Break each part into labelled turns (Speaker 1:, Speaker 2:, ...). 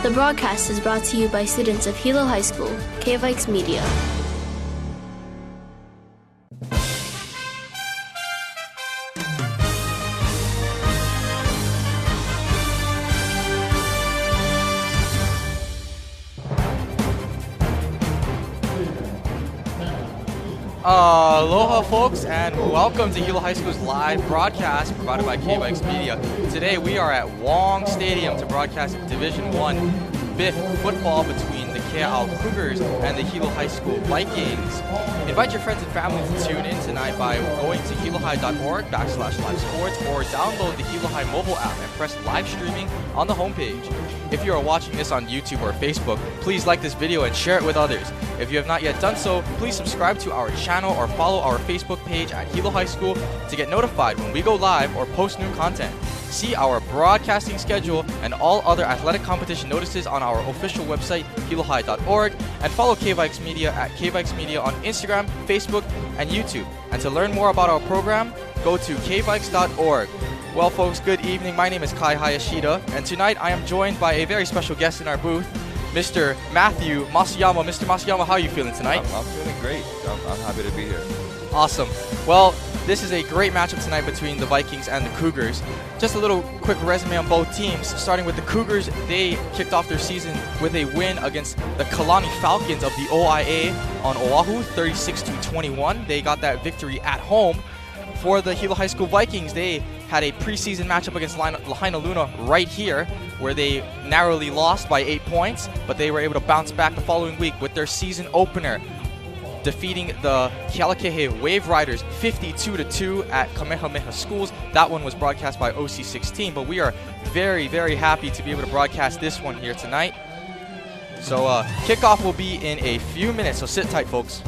Speaker 1: The broadcast is brought to you by students of Keaau High School, Keaau Vikings Media.
Speaker 2: Aloha folks, and welcome to Keaau High School's live broadcast provided by Keaau Vikings Media. Today we are at Wong Stadium to broadcast Division I BIF football between the Keaau Cougars and the Keaau High School Vikings. Invite your friends and family to tune in tonight by going to keauhigh.org/live sports or download the Keaau High mobile app and press live streaming on the homepage. If you are watching this on YouTube or Facebook, please like this video and share it with others. If you have not yet done so, please subscribe to our channel or follow our Facebook page at Keaau High School to get notified when we go live or post new content. See our broadcasting schedule and all other athletic competition notices on our official website, keauhigh.org, and follow Keaau Vikings Media at Keaau Vikings Media on Instagram, Facebook, and YouTube. And to learn more about our program, go to keauvikings.org. Well, folks, good evening. My name is Kai Hayashida, and tonight I am joined by a very special guest in our booth, Mr. Matthew Masuyama. Mr. Masuyama, how are you feeling tonight?
Speaker 3: I'm feeling great. I'm happy to be here.
Speaker 2: Awesome. Well, this is a great matchup tonight between the Vikings and the Cougars. Just a little quick resume on both teams. Starting with the Cougars, they kicked off their season with a win against the Kalani Falcons of the OIA on Oahu, 36-21. They got that victory at home. For the Keaau High School Vikings, they had a preseason matchup against Lahaina Luna right here, where they narrowly lost by 8 points, but they were able to bounce back the following week with their season opener, defeating the Kealakahe Wave Riders 52-2 at Kamehameha Schools. That one was broadcast by OC16, but we are very, very happy to be able to broadcast this one here tonight. So kickoff will be in a few minutes, so sit tight, folks.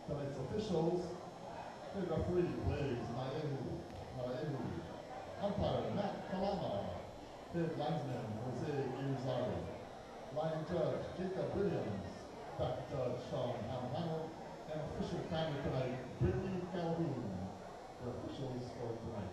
Speaker 4: Tonight's officials, the referee plays Naehu. Umpire Matt Kalama. Head linesman Jose Irizarry. Line judge Jacob Williams. Back judge Sean Hamano. And official timer tonight, Brittany Calhoun. The officials for tonight.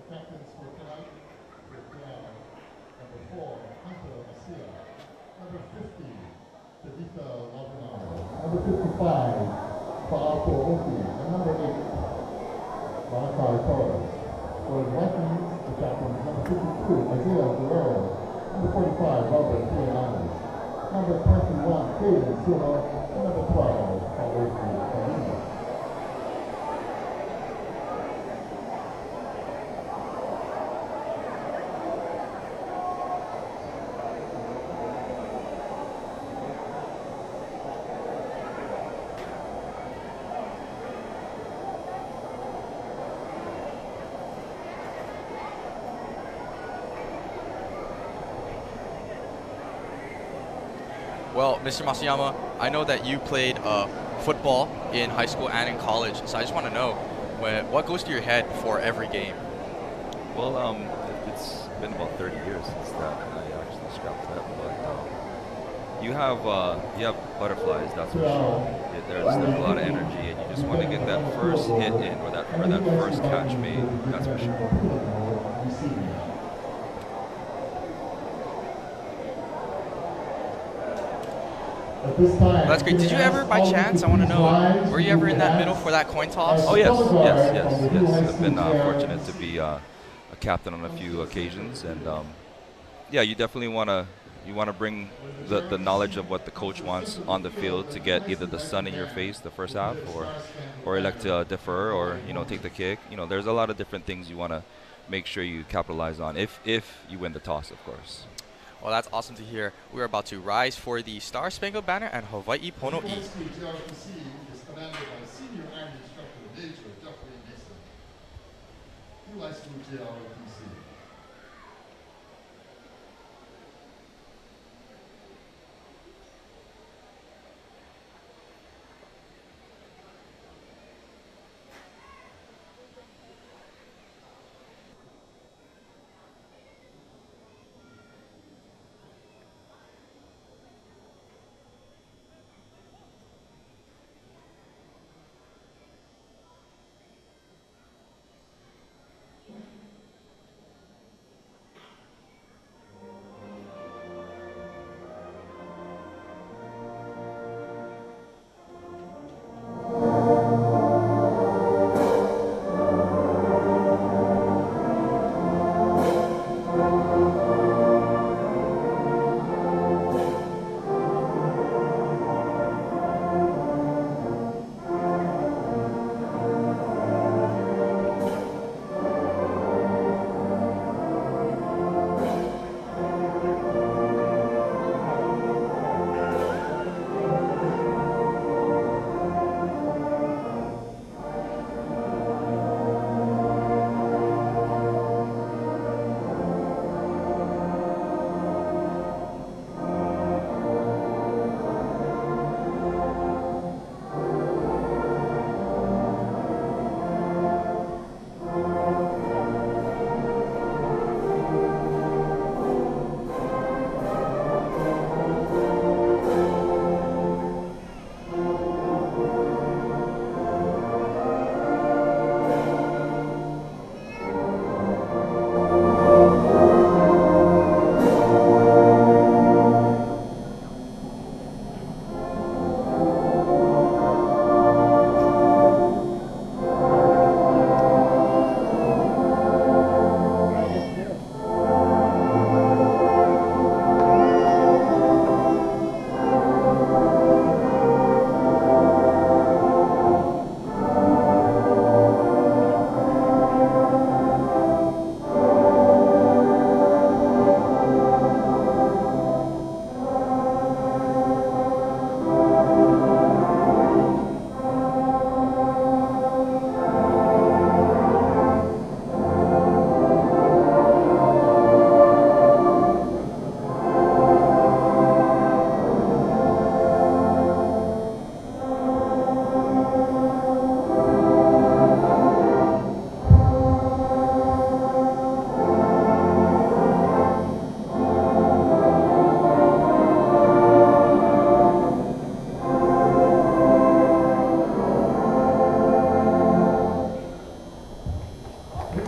Speaker 4: Captains for tonight, number 4, Hunter Asia, number 50, Tadika Labanao, number 55, Pa'apo Oki, and number 8, Malachi Torres. For the Vikings, captain is number 52, Isaiah Guerrero. Number 45, Robert Keaau. Number 21, Caden Silva. And number 12, Keaau High.
Speaker 2: Well, Mr. Masuyama, I know that you played football in high school and in college, so I just want to know what goes through your head before every game?
Speaker 3: Well, it's been about 30 years since that, and I actually scrapped that. But you have butterflies, that's for sure. There's a lot of energy, and you just want to get that first hit in, or that first catch made. That's for sure.
Speaker 2: That's great. Did you ever, by chance, I want to know, were you ever in that middle for that coin toss?
Speaker 3: Oh yes. I've been fortunate to be a captain on a few occasions, and yeah, you definitely want to bring the knowledge of what the coach wants on the field to get either the sun in your face the first half, or elect to defer, or take the kick. There's a lot of different things you want to make sure you capitalize on if you win the toss, of course.
Speaker 2: Well, that's awesome to hear. We're about to rise for the Star Spangled Banner and Hawaii Pono E.
Speaker 4: is commanded by Senior Army Instructor Major Jeffrey Mason. Keaau High School GO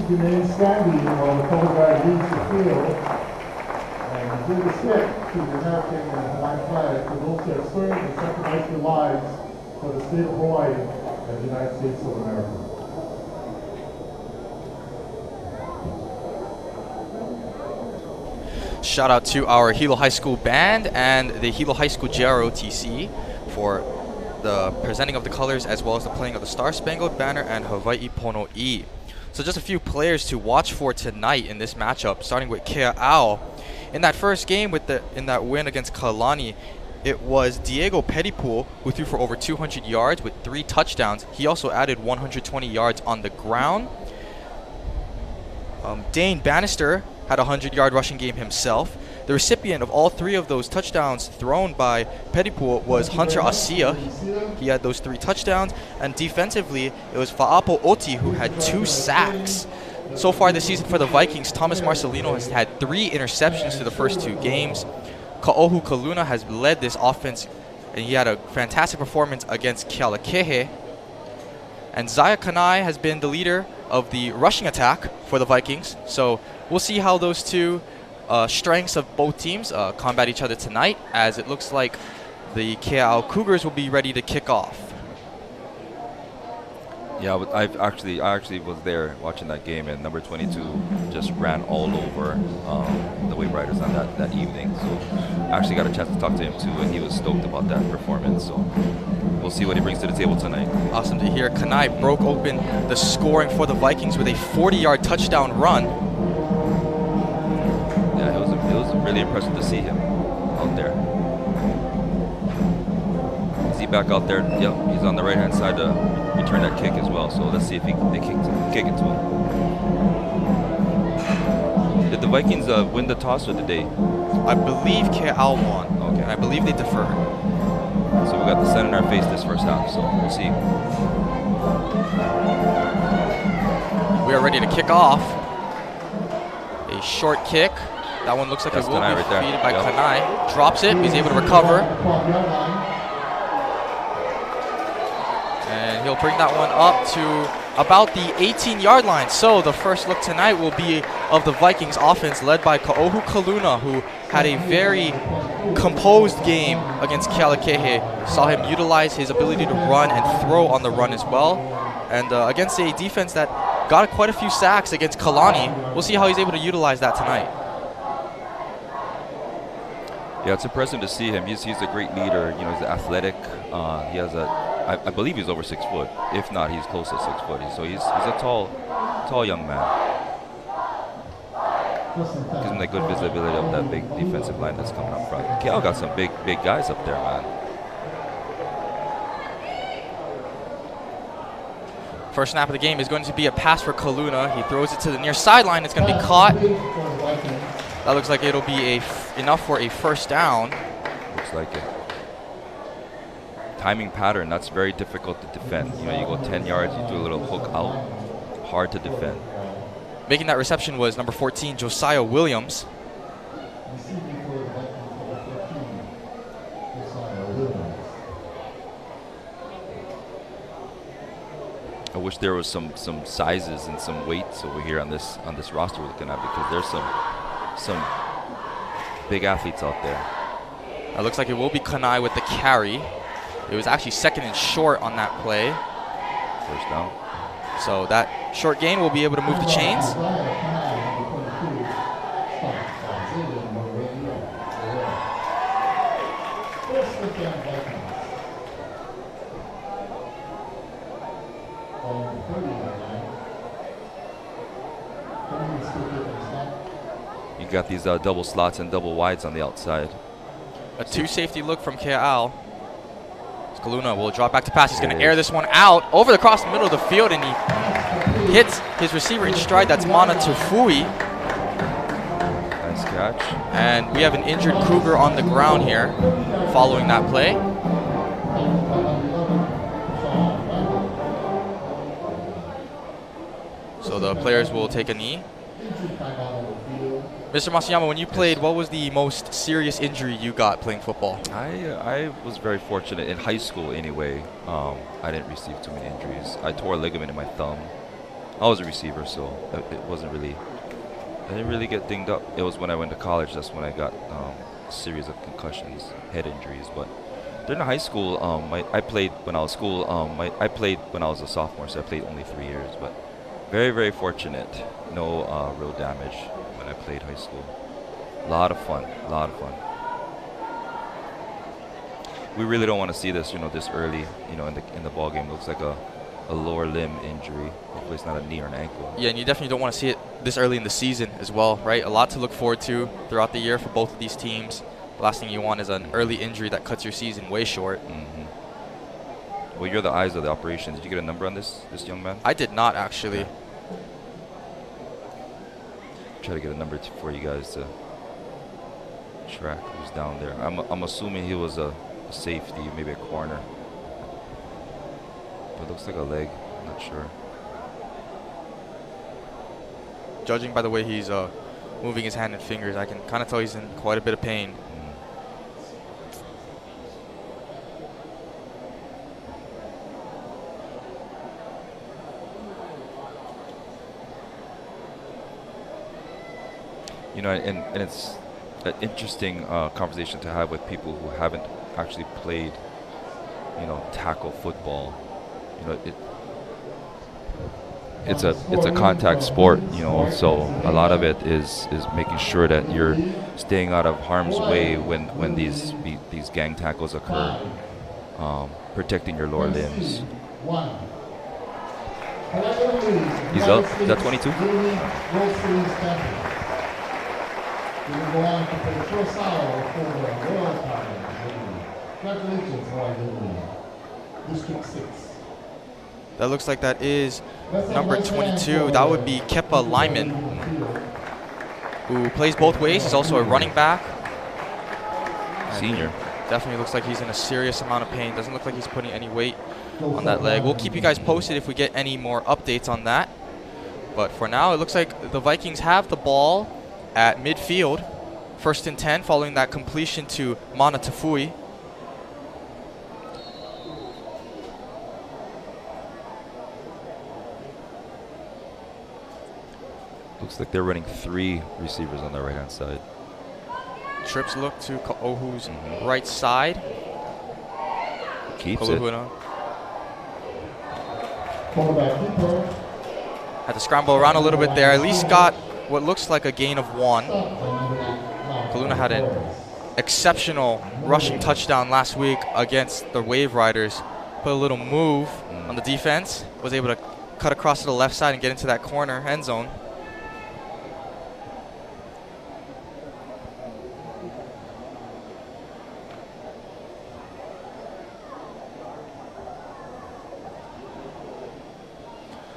Speaker 4: remain standing while the color guard leaves the field and give the stick to the American and Hawaiian flag for those that have served and sacrificed their lives for the state of Hawaii and the United States of America.
Speaker 2: Shout out to our Hilo High School band and the Hilo High School GROTC for the presenting of the colors as well as the playing of the Star Spangled Banner and Hawaii Pono E. So just a few players to watch for tonight in this matchup, starting with Keaau. In that first game in that win against Kalani, it was Diego Petipool who threw for over 200 yards with 3 touchdowns. He also added 120 yards on the ground. Dane Bannister had a 100-yard rushing game himself. The recipient of all 3 of those touchdowns thrown by Petipool was Hunter Asia. He had those 3 touchdowns. And defensively, it was Fa'apo Oti who had 2 sacks. So far this season for the Vikings, Thomas Marcelino has had 3 interceptions through the first 2 games. Ka'ohu Kaluna has led this offense, and he had a fantastic performance against Keaau. And Zaya Kanai has been the leader of the rushing attack for the Vikings. So we'll see how those 2 strengths of both teams combat each other tonight, as it looks like the Keaau Cougars will be ready to kick off.
Speaker 3: Yeah, I actually was there watching that game, and number 22 just ran all over the Wave Riders on that evening. So I actually got a chance to talk to him too, and he was stoked about that performance. So we'll see what he brings to the table tonight.
Speaker 2: Awesome to hear. Kanai broke open the scoring for the Vikings with a 40-yard touchdown run.
Speaker 3: Yeah, it was really impressive to see him out there. Is he back out there? Yep, he's on the right-hand side to return that kick as well. So let's see if they kick it to him. Did the Vikings win the toss or did they?
Speaker 2: I believe Keaau won.
Speaker 3: Okay.
Speaker 2: And I believe they deferred.
Speaker 3: So we got the sun in our face this first half. So we'll see.
Speaker 2: We are ready to kick off. A short kick. That one looks like
Speaker 3: That's
Speaker 2: it will
Speaker 3: Kanai
Speaker 2: be
Speaker 3: right there.
Speaker 2: defeated by
Speaker 3: Yep.
Speaker 2: Kanai. Drops it. He's able to recover. And he'll bring that one up to about the 18-yard line. So the first look tonight will be of the Vikings offense led by Ka'ohu Kaluna, who had a very composed game against Keaau. Saw him utilize his ability to run and throw on the run as well. And against a defense that got quite a few sacks against Kalani, we'll see how he's able to utilize that tonight.
Speaker 3: Yeah, it's impressive to see him. He's a great leader. You know, he's athletic. He has I believe he's over 6 foot. If not, he's close to 6 foot. So he's a tall young man. Gives him that good visibility of that big defensive line that's coming up front. Keaau got some big guys up there, man.
Speaker 2: First snap of the game is going to be a pass for Kaluna. He throws it to the near sideline. It's going to be caught. That looks like it'll be enough for a first down.
Speaker 3: Looks like it. Timing pattern, that's very difficult to defend. You know, you go 10 yards, you do a little hook out. Hard to defend.
Speaker 2: Making that reception was number 14, Josiah Williams.
Speaker 3: I wish there was some sizes and some weights over here on this roster we're looking at, because there's some big athletes out there.
Speaker 2: It looks like it will be Kanai with the carry. It was actually 2nd and short on that play.
Speaker 3: First down.
Speaker 2: So that short gain will be able to move the chains.
Speaker 3: You got these double slots and double wides on the outside.
Speaker 2: A 2 safety look from Keaau. Kaluna will drop back to pass. He's going to air this one out over across the middle of the field, and he hits his receiver in stride. That's Mana Tufui.
Speaker 3: Nice catch.
Speaker 2: And we have an injured Cougar on the ground here following that play. So the players will take a knee. Mr. Masayama, when you played, what was the most serious injury you got playing football?
Speaker 3: I was very fortunate in high school anyway. I didn't receive too many injuries. I tore a ligament in my thumb. I was a receiver, so it wasn't really, I didn't really get dinged up. It was when I went to college, that's when I got a series of concussions, head injuries. But during high school, I played when I was I played when I was a sophomore, so I played only 3 years. But very, very fortunate. No real damage when I played high school. A lot of fun. A lot of fun. We really don't want to see this, this early, in the ball game. It looks like a lower limb injury. Hopefully it's not a knee or an ankle.
Speaker 2: Yeah, and you definitely don't want to see it this early in the season as well, right? A lot to look forward to throughout the year for both of these teams. The last thing you want is an early injury that cuts your season way short.
Speaker 3: Mm-hmm. Well, you're the eyes of the operation. Did you get a number on this young man?
Speaker 2: I did not, actually.
Speaker 3: Try to get a number for you guys to track who's down there. I'm assuming he was a safety, maybe a corner. But it looks like a leg. I'm not sure.
Speaker 2: Judging by the way he's moving his hand and fingers, I can kind of tell he's in quite a bit of pain.
Speaker 3: And it's an interesting conversation to have with people who haven't actually played, tackle football. It's a contact sport, so a lot of it is making sure that you're staying out of harm's way when these gang tackles occur, protecting your lower limbs. He's up. Is that 22?
Speaker 4: We will go on to the first hour for the World Cup. Congratulations, District 6.
Speaker 2: That looks like that is number 22. That would be Keaau Lyman, who plays both ways. He's also a running back.
Speaker 3: Senior.
Speaker 2: Definitely looks like he's in a serious amount of pain. Doesn't look like he's putting any weight on that leg. We'll keep you guys posted if we get any more updates on that. But for now, it looks like the Vikings have the ball at midfield, 1st and 10, following that completion to Mana Tafui.
Speaker 3: Looks like they're running 3 receivers on the right-hand side.
Speaker 2: Trips look to Keau's right side.
Speaker 3: Keeps it.
Speaker 2: Had to scramble around a little bit there. At least got what looks like a gain of 1. Kelowna had an exceptional rushing touchdown last week against the Wave Riders. Put a little move on the defense. Was able to cut across to the left side and get into that corner end zone.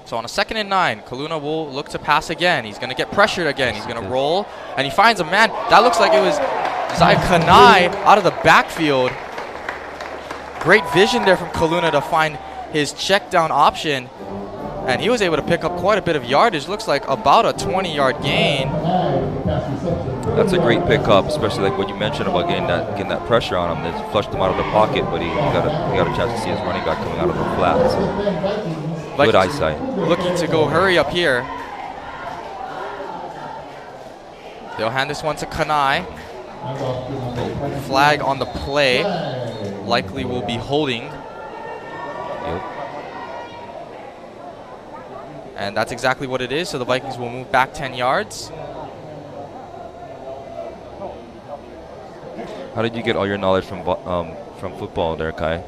Speaker 2: So on a 2nd and 9, Kelowna will look to pass again. He's going to get pressured again. He's going to roll, and he finds a man. That looks like it was Zai Kanai out of the backfield. Great vision there from Kelowna to find his check down option, and he was able to pick up quite a bit of yardage. Looks like about a 20-yard gain.
Speaker 3: That's a great pickup, especially like what you mentioned about getting that pressure on him. They flushed him out of the pocket, but he got a chance to see his running back coming out of the flat. So. Good eyesight.
Speaker 2: Looking to go hurry up here. They'll hand this one to Kanai. Flag on the play. Likely will be holding.
Speaker 3: Yep.
Speaker 2: And that's exactly what it is. So the Vikings will move back 10 yards.
Speaker 3: How did you get all your knowledge from football there, Kai?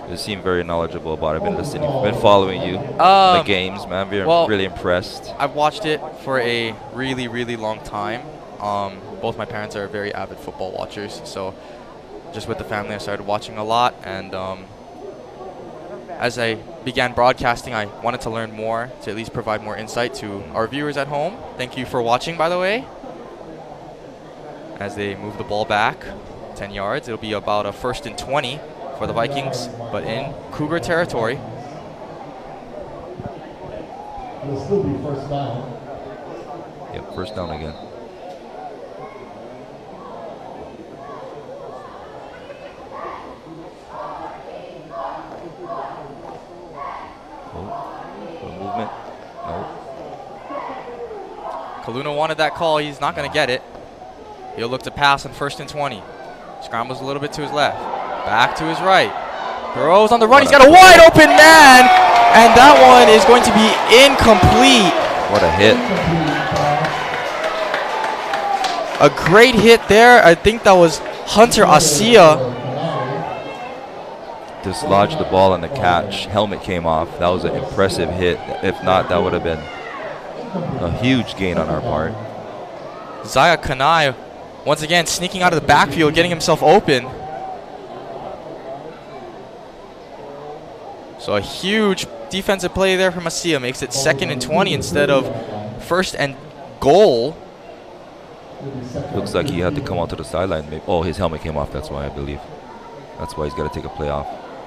Speaker 3: You seem very knowledgeable about it. I've been listening, been following you. The games, man. I'm really impressed.
Speaker 2: I've watched it for a really, really long time. Both my parents are very avid football watchers, so just with the family, I started watching a lot. And as I began broadcasting, I wanted to learn more to at least provide more insight to our viewers at home. Thank you for watching, by the way. As they move the ball back 10 yards, it'll be about a 1st and 20. For the Vikings, but in Cougar territory.
Speaker 4: It'll still be 1st down.
Speaker 3: Yep, 1st down again. Movement. No.
Speaker 2: Kelowna wanted that call. He's not going to get it. He'll look to pass on 1st and 20. Scrambles a little bit to his left. Back to his right. Throws on the run. He's got a wide open man. And that one is going to be incomplete.
Speaker 3: What a hit.
Speaker 2: A great hit there. I think that was Hunter Asia.
Speaker 3: Dislodged the ball on the catch. Helmet came off. That was an impressive hit. If not, that would have been a huge gain on our part.
Speaker 2: Zaya Kanai once again sneaking out of the backfield, getting himself open. So a huge defensive play there from Asia makes it 2nd and 20 instead of 1st and goal.
Speaker 3: Looks like he had to come out to the sideline. Maybe. Oh, his helmet came off. That's why, I believe. That's why he's got to take a play off.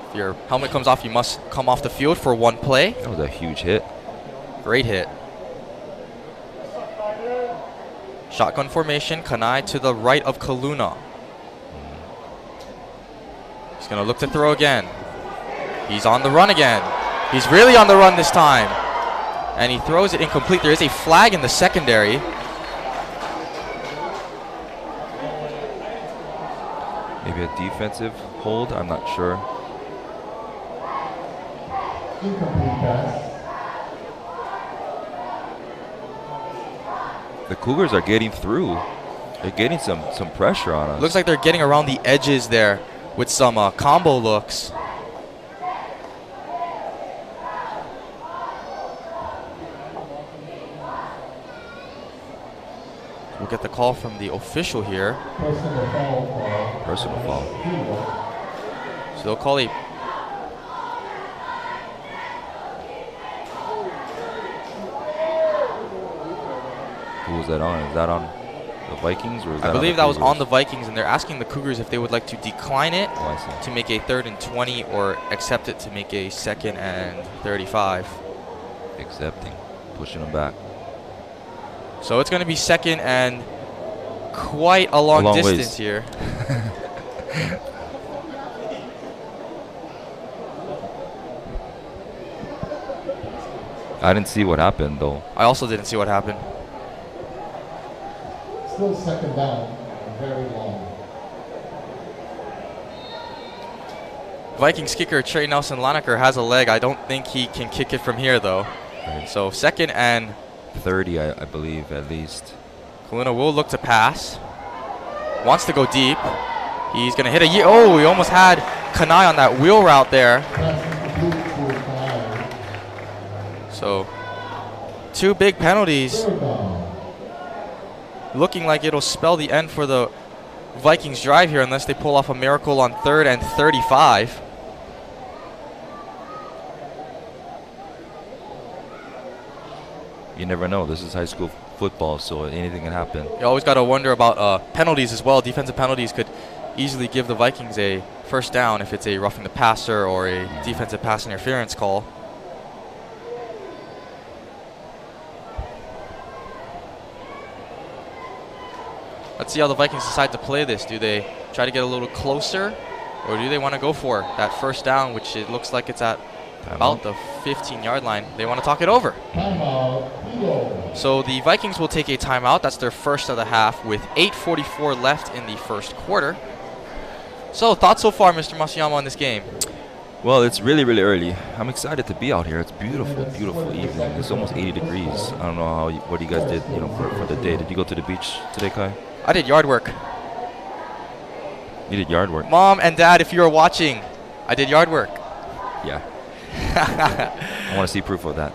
Speaker 2: If your helmet comes off, you must come off the field for one play.
Speaker 3: That was a huge hit.
Speaker 2: Great hit. Shotgun formation. Kanai to the right of Kaluna. He's going to look to throw again. He's on the run again. He's really on the run this time. And he throws it incomplete. There is a flag in the secondary.
Speaker 3: Maybe a defensive hold. I'm not sure. The Cougars are getting through. They're getting some pressure on us.
Speaker 2: Looks like they're getting around the edges there with some combo looks. We'll get the call from the official here.
Speaker 3: Personal foul.
Speaker 2: So they'll call a...
Speaker 3: Who was that on? Is that on the Vikings? Or is that
Speaker 2: I believe
Speaker 3: on
Speaker 2: that was
Speaker 3: Cougars?
Speaker 2: on the Vikings, and they're asking the Cougars if they would like to decline it
Speaker 3: Oh, I see.
Speaker 2: to make a 3rd and 20 or accept it to make a 2nd and 35.
Speaker 3: Accepting. Pushing them back.
Speaker 2: So it's going to be 2nd and quite a long distance
Speaker 3: ways.
Speaker 2: here.
Speaker 3: I didn't see what happened, though.
Speaker 2: I also didn't see what happened.
Speaker 4: Still 2nd down, very long.
Speaker 2: Vikings kicker Trey Nelson Lanaker has a leg. I don't think he can kick it from here, though.
Speaker 3: Right.
Speaker 2: So 2nd and
Speaker 3: 30, I believe, at least.
Speaker 2: Kaluna will look to pass. Wants to go deep. He's going to hit a... Oh, he almost had Kanai on that wheel route there. So 2 big penalties. Looking like it'll spell the end for the Vikings drive here unless they pull off a miracle on 3rd and 35.
Speaker 3: You never know. This is high school football, so anything can happen.
Speaker 2: You always got to wonder about penalties as well. Defensive penalties could easily give the Vikings a 1st down if it's a roughing the passer or a defensive pass interference call. Let's see how the Vikings decide to play this. Do they try to get a little closer, or do they want to go for that 1st down, which it looks like it's at about the 15-yard line? They want to talk it over. So the Vikings will take a timeout. That's their 1st of the half with 8:44 left in the 1st quarter. So thoughts so far, Mr. Masuyama, on this game?
Speaker 3: Well, it's really, really early. I'm excited to be out here. It's beautiful, beautiful evening. It's almost 80 degrees. I don't know what you guys did, for the day. Did you go to the beach today, Kai?
Speaker 2: I did yard work.
Speaker 3: You did yard work.
Speaker 2: Mom and Dad, if you are watching, I did yard work.
Speaker 3: Yeah. I want to see proof of that.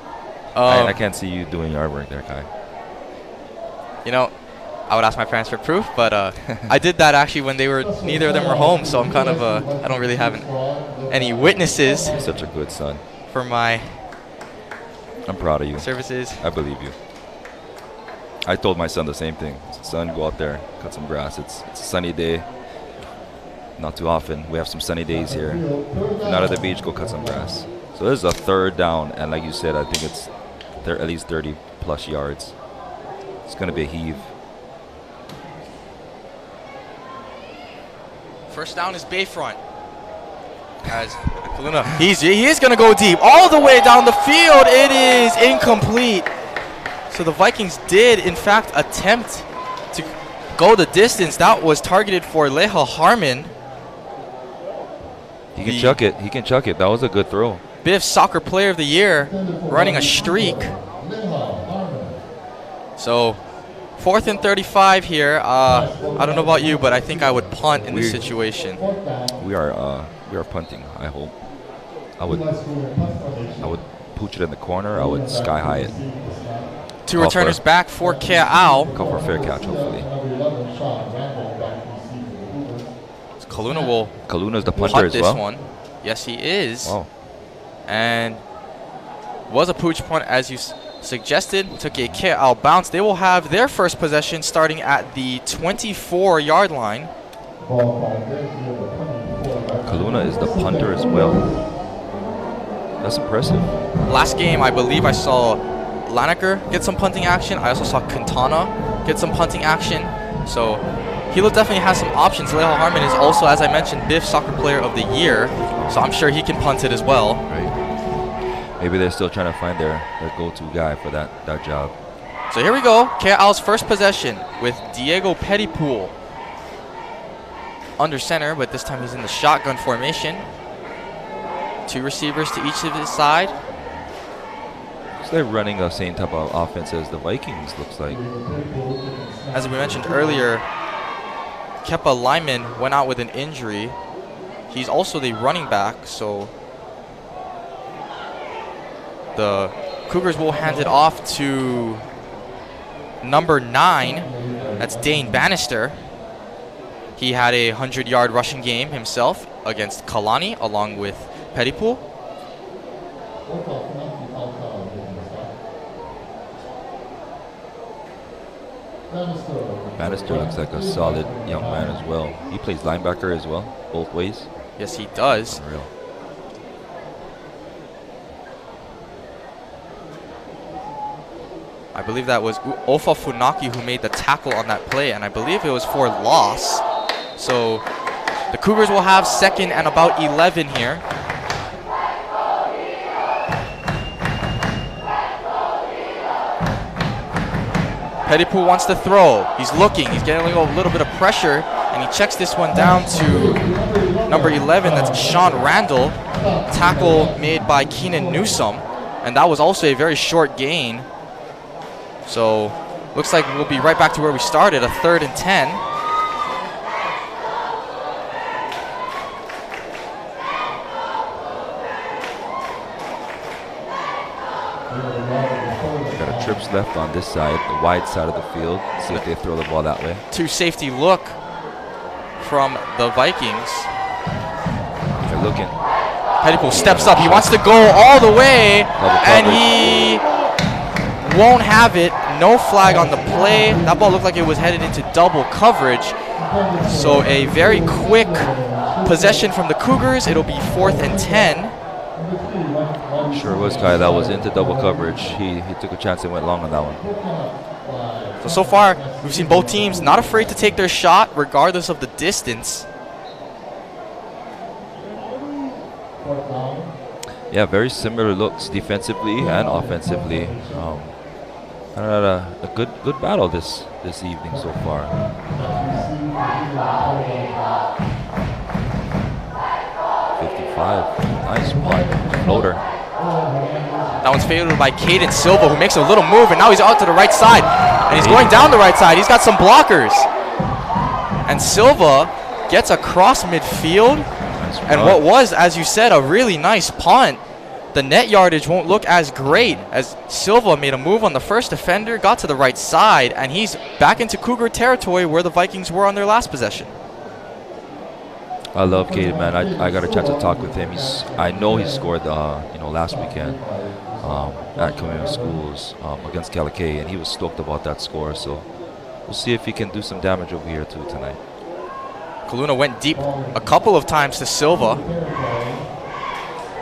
Speaker 3: I can't see you doing yard work there, Kai.
Speaker 2: I would ask my parents for proof, but I did that actually when neither of them were home, so I'm kind of, I don't really have any witnesses
Speaker 3: You're such a good son.
Speaker 2: for my
Speaker 3: I'm proud of you.
Speaker 2: services.
Speaker 3: I believe you. I told my son the same thing. Son, go out there, cut some grass. It's a sunny day. Not too often. We have some sunny days here. If you're not at the beach, go cut some grass. So this is a 3rd down, and like you said, I think it's at least 30+ yards. It's going to be a heave.
Speaker 2: 1st down is Bayfront. As Kaluna, he is going to go deep all the way down the field. It is incomplete. So the Vikings did, in fact, attempt to go the distance. That was targeted for Leha Harmon.
Speaker 3: He can chuck it. He can chuck it. That was a good throw.
Speaker 2: Biff's Soccer Player of the Year, running a streak. So 4th and 35 here. I don't know about you, but I think I would punt in this situation.
Speaker 3: We are punting. I hope. I would pooch it in the corner. I would sky high it.
Speaker 2: Two returners back for Keaau.
Speaker 3: Call for a fair catch, hopefully. Kaluna's the punter
Speaker 2: punt
Speaker 3: as
Speaker 2: this
Speaker 3: well.
Speaker 2: one. Yes, he is.
Speaker 3: Wow.
Speaker 2: And was a pooch punt, as you suggested. Took a Keaau bounce. They will have their first possession starting at the 24-yard line.
Speaker 3: Kaluna is the punter as well. That's impressive.
Speaker 2: Last game, I believe I saw Lanaker get some punting action. I also saw Quintana get some punting action. So Hilo definitely has some options. Leho Harmon is also, as I mentioned, Biff Soccer Player of the Year. So I'm sure he can punt it as well.
Speaker 3: Right. Maybe they're still trying to find their go-to guy for that job.
Speaker 2: So here we go. Keaau's first possession with Diego Pettipool under center, but this time he's in the shotgun formation. Two receivers to each of his side.
Speaker 3: So they're running the same type of offense as the Vikings, looks like.
Speaker 2: As we mentioned earlier, Kepa Lyman went out with an injury. He's also the running back, so the Cougars will hand it off to number 9. That's Dane Bannister. He had a 100-yard rushing game himself against Kalani along with Pettipool.
Speaker 3: Bannister looks like a solid young man as well. He plays linebacker as well, both ways.
Speaker 2: Yes, he does.
Speaker 3: Unreal.
Speaker 2: I believe that was Ofa Funaki who made the tackle on that play, and I believe it was for loss. So the Cougars will have 2nd and about 11 here. Pettipool wants to throw. He's looking. He's getting a little bit of pressure, and he checks this one down to number 11. That's Sean Randall. Tackle made by Keenan Newsome, and that was also a very short gain. So looks like we'll be right back to where we started, a 3rd and 10.
Speaker 3: Got a trips left on this side, the wide side of the field. See if they throw the ball that way.
Speaker 2: Two safety look from the Vikings.
Speaker 3: They're looking.
Speaker 2: Pettipool steps up. He wants to go all the way, and he won't have it. No flag on the play. That ball looked like it was headed into double coverage. So a very quick possession from the Cougars. It'll be 4th and 10.
Speaker 3: Sure was, Kai. That was into double coverage. He took a chance and went long on that one.
Speaker 2: So far, we've seen both teams not afraid to take their shot regardless of the distance.
Speaker 3: Yeah, very similar looks defensively and offensively. A good battle this evening so far. 55, nice punt, floater.
Speaker 2: That one's favored by Caden Silva, who makes a little move, and now he's out to the right side. And he's going down the right side. He's got some blockers. And Silva gets across midfield.
Speaker 3: Nice
Speaker 2: And what was, as you said, a really nice punt. The net yardage won't look as great as Silva made a move on the first defender, got to the right side, and he's back into Cougar territory where the Vikings were on their last possession.
Speaker 3: I love Caden, man. I got a chance to talk with him. I know he scored last weekend at community schools against Keaau, and he was stoked about that score. So we'll see if he can do some damage over here too tonight.
Speaker 2: Kaluna went deep a couple of times to Silva,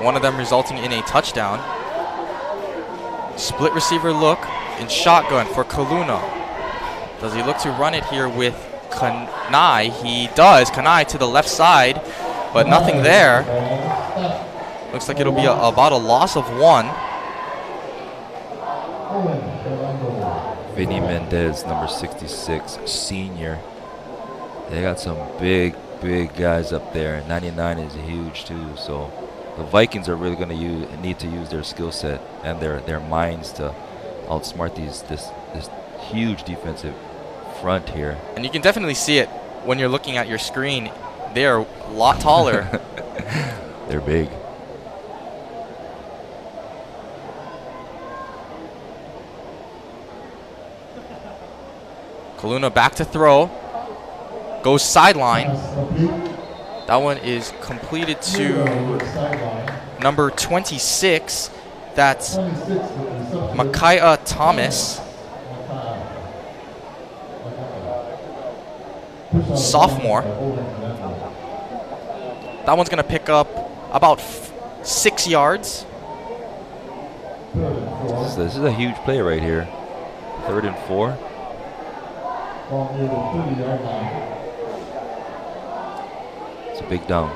Speaker 2: one of them resulting in a touchdown. Split receiver look in shotgun for Kaluna. Does he look to run it here with Kanai? He does. Kanai to the left side, but nothing there. Looks like it'll be about a loss of 1.
Speaker 3: Vinny Mendez, number 66, senior. They got some big guys up there. 99 is huge too. So the Vikings are really going to need to use their skill set and their minds to outsmart this huge defensive front here.
Speaker 2: And you can definitely see it when you're looking at your screen. They are a lot taller.
Speaker 3: They're big.
Speaker 2: Kaluna back to throw. Goes sideline. That one is completed to number 26. That's Keaau Thomas, sophomore. That one's going to pick up about 6 yards.
Speaker 3: This is a huge play right here. 3rd and 4. It's a big down.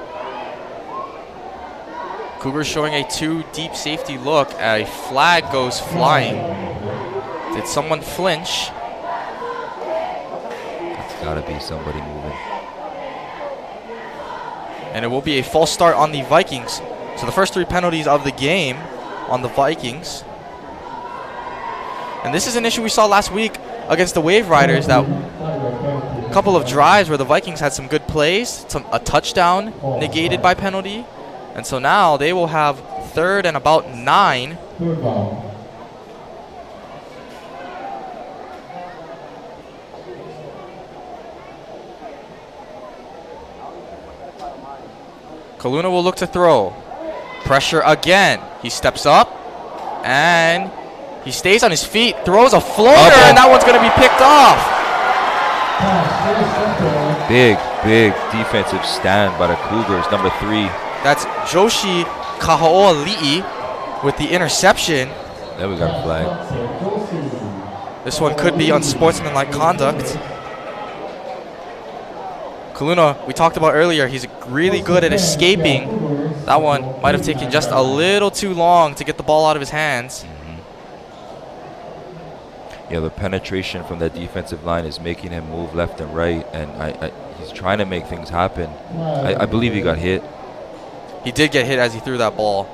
Speaker 2: Cougars showing a 2 deep safety look. A flag goes flying. Did someone flinch?
Speaker 3: It's got to be somebody moving.
Speaker 2: And it will be a false start on the Vikings. So the first 3 penalties of the game on the Vikings. And this is an issue we saw last week against the Wave Riders, that couple of drives where the Vikings had some good plays, a touchdown negated by penalty. And so now they will have 3rd and about 9. Kaluna will look to throw. Pressure again. He steps up and he stays on his feet, throws a floater, and that one's going to be picked off.
Speaker 3: Big defensive stand by the Cougars, number 3.
Speaker 2: That's Joshi Kaho'oli'i with the interception.
Speaker 3: There we got a flag.
Speaker 2: This one could be unsportsmanlike conduct. Kaluna, we talked about earlier, he's really good at escaping. That one might have taken just a little too long to get the ball out of his hands.
Speaker 3: Yeah, the penetration from that defensive line is making him move left and right, and he's trying to make things happen. I believe he got hit.
Speaker 2: He did get hit as he threw that ball.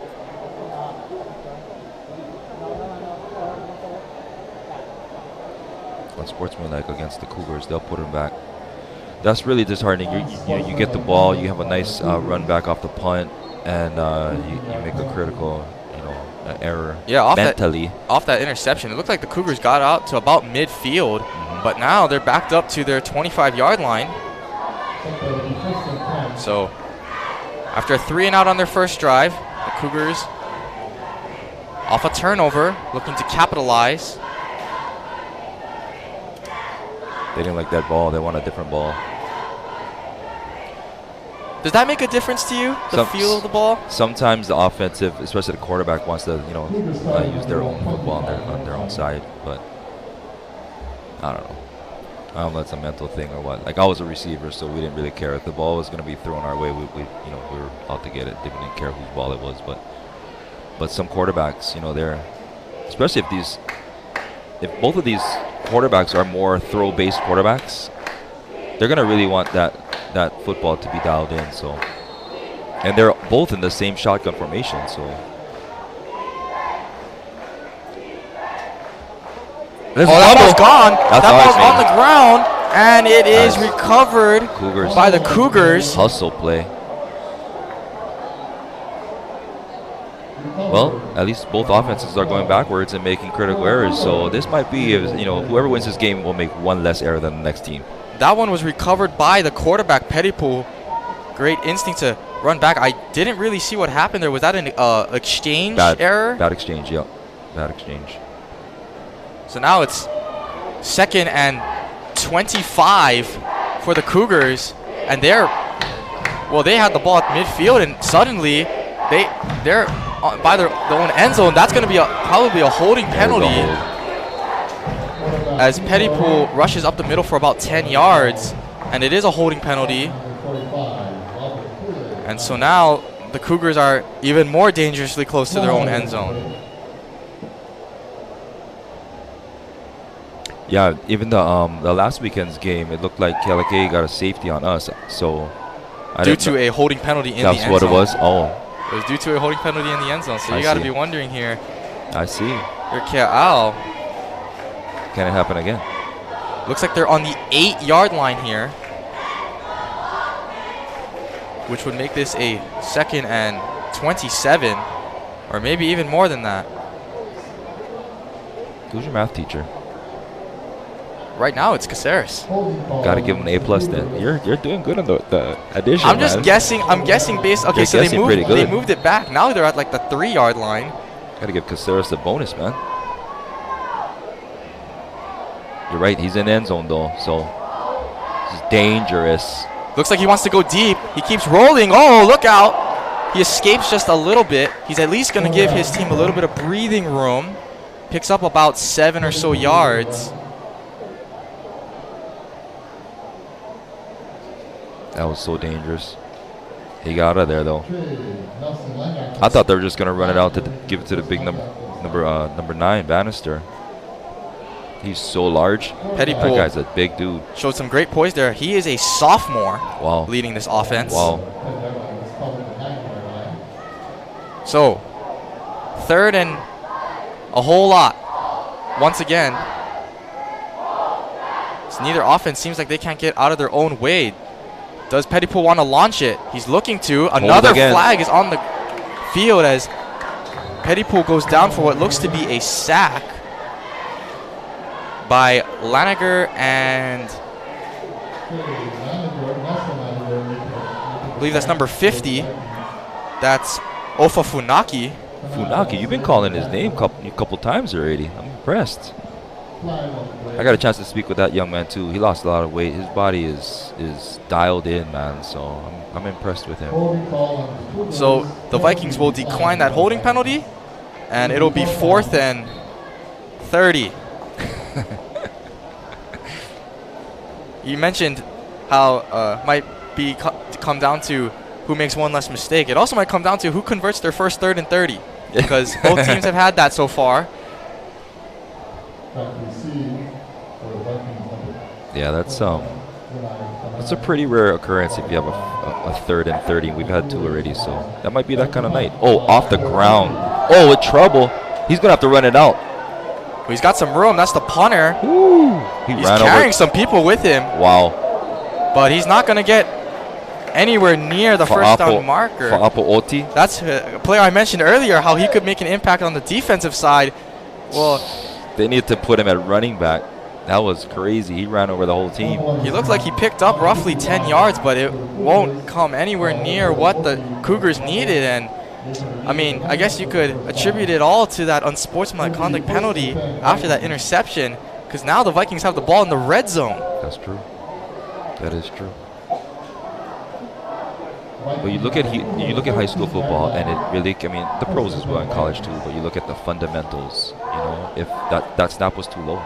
Speaker 3: Unsportsmanlike against the Cougars, they'll put him back. That's really disheartening. You get the ball, you have a nice run back off the punt, and you make a critical error mentally.
Speaker 2: Off that interception, it looked like the Cougars got out to about midfield, but now they're backed up to their 25-yard line. So after a 3 and out on their first drive, the Cougars off a turnover, looking to capitalize.
Speaker 3: They didn't like that ball. They want a different ball.
Speaker 2: Does that make a difference to you, the feel of the ball?
Speaker 3: Sometimes the offensive, especially the quarterback, wants to use their own football on their own side, but I don't know. I don't know if that's a mental thing or what. Like, I was a receiver, so we didn't really care if the ball was going to be thrown our way. We were out to get it. Didn't care whose ball it was, but some quarterbacks, they're, especially if both of these quarterbacks are more throw-based quarterbacks, they're going to really want that football to be dialed in. So, and they're both in the same shotgun formation. So,
Speaker 2: that ball's gone. That ball's on the ground, and it is recovered by the Cougars.
Speaker 3: Hustle play. Well, at least both offenses are going backwards and making critical errors. So this might be, whoever wins this game will make one less error than the next team.
Speaker 2: That one was recovered by the quarterback, Pettipool. Great instinct to run back. I didn't really see what happened there. Was that an exchange error?
Speaker 3: Bad exchange, yeah. Bad exchange.
Speaker 2: So now it's 2nd and 25 for the Cougars. And they had the ball at midfield, and suddenly they're by their own end zone. That's going to be probably a holding penalty, as Pettipool rushes up the middle for about 10 yards, and it is a holding penalty. And so now the Cougars are even more dangerously close to their own end zone.
Speaker 3: Yeah, even the last weekend's game, it looked like Keaau High got a safety on us. So
Speaker 2: due to a holding penalty in the end zone.
Speaker 3: That's what it was? Oh.
Speaker 2: It was due to a holding penalty in the end zone. So you got to be wondering here.
Speaker 3: I see.
Speaker 2: Your Keaau
Speaker 3: Can it happen again?
Speaker 2: Looks like they're on the 8-yard line here, which would make this a 2nd and 27, or maybe even more than that.
Speaker 3: Who's your math teacher?
Speaker 2: Right now, it's Caceres.
Speaker 3: Got to give him an A+ then. You're doing good on the addition.
Speaker 2: I'm just
Speaker 3: man.
Speaker 2: guessing. I'm guessing based. Okay,
Speaker 3: You're
Speaker 2: so
Speaker 3: guessing pretty good.
Speaker 2: they moved it back. Now they're at like the 3-yard line.
Speaker 3: Got to give Caceres a bonus, man. You're right. He's in end zone though, so this is dangerous.
Speaker 2: Looks like he wants to go deep. He keeps rolling. Oh, look out! He escapes just a little bit. He's at least going to give his team a little bit of breathing room. Picks up about 7 or so yards.
Speaker 3: That was so dangerous. He got out of there though. I thought they were just gonna run it out to give it to the big number 9 Bannister. He's so large.
Speaker 2: Petty
Speaker 3: That guy's a big dude.
Speaker 2: showed some great poise there. He is a sophomore.
Speaker 3: Wow.
Speaker 2: Leading this offense.
Speaker 3: Wow.
Speaker 2: So 3rd and a whole lot. Once again, so neither offense seems like they can't get out of their own way. Does Pettypool want to launch it? He's looking to. Another flag is on the field as Pettypool goes down for what looks to be a sack by Laniger and I believe that's number 50. That's Ofa Funaki.
Speaker 3: Funaki, you've been calling his name a couple times already. I'm impressed. I got a chance to speak with that young man too. He lost a lot of weight. His body is dialed in, man. So I'm impressed with him.
Speaker 2: So the Vikings will decline that holding penalty, and it'll be 4th and 30. You mentioned how might be come down to who makes one less mistake. It also might come down to who converts their first 3rd and 30, because both teams have had that so far.
Speaker 3: Yeah, that's a pretty rare occurrence if you have a 3rd and 30. We've had 2 already, so that might be that kind of night. Oh, off the ground. Oh, with trouble. He's gonna have to run it out.
Speaker 2: He's got some room. That's the punter.
Speaker 3: Ooh,
Speaker 2: He's carrying some people with him.
Speaker 3: Wow.
Speaker 2: But he's not gonna get anywhere near the first down marker.
Speaker 3: Oti.
Speaker 2: That's a player I mentioned earlier, how he could make an impact on the defensive side. Well,
Speaker 3: they need to put him at running back. That was crazy. He ran over the whole team.
Speaker 2: He looked like he picked up roughly 10 yards, but it won't come anywhere near what the Cougars needed. And I mean, I guess you could attribute it all to that unsportsmanlike conduct penalty after that interception, because now the Vikings have the ball in the red zone.
Speaker 3: That's true. That is true. But you look at high school football, and it really, I mean, the pros as well in college too. But you look at the fundamentals. You know, if that snap was too low,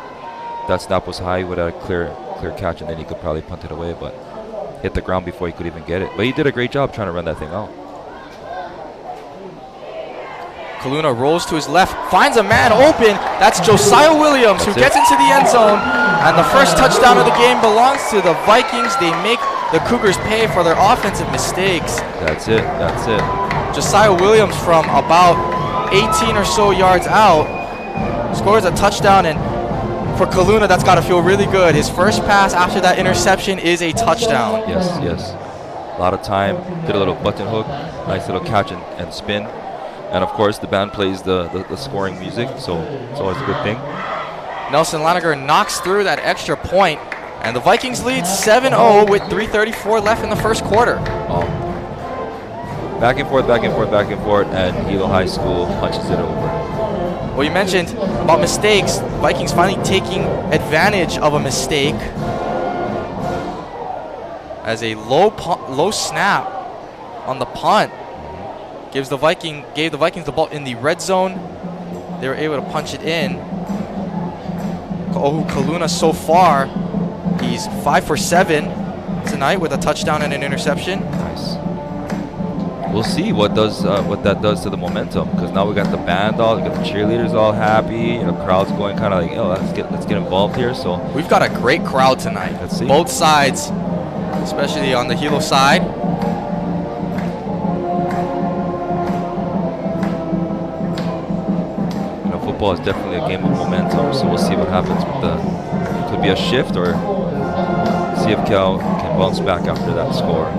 Speaker 3: that snap was high with a clear catch, and then he could probably punt it away, but hit the ground before he could even get it. But he did a great job trying to run that thing out.
Speaker 2: Kaluna rolls to his left, finds a man open. That's Josiah Williams, who gets into the end zone. And the first touchdown of the game belongs to the Vikings. They make the Cougars pay for their offensive mistakes.
Speaker 3: That's it. That's it.
Speaker 2: Josiah Williams, from about 18 or so yards out, scores a touchdown. And for Kaluna, that's got to feel really good. His first pass after that interception is a touchdown.
Speaker 3: Yes, yes. A lot of time. Did a little button hook. Nice little catch and spin. And of course, the band plays the scoring music, so it's always a good thing.
Speaker 2: Nelson Laniger knocks through that extra point, and the Vikings lead 7-0 with 3:34 left in the first quarter.
Speaker 3: Oh. Back and forth, back and forth, back and forth, and Keaau High School punches it over.
Speaker 2: Well, you mentioned about mistakes. Vikings finally taking advantage of a mistake as a low snap on the punt gave the Vikings the ball in the red zone. They were able to punch it in. Kaluna so far, he's 5 for 7 tonight with a touchdown and an interception.
Speaker 3: Nice. We'll see what that does to the momentum, because now we got the band all, we got the cheerleaders all happy, the crowd's going kind of like, oh, let's get involved here. So
Speaker 2: we've got a great crowd tonight.
Speaker 3: Let's see.
Speaker 2: Both sides, especially on the Hilo side.
Speaker 3: football is definitely a game of momentum, so we'll see what happens with the, could be a shift, or see if Keaau can bounce back after that score.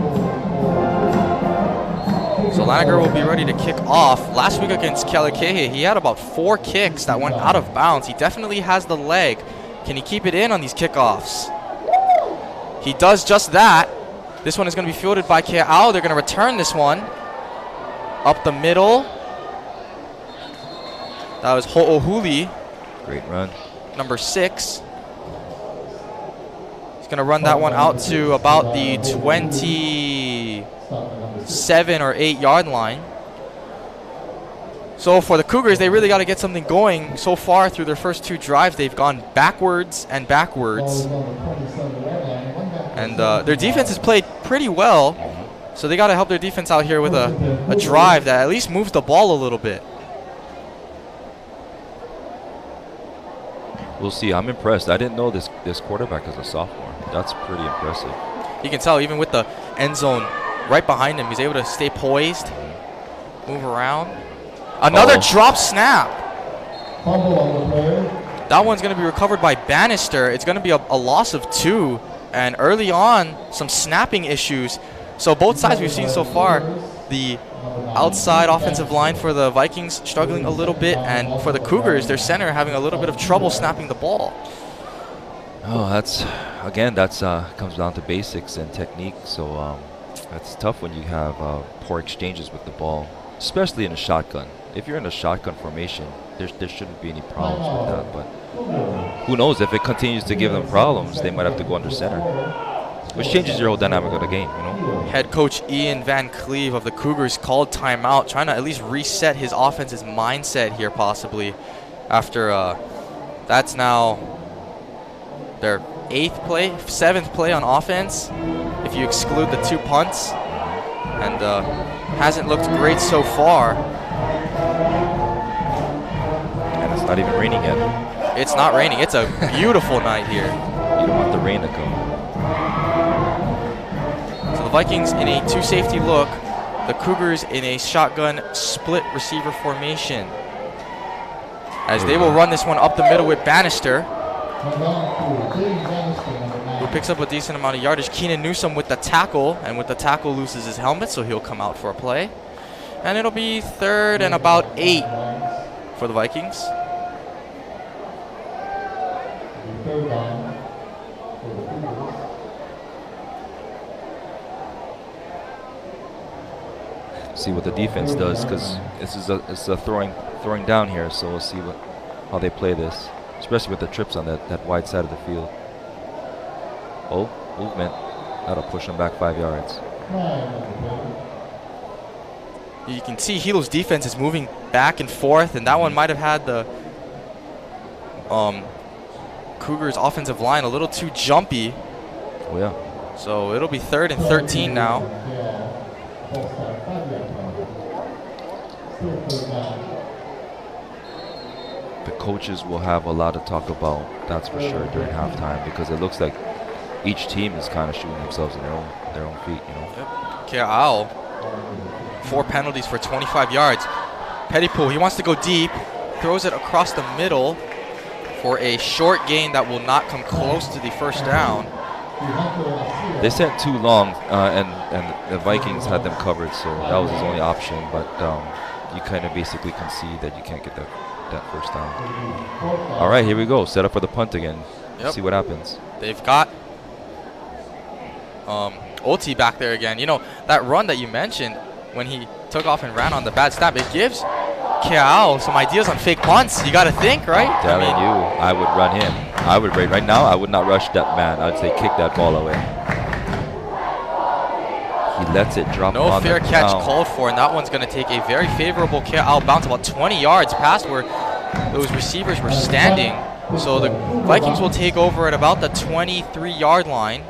Speaker 2: So Laniger will be ready to kick off. Last week against Keaau, he had about 4 kicks that went out of bounds. He definitely has the leg. Can he keep it in on these kickoffs? He does just that. This one is going to be fielded by Keaau. They're going to return this one up the middle. That was Ho'ohuli.
Speaker 3: Great run.
Speaker 2: Number 6. He's going to run that one out to about the 27 or 8 yard line. So for the Cougars, they really got to get something going. So far through their first 2 drives, they've gone backwards and backwards. And their defense has played pretty well. So they got to help their defense out here with a drive that at least moves the ball a little bit.
Speaker 3: We'll see. I'm impressed. I didn't know this quarterback is a sophomore. That's pretty impressive.
Speaker 2: You can tell even with the end zone right behind him, he's able to stay poised, move around. Another drop snap. That one's going to be recovered by Bannister. It's going to be a loss of 2. And early on, some snapping issues. So both sides we've seen so far, the outside offensive line for the Vikings struggling a little bit, and for the Cougars, their center having a little bit of trouble snapping the ball.
Speaker 3: Oh, that's comes down to basics and technique. So that's tough when you have poor exchanges with the ball, especially in a shotgun. If you're in a shotgun formation, there shouldn't be any problems with that. But who knows, if it continues to give them problems, they might have to go under center, which changes your whole dynamic of the game, you know.
Speaker 2: Head coach Ian Van Cleve of the Cougars called timeout, trying to at least reset his offense's mindset here possibly after that's now their 7th play on offense, if you exclude the 2 punts, and hasn't looked great so far.
Speaker 3: And it's not even raining yet.
Speaker 2: It's not raining. It's a beautiful night here.
Speaker 3: You don't want the rain to come.
Speaker 2: So the Vikings in a 2 safety look, the Cougars in a shotgun split receiver formation, as they will run this one up the middle with Bannister, who picks up a decent amount of yardage. Keenan Newsom with the tackle, and with the tackle loses his helmet, so he'll come out for a play. And it'll be 3rd and about 8 for the Vikings.
Speaker 3: See what the defense does, because it's a throwing down here. So we'll see how they play this, especially with the trips on that wide side of the field. Oh, movement. That'll push them back 5 yards.
Speaker 2: You can see Hilo's defense is moving back and forth, and that one might have had the Cougars offensive line a little too jumpy.
Speaker 3: Oh yeah.
Speaker 2: So it'll be 3rd and 13 now.
Speaker 3: The coaches will have a lot to talk about, that's for sure, during halftime, because it looks like each team is kind of shooting themselves in their own feet, you know.
Speaker 2: Yep. Keaau, 4 penalties for 25 yards. Pettypool, he wants to go deep, throws it across the middle for a short gain that will not come close to the 1st down.
Speaker 3: They sent too long, and the Vikings had them covered, so that was his only option. But you kind of basically concede that you can't get that 1st down. All right, here we go. Set up for the punt again.
Speaker 2: Yep.
Speaker 3: See what happens.
Speaker 2: They've got Oti back there again. You know, that run that you mentioned when he took off and ran on the bad snap, it gives Keaau some ideas on fake punts. You got to think, right?
Speaker 3: I'm telling you, I would run him. I would right now. I would not rush that man. I'd say kick that ball away. He lets it drop.
Speaker 2: No fair catch called for, and that one's going to take a very favorable Keaau bounce about 20 yards past where those receivers were standing. So the Vikings will take over at about the 23-yard line.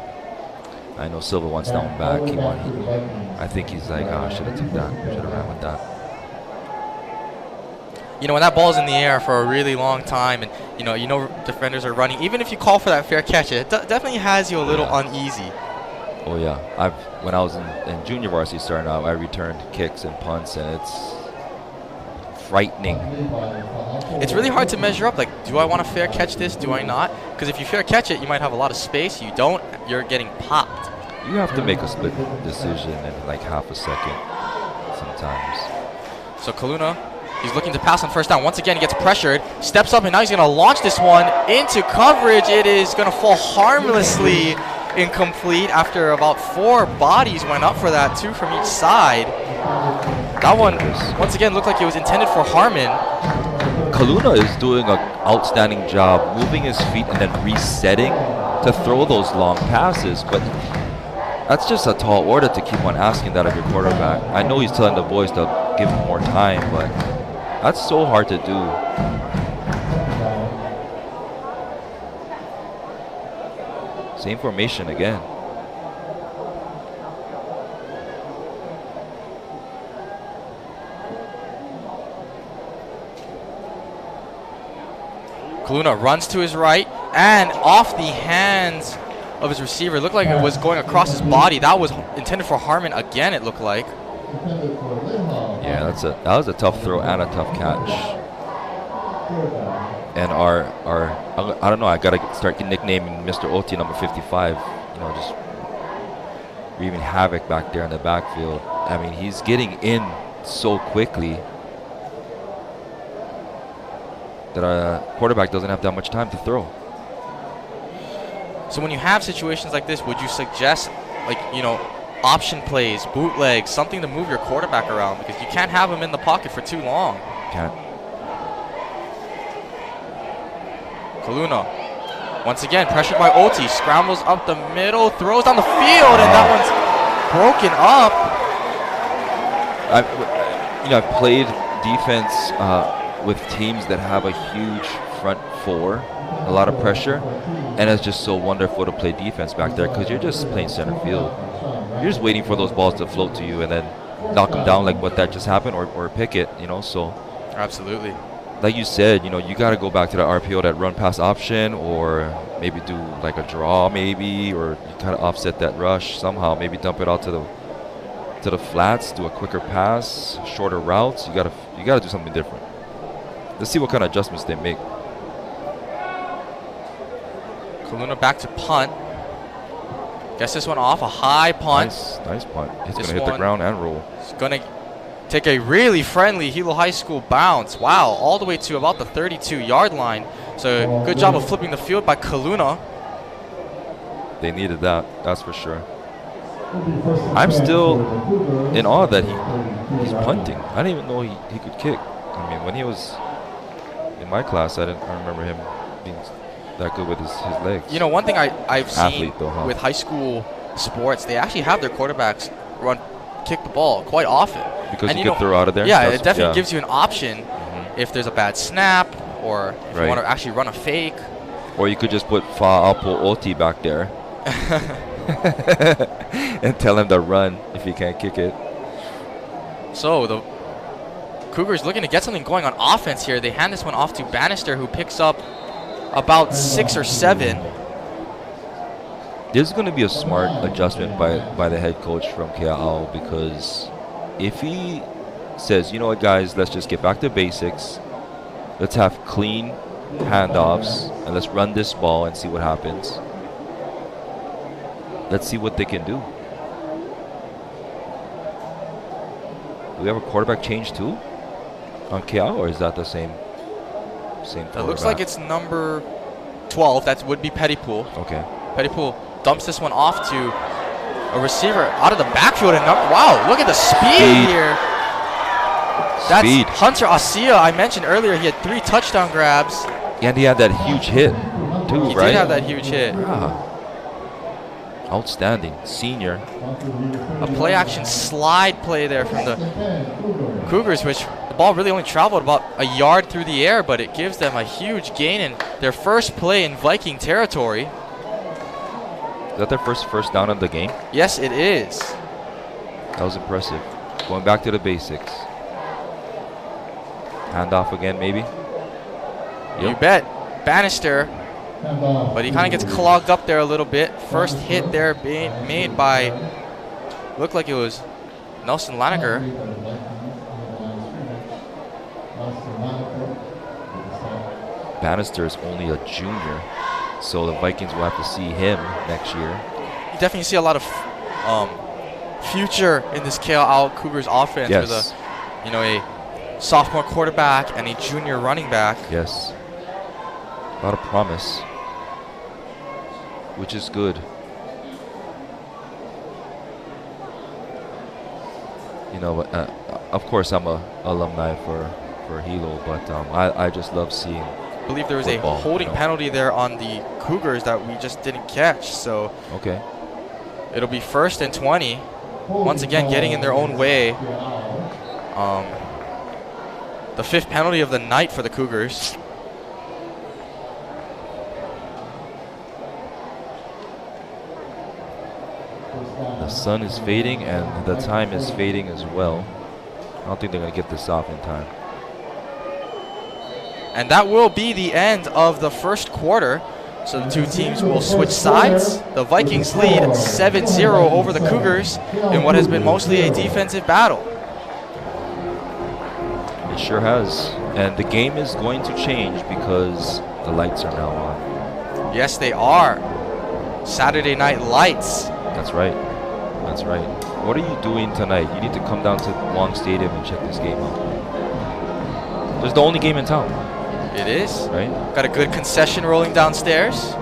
Speaker 3: I know Silva wants that one back. I think he's like, oh, I should have took that. Should have ran with that.
Speaker 2: You know, when that ball's in the air for a really long time, and you know defenders are running, even if you call for that fair catch, it definitely has you a little uneasy.
Speaker 3: Oh yeah, when I was in junior varsity starting out, I returned kicks and punts, and it's frightening.
Speaker 2: It's really hard to measure up. Like, do I want to fair catch this? Do I not? Because if you fair catch it, you might have a lot of space. You don't, you're getting popped.
Speaker 3: You have to make a split decision in like half a second sometimes.
Speaker 2: So Kaluna, he's looking to pass on first down. Once again, he gets pressured, steps up, and now he's going to launch this one into coverage. It is going to fall harmlessly incomplete after about 4 bodies went up for that, 2 from each side. That one, once again, looked like it was intended for Harmon.
Speaker 3: Kaluna is doing an outstanding job moving his feet and then resetting to throw those long passes, but that's just a tall order to keep on asking that of your quarterback. I know he's telling the boys to give him more time, but that's so hard to do. Same formation again.
Speaker 2: Kaluna runs to his right and off the hands of his receiver. It looked like it was going across his body. That was intended for Harmon again, it looked like.
Speaker 3: Yeah, that was a tough throw and a tough catch. And our I don't know, I gotta start nicknaming Mr. Oti number 55. You know, just wreaking havoc back there in the backfield. I mean, he's getting in so quickly that our quarterback doesn't have that much time to throw.
Speaker 2: So when you have situations like this, would you suggest, like, you know, option plays, bootlegs, something to move your quarterback around? Because you can't have him in the pocket for too long.
Speaker 3: Can't.
Speaker 2: Kaluna, once again, pressured by Oti, scrambles up the middle, throws down the field, and that one's broken up.
Speaker 3: I've played defense with teams that have a huge front four, a lot of pressure, and it's just so wonderful to play defense back there because you're just playing center field. You're just waiting for those balls to float to you and then knock them down like what that just happened, or pick it, you know. So
Speaker 2: absolutely,
Speaker 3: like you said, you know, you got to go back to the RPO, that run pass option, or maybe do like a draw maybe, or you kind of offset that rush somehow, maybe dump it out to the flats, do a quicker pass, shorter routes. You gotta do something different. Let's see what kind of adjustments they make.
Speaker 2: Kaluna back to punt. Gets this one off, a high punt.
Speaker 3: Nice punt. It's going to hit the ground and roll.
Speaker 2: It's going to take a really friendly Hilo High School bounce. Wow, all the way to about the 32-yard line. So good job of flipping the field by Kaluna.
Speaker 3: They needed that, that's for sure. I'm still in awe that he's punting. I didn't even know he could kick. I mean, when he was in my class, I remember him being that good with his legs.
Speaker 2: You know, one thing I've seen
Speaker 3: though,
Speaker 2: with high school sports, they actually have their quarterbacks kick the ball quite often.
Speaker 3: Because you can throw out of there?
Speaker 2: Yeah, it definitely gives you an option if there's a bad snap, or if you want to actually run a fake.
Speaker 3: Or you could just put Fa'apo Oti back there and tell him to run if he can't kick it.
Speaker 2: So the Cougars looking to get something going on offense here. They hand this one off to Bannister, who picks up about 6 or 7.
Speaker 3: This is going to be a smart adjustment by the head coach from Keaau, because if he says, you know what, guys, let's just get back to basics. Let's have clean handoffs, and let's run this ball and see what happens. Let's see what they can do. Do we have a quarterback change too on Keaau, or is that the same quarterback?
Speaker 2: It looks like it's number 12. That would be Pettypool.
Speaker 3: Okay.
Speaker 2: Pettypool dumps this one off to a receiver out of the backfield. And wow, look at the speed here. That's Hunter Asia. I mentioned earlier he had 3 touchdown grabs.
Speaker 3: And he had that huge hit too,
Speaker 2: He
Speaker 3: right?
Speaker 2: did have that huge hit.
Speaker 3: Yeah. Outstanding. Senior.
Speaker 2: A play-action slide play there from the Cougars, which the ball really only traveled about a yard through the air, but it gives them a huge gain in their first play in Viking territory.
Speaker 3: Is that their first down of the game?
Speaker 2: Yes, it is.
Speaker 3: That was impressive. Going back to the basics. Handoff again, maybe?
Speaker 2: You bet. Bannister. But he kind of gets clogged up there a little bit. First hit there being made by, looked like it was Nelson Laniger.
Speaker 3: Bannister is only a junior, so the Vikings will have to see him next year.
Speaker 2: You definitely see a lot of future in this Keaau Cougars offense
Speaker 3: Yes.
Speaker 2: with a sophomore quarterback and a junior running back.
Speaker 3: Yes. A lot of promise, which is good. Of course, I'm a alumni for Hilo, but I just love seeing.
Speaker 2: I believe there was
Speaker 3: football,
Speaker 2: a holding penalty there on the Cougars that we just didn't catch. So
Speaker 3: Okay.
Speaker 2: it'll be 1st and 20. Once again, getting in their own way. The 5th penalty of the night for the Cougars.
Speaker 3: The sun is fading and the time is fading as well. I don't think they're going to get this off in time.
Speaker 2: And that will be the end of the first quarter. So the two teams will switch sides. The Vikings lead 7-0 over the Cougars in what has been mostly a defensive battle.
Speaker 3: It sure has. And the game is going to change because the lights are now on.
Speaker 2: Yes, they are. Saturday Night Lights.
Speaker 3: That's right. That's right. What are you doing tonight? You need to come down to Wong Stadium and check this game out. It's the only game in town.
Speaker 2: It is.
Speaker 3: Right?
Speaker 2: Got a good concession rolling downstairs.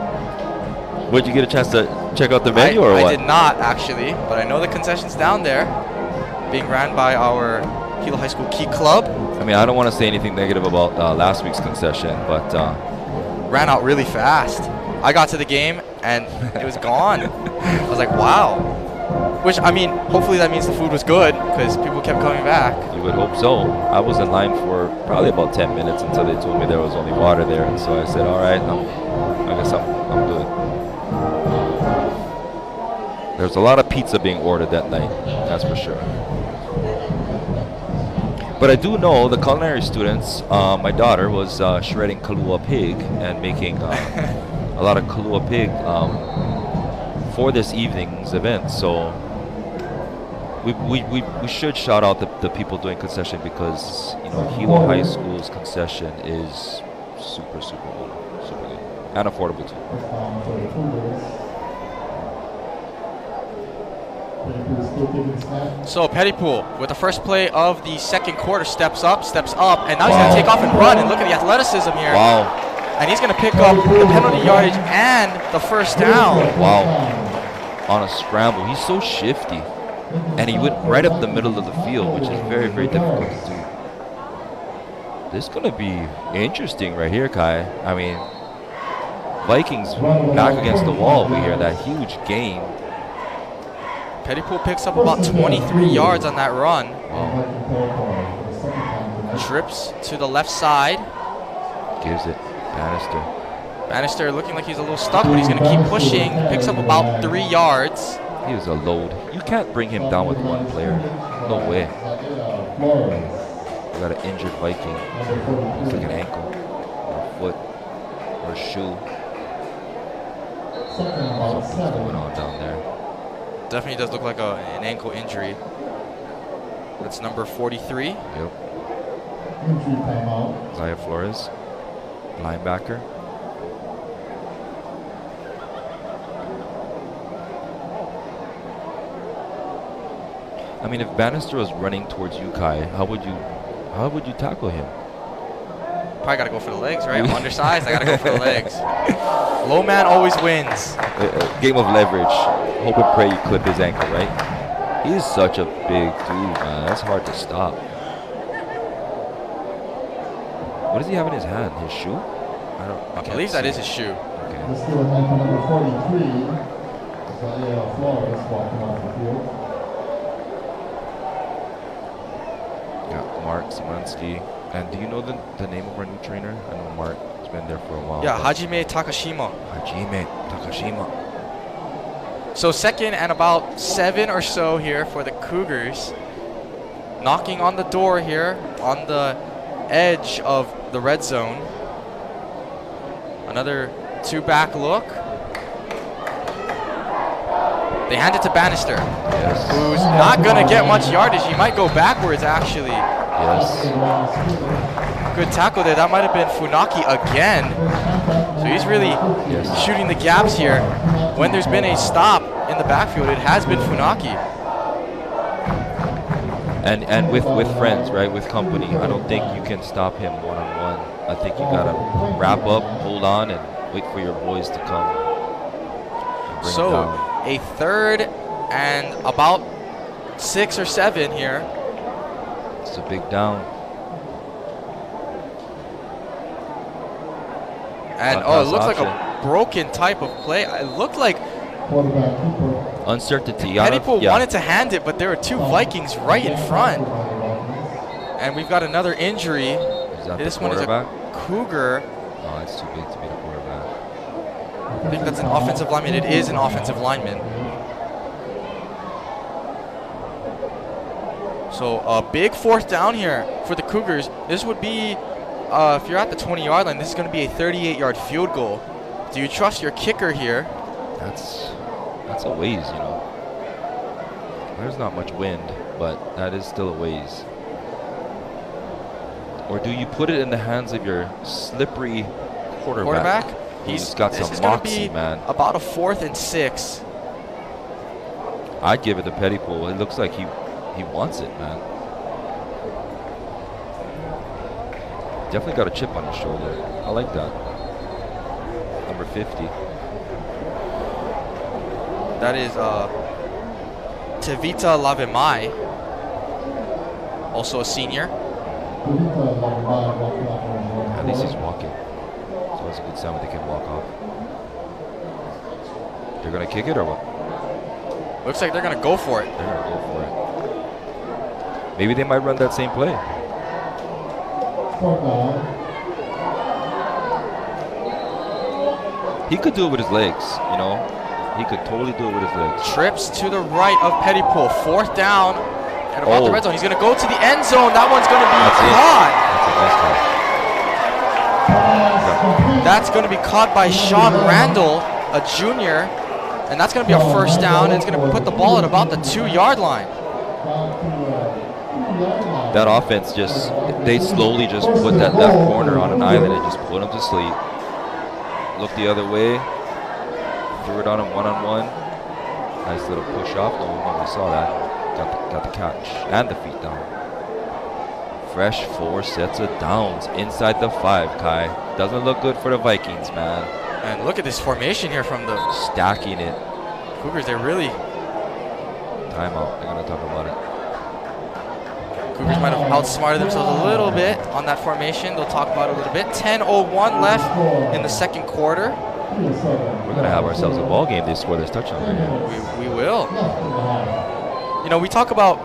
Speaker 3: Would you get a chance to check out the menu or what?
Speaker 2: I did not, actually, but I know the concession's down there, being ran by our Keaau High School Key Club.
Speaker 3: I mean, I don't want to say anything negative about last week's concession, but
Speaker 2: ran out really fast. I got to the game and it was gone. I was like, wow. Which, I mean, hopefully that means the food was good because people kept coming back.
Speaker 3: you would hope so. I was in line for probably about 10 minutes until they told me there was only water there, and so I said, all right, I guess I'm good. There's a lot of pizza being ordered that night, that's for sure. But I do know the culinary students, my daughter was shredding Keaau pig and making a lot of Keaau pig for this evening's event. So we should shout out the people doing concession because Keaau High School's concession is super good and affordable too.
Speaker 2: So Pettypool, with the first play of the second quarter, steps up, and now he's going to take off and run. And look at the athleticism here.
Speaker 3: Wow.
Speaker 2: And he's going to pick up the penalty yardage and the first down.
Speaker 3: Wow. On a scramble. He's so shifty. And he went right up the middle of the field, which is very difficult to do. This is going to be interesting right here, Kai. I mean, Vikings back against the wall over here. That huge gain.
Speaker 2: Pettypool picks up about 23 yards on that run.
Speaker 3: Wow.
Speaker 2: Trips to the left side.
Speaker 3: Gives it. Bannister.
Speaker 2: Bannister looking like he's a little stuck, but he's going to keep pushing. Picks up about 3 yards.
Speaker 3: He is a load. You can't bring him down with one player. No way. We got an injured Viking. It's like an ankle, or a foot, or a shoe. Something's going on down there.
Speaker 2: Definitely does look like an ankle injury. That's number 43.
Speaker 3: Yep. Zaya Flores, linebacker. I mean, if Bannister was running towards you, Kai, how would you tackle him?
Speaker 2: Probably got to go for the legs, right? I'm undersized. I got to go for the legs. Low man always wins.
Speaker 3: Game of leverage. Hope and pray you clip his ankle, right? He's such a big dude, man. That's hard to stop. What does he have in his hand? His shoe? I
Speaker 2: believe that is his shoe.
Speaker 3: Okay.
Speaker 4: Let's go with number 43. Zaya Flores walking off the field.
Speaker 3: Got Mark Szymanski. And do you know the name of our new trainer? I know Mark has been there for a while.
Speaker 2: Yeah, Hajime Takashima.
Speaker 3: Hajime Takashima.
Speaker 2: So 2nd and about 7 or so here for the Cougars. Knocking on the door here on the edge of the red zone. Another 2-back look. They hand it to Bannister,
Speaker 3: Yes.
Speaker 2: who's not going to get much yardage. He might go backwards, actually.
Speaker 3: Yes.
Speaker 2: Good tackle there. That might have been Funaki again. So he's really shooting the gaps here. When there's been a stop in the backfield, it has been Funaki.
Speaker 3: And with friends, right, with company, I don't think you can stop him one-on-one. I think you gotta wrap up, hold on, and wait for your boys to come.
Speaker 2: So a 3rd and about 6 or 7 here.
Speaker 3: It's a big down.
Speaker 2: And it looks like a broken type of play. It looked like
Speaker 3: uncertainty.
Speaker 2: Pettypool wanted to hand it, but there were 2 Vikings right in front. And we've got another injury.
Speaker 3: Is that
Speaker 2: this
Speaker 3: the
Speaker 2: one is a
Speaker 3: Cougar? Oh, it's too big to be the quarterback.
Speaker 2: I think that's an offensive lineman. It is an offensive lineman. So a big 4th down here for the Cougars. This would be, if you're at the 20-yard line, this is going to be a 38-yard field goal. Do you trust your kicker here?
Speaker 3: That's a ways, you know. There's not much wind, but that is still a ways. Or do you put it in the hands of your slippery quarterback? He's got some moxie, man.
Speaker 2: About a 4th and 6.
Speaker 3: I'd give it to Pettypool. It looks like he wants it, man. Definitely got a chip on his shoulder. I like that. Number 50.
Speaker 2: That is Tevita Lavemai, also a senior.
Speaker 3: At least he's walking. So it's a good sign when they can walk off. They're going to kick it or what?
Speaker 2: Looks like they're going to go for it.
Speaker 3: They're going to go for it. Maybe they might run that same play. He could do it with his legs, you know. He could totally do it with his legs.
Speaker 2: Trips to the right of Pettypool. 4th down at about the red zone. He's going to go to the end zone. That one's going to be caught. That's going to be caught by Sean Randall, a junior. And that's going to be a 1st down. It's going to put the ball at about the 2-yard line.
Speaker 3: That offense they slowly just put that left corner on an island and just put him to sleep. Look the other way. Threw it on him one-on-one. Nice little push off. No one saw that. Got the catch and the feet down. Fresh 4 sets of downs inside the 5, Kai. Doesn't look good for the Vikings, man.
Speaker 2: And look at this formation here from the
Speaker 3: stacking it.
Speaker 2: Cougars, they really
Speaker 3: timeout. They're gonna talk about it.
Speaker 2: Cougars might have outsmarted themselves a little bit on that formation. They'll talk about it a little bit. 10:01 left in the 2nd quarter.
Speaker 3: We're going to have ourselves a ball game. They score this touchdown right here.
Speaker 2: We will. You know, we talk about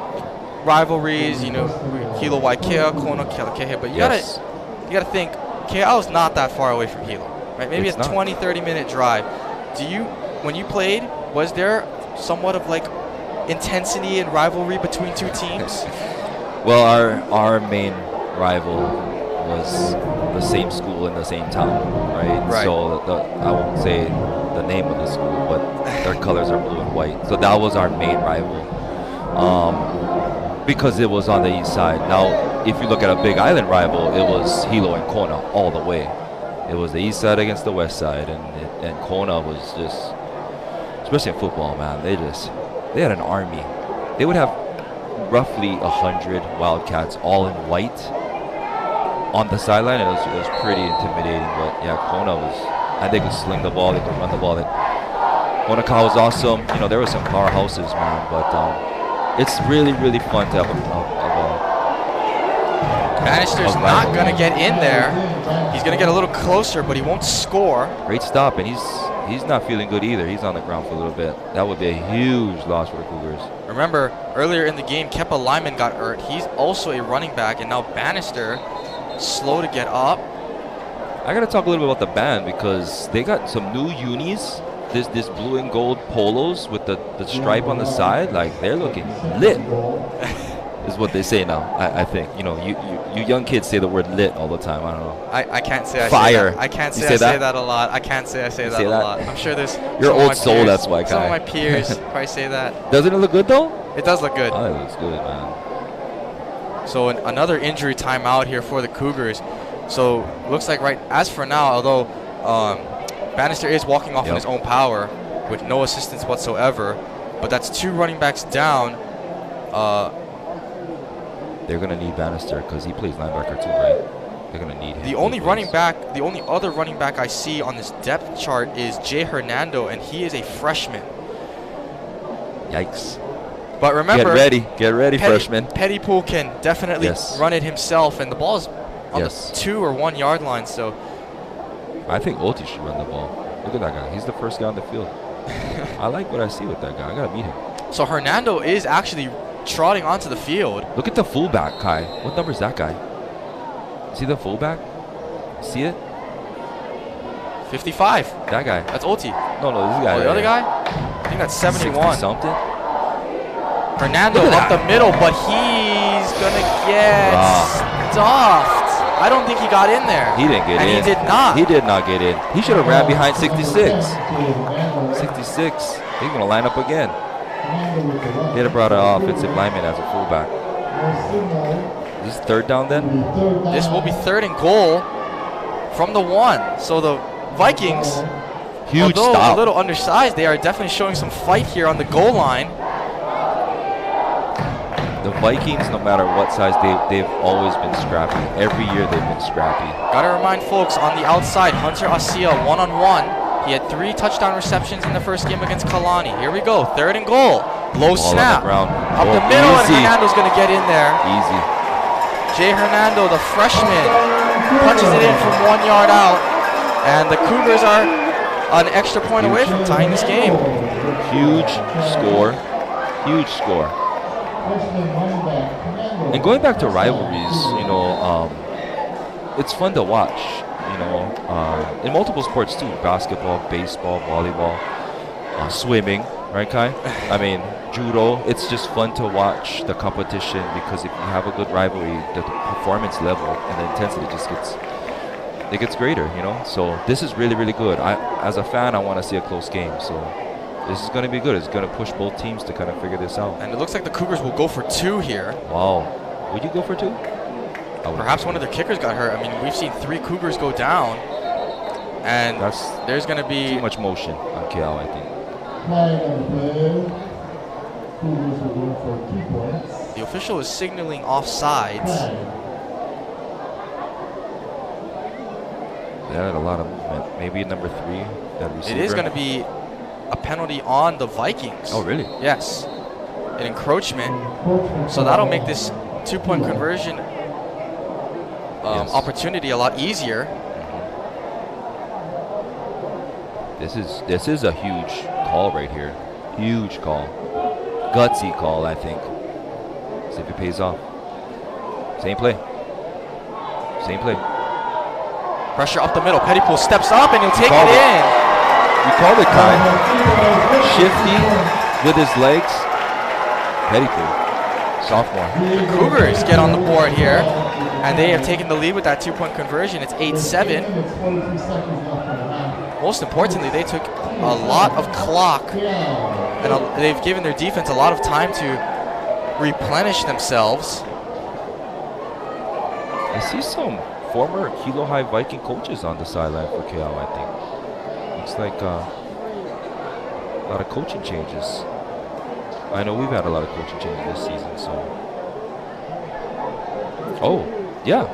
Speaker 2: rivalries, you know, Hilo Waikea, Kona Keaau, but you gotta think, Keaau is not that far away from Hilo, right? Maybe it's a 20-30 minute drive. When you played, was there somewhat of like intensity and rivalry between 2 teams?
Speaker 3: Well, our main rival was the same school in the same town, right? So I won't say the name of the school, but their colors are blue and white. So that was our main rival, because it was on the east side. Now, if you look at a Big Island rival, it was Hilo and Kona all the way. It was the east side against the west side, and Kona was just, especially in football, man. They had an army. They would have roughly 100 Wildcats all in white on the sideline. It was pretty intimidating, but yeah, Kona was, and they could sling the ball, they could run the ball. Kona was awesome. You know, there were some powerhouses, man, but it's really, really fun to have
Speaker 2: Bannister's not going to get in there. He's going to get a little closer, but he won't score.
Speaker 3: Great stop, and he's not feeling good either. He's on the ground for a little bit. That would be a huge loss for the Cougars.
Speaker 2: Remember, earlier in the game, Kepa Lyman got hurt. He's also a running back, and now Bannister, slow to get up.
Speaker 3: I got to talk a little bit about the band because they got some new unis. This blue and gold polos with the stripe on the side, like they're looking lit. Is what they say now. I think, you know, you young kids say the word lit all the time. I don't know.
Speaker 2: I can't say
Speaker 3: fire.
Speaker 2: I can't say I say that a lot. I can't say I say that a lot. I'm sure there's
Speaker 3: your old soul. Peers, that's why.
Speaker 2: Some of my peers probably say that.
Speaker 3: Doesn't it look good though?
Speaker 2: It does look good.
Speaker 3: Oh, it looks good, man.
Speaker 2: So another injury timeout here for the Cougars. So looks like as for now, although Bannister is walking off on his own power with no assistance whatsoever, but that's 2 running backs down.
Speaker 3: They're going to need Bannister because he plays linebacker too, right? They're going to need him.
Speaker 2: The only other running back I see on this depth chart is Jay Hernando, and he is a freshman.
Speaker 3: Yikes.
Speaker 2: But remember,
Speaker 3: get ready, freshman.
Speaker 2: Pettypool can definitely run it himself, and the ball is on the 2 or 1 yard line. So
Speaker 3: I think Oti should run the ball. Look at that guy. He's the first guy on the field. I like what I see with that guy. I got to meet him.
Speaker 2: So Hernando is actually trotting onto the field.
Speaker 3: Look at the fullback, Kai. What number is that guy? See the fullback? See it?
Speaker 2: 55.
Speaker 3: That guy.
Speaker 2: That's Oti.
Speaker 3: No, this guy.
Speaker 2: Oh, the other guy? I think that's 71.
Speaker 3: Something.
Speaker 2: Hernando up the middle, but he's gonna get stuffed. I don't think he got in there.
Speaker 3: He didn't get in.
Speaker 2: And he did not.
Speaker 3: He did not get in. He should have ran behind 66. 66. He's gonna line up again. He'd have brought an offensive lineman as a fullback. Is this 3rd down then?
Speaker 2: This will be 3rd and goal from the 1. So the Vikings,
Speaker 3: huge
Speaker 2: although
Speaker 3: stop.
Speaker 2: a little undersized, they are definitely showing some fight here on the goal line.
Speaker 3: The Vikings, no matter what size, they've always been scrappy. Every year they've been scrappy.
Speaker 2: Gotta remind folks, on the outside, Hunter Asia one-on-one. He had 3 touchdown receptions in the first game against Kalani. Here we go, 3rd and goal. Low snap. Up the middle, and Hernando's gonna get in there.
Speaker 3: Easy.
Speaker 2: Jay Hernando, the freshman, punches it in from 1 yard out. And the Cougars are an extra point away from tying this game.
Speaker 3: Huge score. Huge score. And going back to rivalries, it's fun to watch, in multiple sports too, basketball, baseball, volleyball, swimming, right, Kai? I mean, judo. It's just fun to watch the competition because if you have a good rivalry, the performance level and the intensity just gets greater, So this is really, really good. As a fan, I want to see a close game, so this is going to be good. It's going to push both teams to kind of figure this out.
Speaker 2: And it looks like the Cougars will go for 2 here.
Speaker 3: Wow. Would you go for 2?
Speaker 2: Perhaps one of their kickers got hurt. I mean, we've seen 3 Cougars go down. And there's going to be
Speaker 3: too much motion on Keaau, I think.
Speaker 2: The official is signaling offsides.
Speaker 3: They had a lot of movement. Maybe number 3, that receiver.
Speaker 2: It is going to be a penalty on the Vikings.
Speaker 3: Oh, really?
Speaker 2: Yes. An encroachment. So that'll make this 2-point conversion opportunity a lot easier.
Speaker 3: This is a huge call right here. Huge call. Gutsy call, I think. See if it pays off. Same play.
Speaker 2: Pressure up the middle. Pettypool steps up and he'll take it in.
Speaker 3: You called it, Kai. Shifty with his legs. Pettypool. Sophomore.
Speaker 2: The Cougars get on the board here, and they have taken the lead with that 2-point conversion. It's 8-7. Most importantly, they took a lot of clock, and they've given their defense a lot of time to replenish themselves.
Speaker 3: I see some former Keaau High Viking coaches on the sideline for Keaau, I think. Looks like a lot of coaching changes. I know we've had a lot of coaching changes this season, so. Oh, yeah.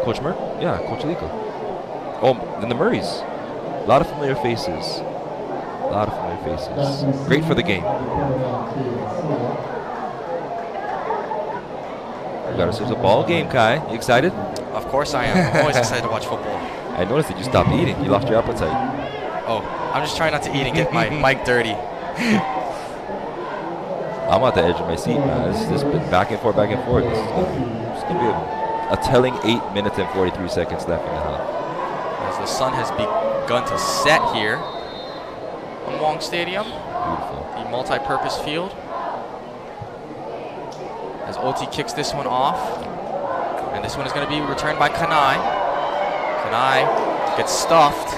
Speaker 3: Coach Lico. Oh, and the Murrays. A lot of familiar faces. Great for the game. We got ourselves a ball game, Kai. You excited?
Speaker 2: Of course I am. I'm always excited to watch football.
Speaker 3: I noticed that you stopped eating. You lost your appetite.
Speaker 2: Oh, I'm just trying not to eat and get my mic dirty.
Speaker 3: I'm at the edge of my seat, man. This been back and forth. This is going to be a telling 8 minutes and 43 seconds left in the half.
Speaker 2: As the sun has begun to set here on Wong Stadium.
Speaker 3: Beautiful.
Speaker 2: The multi-purpose field. As Oti kicks this one off. And this one is going to be returned by Keaau. Keaau gets stuffed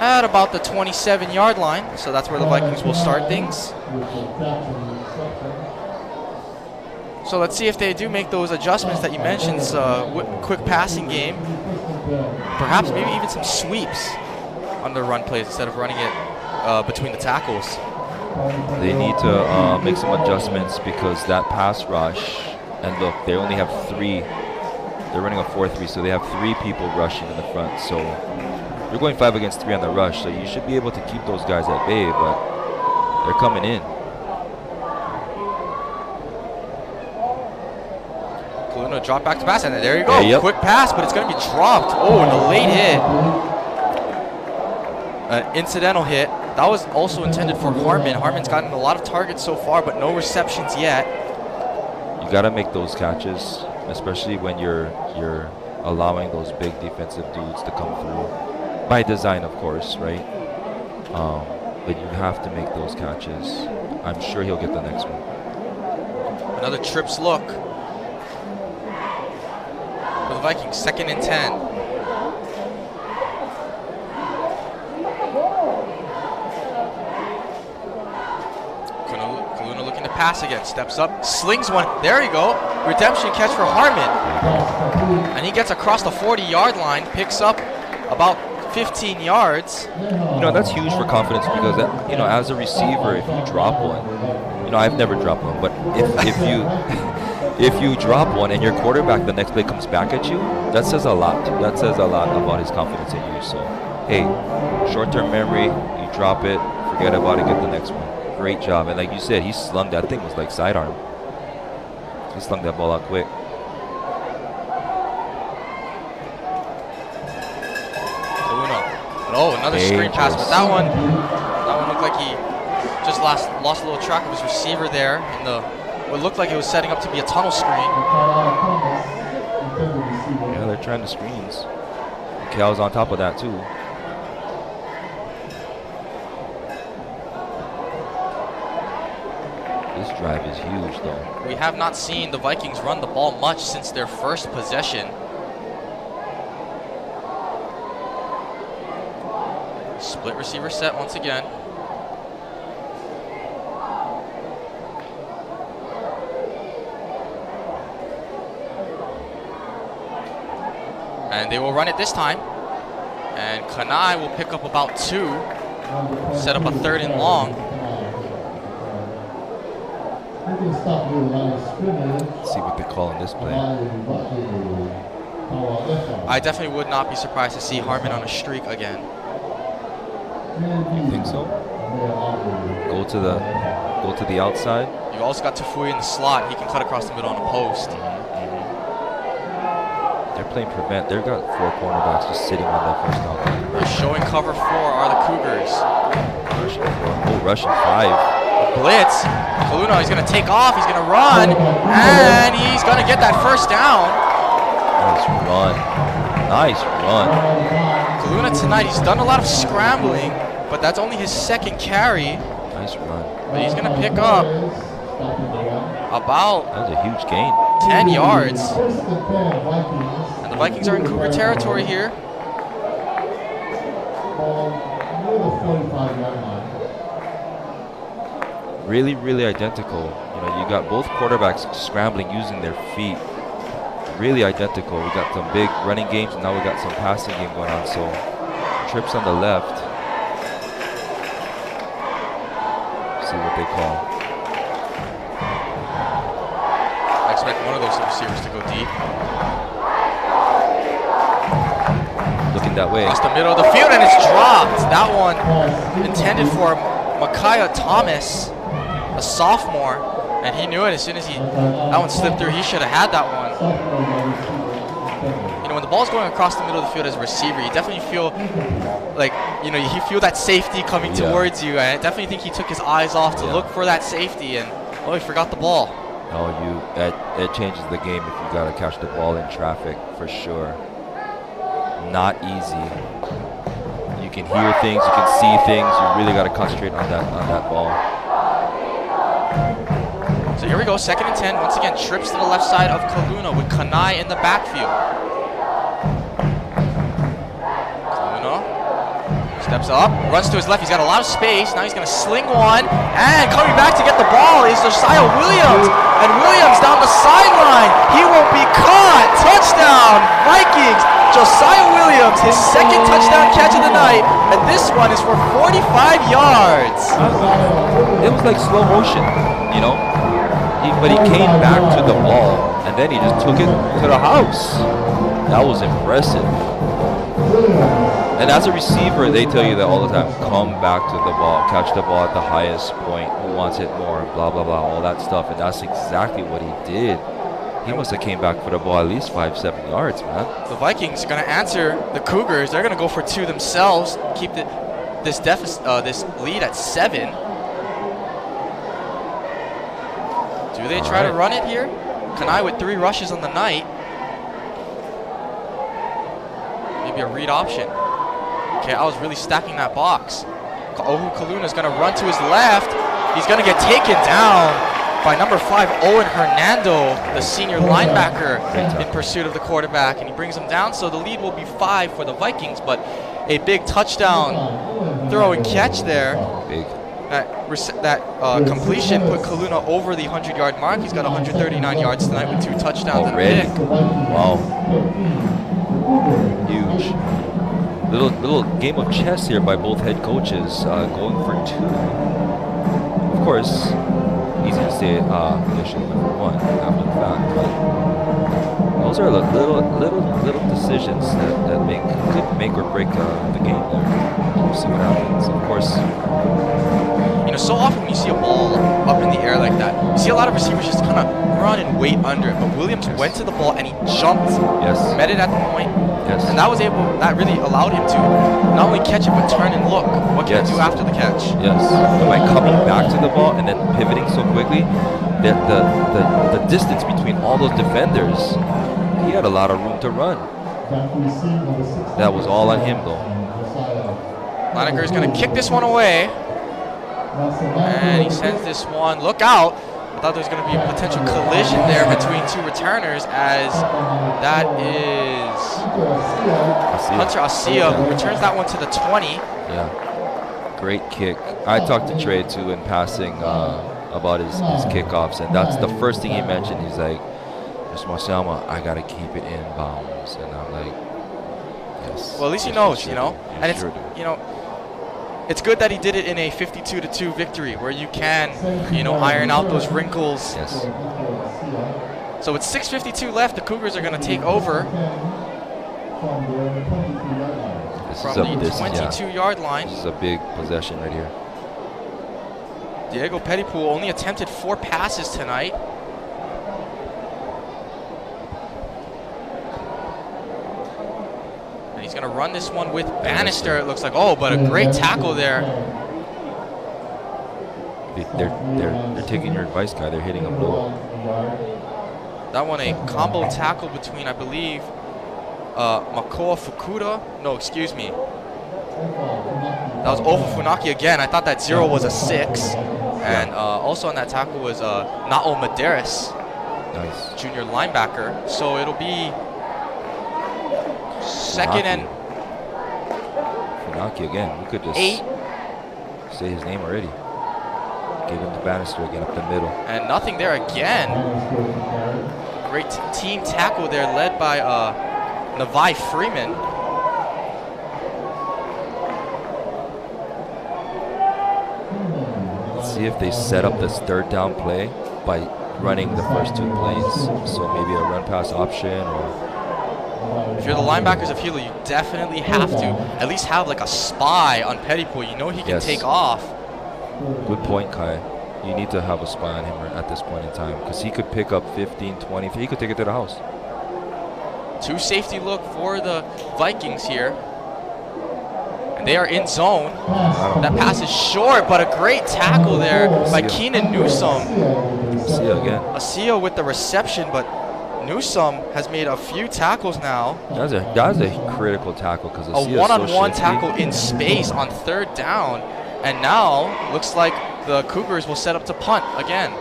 Speaker 2: at about the 27-yard line. So that's where the Vikings will start things. So let's see if they do make those adjustments that you mentioned, quick passing game. Perhaps maybe even some sweeps on the run plays instead of running it between the tackles.
Speaker 3: They need to make some adjustments because that pass rush, and look, they only have 3. They're running a 4-3, so they have 3 people rushing in the front. So you're going 5 against 3 on the rush, so you should be able to keep those guys at bay, but they're coming in.
Speaker 2: Kaluna drop back to pass, and there you go.
Speaker 3: Yep.
Speaker 2: Quick pass, but it's going to be dropped. Oh, and a late hit. An incidental hit. That was also intended for Harmon. Harmon's gotten a lot of targets so far, but no receptions yet.
Speaker 3: You got to make those catches, especially when you're allowing those big defensive dudes to come through. By design, of course, right? But you have to make those catches. I'm sure he'll get the next one.
Speaker 2: Another trips look for the Vikings, 2nd and 10. Kaluna looking to pass again, steps up, slings one. There you go. Redemption catch for Harmon. And he gets across the 40-yard line, picks up about 15 yards.
Speaker 3: You know, that's huge for confidence because, you know, as a receiver, if you drop one, you know, I've never dropped one, but if you if you drop one and your quarterback the next play comes back at you, that says a lot. That says a lot about his confidence in you. So, hey, short-term memory, you drop it, forget about it, get the next one. Great job. And like you said, he slung that thing, was like sidearm. He slung that ball out quick.
Speaker 2: Oh, another screen pass, but that one looked like he just lost a little track of his receiver there in what looked like it was setting up to be a tunnel screen.
Speaker 3: Yeah, they're trying the screens. Keaau's on top of that too. This drive is huge though.
Speaker 2: We have not seen the Vikings run the ball much since their first possession. Split receiver set once again. And they will run it this time. And Keaau will pick up about 2. Set up a 3rd and long.
Speaker 3: Let's see what they call in this play.
Speaker 2: I definitely would not be surprised to see Harmon on a streak again.
Speaker 3: You think so? Go to the outside.
Speaker 2: You also got Tafui in the slot. He can cut across the middle on a post.
Speaker 3: They're playing prevent. They've got 4 cornerbacks just sitting on that first down.
Speaker 2: They're showing cover 4 are the Cougars.
Speaker 3: Rushing 4. Oh, rushing 5.
Speaker 2: Blitz. Kaluna, he's going to take off. He's going to run. And he's going to get that first down.
Speaker 3: Nice run. Nice run.
Speaker 2: Kaluna tonight, he's done a lot of scrambling, but that's only his 2nd carry.
Speaker 3: Nice run.
Speaker 2: But he's going to pick up about
Speaker 3: That was a huge gain.
Speaker 2: 10 yards. And the Vikings are in Cougar territory here.
Speaker 3: Really, really identical. You know, you got both quarterbacks scrambling using their feet. Really identical. We got some big running games, and now we got some passing game going on. So trips on the left. See what they call.
Speaker 2: I expect one of those receivers to go deep.
Speaker 3: Looking that way.
Speaker 2: Across the middle of the field, and it's dropped. That one intended for Keaau Thomas, a sophomore, and he knew it as soon as that one slipped through. He should have had that one. You know, when the ball's going across the middle of the field as a receiver, you definitely feel like, you know, you feel that safety coming towards you. I definitely think he took his eyes off to look for that safety, and he forgot the ball.
Speaker 3: No, it changes the game if you got to catch the ball in traffic for sure. Not easy. You can hear things, you can see things. You really got to concentrate on that ball.
Speaker 2: So here we go, 2nd and 10. Once again, trips to the left side of Kaluna with Keaau in the backfield. Kaluna Steps up, runs to his left. He's got a lot of space. Now he's going to sling one. And coming back to get the ball is Josiah Williams. And Williams down the sideline. He won't be caught. Touchdown, Vikings. Josiah Williams, his second touchdown catch of the night. And this one is for 45 yards.
Speaker 3: It was like slow motion, you know? But he came back to the ball, and then he just took it to the house. That was impressive. And as a receiver, they tell you that all the time, come back to the ball, catch the ball at the highest point, who wants it more, blah, blah, blah, all that stuff. And that's exactly what he did. He must have came back for the ball at least 5-7 yards, man.
Speaker 2: The Vikings are going to answer the Cougars. They're going to go for 2 themselves, keep this lead at 7. Do they try to run it here? Keaau with 3 rushes on the night. Maybe a read option. Okay, I was really stacking that box. Ohu Kaluna is going to run to his left. He's going to get taken down by number 5, Owen Hernando, the senior linebacker, in pursuit of the quarterback, and he brings him down. So the lead will be 5 for the Vikings, but a big touchdown throw and catch there.
Speaker 3: Big.
Speaker 2: That completion put Kaluna over the 100-yard mark. He's got 139 yards tonight with 2 touchdowns and a pick.
Speaker 3: Wow. Huge. Little game of chess here by both head coaches, going for 2. Of course, easy to say they should have went for 1 after the fact, but those are little decisions that could make or break the game there. We'll see what happens. Of course,
Speaker 2: you know, so often when you see a ball up in the air like that, you see a lot of receivers just kind of run and wait under it. But Williams went to the ball and he jumped, met it at the point, and that really allowed him to not only catch it but turn and look. What can he do after the catch?
Speaker 3: And by coming back to the ball and then pivoting so quickly, the distance between all those defenders, he had a lot of room to run. That was all on him, though.
Speaker 2: Lineker is going to kick this one away. And he sends this one. Look out. I thought there was going to be a potential collision there between 2 returners, as that is Hunter Asia, who returns that one to the 20.
Speaker 3: Yeah. Great kick. I talked to Trey, too, in passing about his kickoffs, and that's the first thing he mentioned. He's like, Mr. Marciama, I got to keep it in bounds. And I'm like, yes.
Speaker 2: Well, at least he knows, you know. And it's, you know, it's good that he did it in a 52-2 victory where you can, you know, iron out those wrinkles.
Speaker 3: Yes.
Speaker 2: So with 6:52 left, the Cougars are going to take over from the 22-yard line.
Speaker 3: This is a big possession right here.
Speaker 2: Diego Petipool only attempted 4 passes tonight. He's going to run this one with Bannister, it looks like. Oh, but a great tackle there.
Speaker 3: They're taking your advice, guy. They're hitting him low.
Speaker 2: That one a combo tackle between, I believe, Makoa Fukuda. No, excuse me. That was Ofu Funaki again. I thought that 0 was a 6. And also on that tackle was Na'o Medeiros,
Speaker 3: nice
Speaker 2: junior linebacker. So it'll be second and
Speaker 3: Funaki again. We could just
Speaker 2: 8.
Speaker 3: Say his name already. Give him the Bannister again up the middle.
Speaker 2: And nothing there again. Great team tackle there, led by Navai Freeman.
Speaker 3: Let's see if they set up this 3rd down play by running the first 2 plays. So maybe a run pass option, or
Speaker 2: if you're the linebackers of Hilo, you definitely have to at least have like a spy on Petipool. You know he can take off.
Speaker 3: Good point, Kai. You need to have a spy on him at this point in time, because he could pick up 15, 20. He could take it to the house.
Speaker 2: 2 safety look for the Vikings here. And they are in zone. That pass is short, but a great tackle there by Keenan Newsome. Asia with the reception, but Newsome has made a few tackles now.
Speaker 3: That's a critical tackle, because
Speaker 2: a one-on-one tackle in space on 3rd down. And now looks like the Cougars will set up to punt again.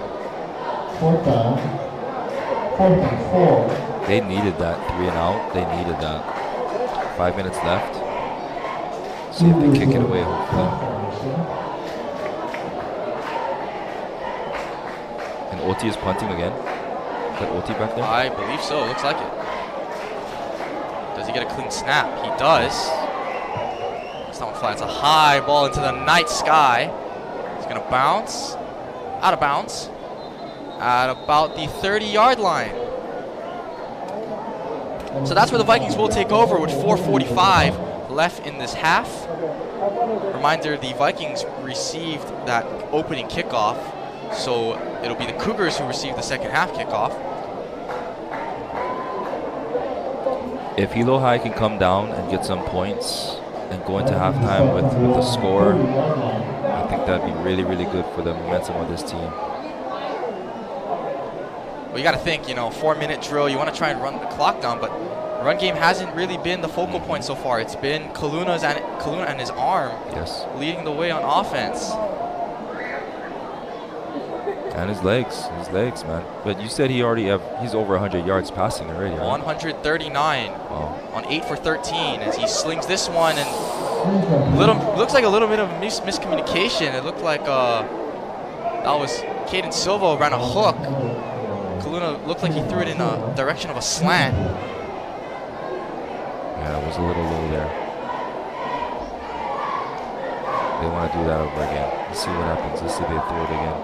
Speaker 4: 4th down. 4th and 4.
Speaker 3: They needed that 3 and out. They needed that. 5 minutes left. See if they kick it away, hopefully. And OT is punting again. Is that OT back there?
Speaker 2: I believe so. Looks like it. Does he get a clean snap? He does. It's not flat. It's a high ball into the night sky. It's going to bounce. Out of bounds. At about the 30-yard line. So that's where the Vikings will take over with 4:45 left in this half. Reminder, the Vikings received that opening kickoff, so it'll be the Cougars who receive the second half kickoff.
Speaker 3: If Keaau High can come down and get some points and go into halftime with a score, I think that'd be really, really good for the momentum of this team.
Speaker 2: Well, you got to think, 4-minute drill. You want to try and run the clock down, but the run game hasn't really been the focal point so far. It's been Kaluna and his arm leading the way on offense.
Speaker 3: And his legs, man. But you said he's over 100 yards passing already, right?
Speaker 2: 139 on 8 for 13 as he slings this one, and looks like a little bit of miscommunication. It looked like that was Caden Silva ran a hook. Kaluna looked like he threw it in a direction of a slant.
Speaker 3: Yeah, it was a little low there. They want to do that over again. Let's see what happens. Let's see if they throw it again.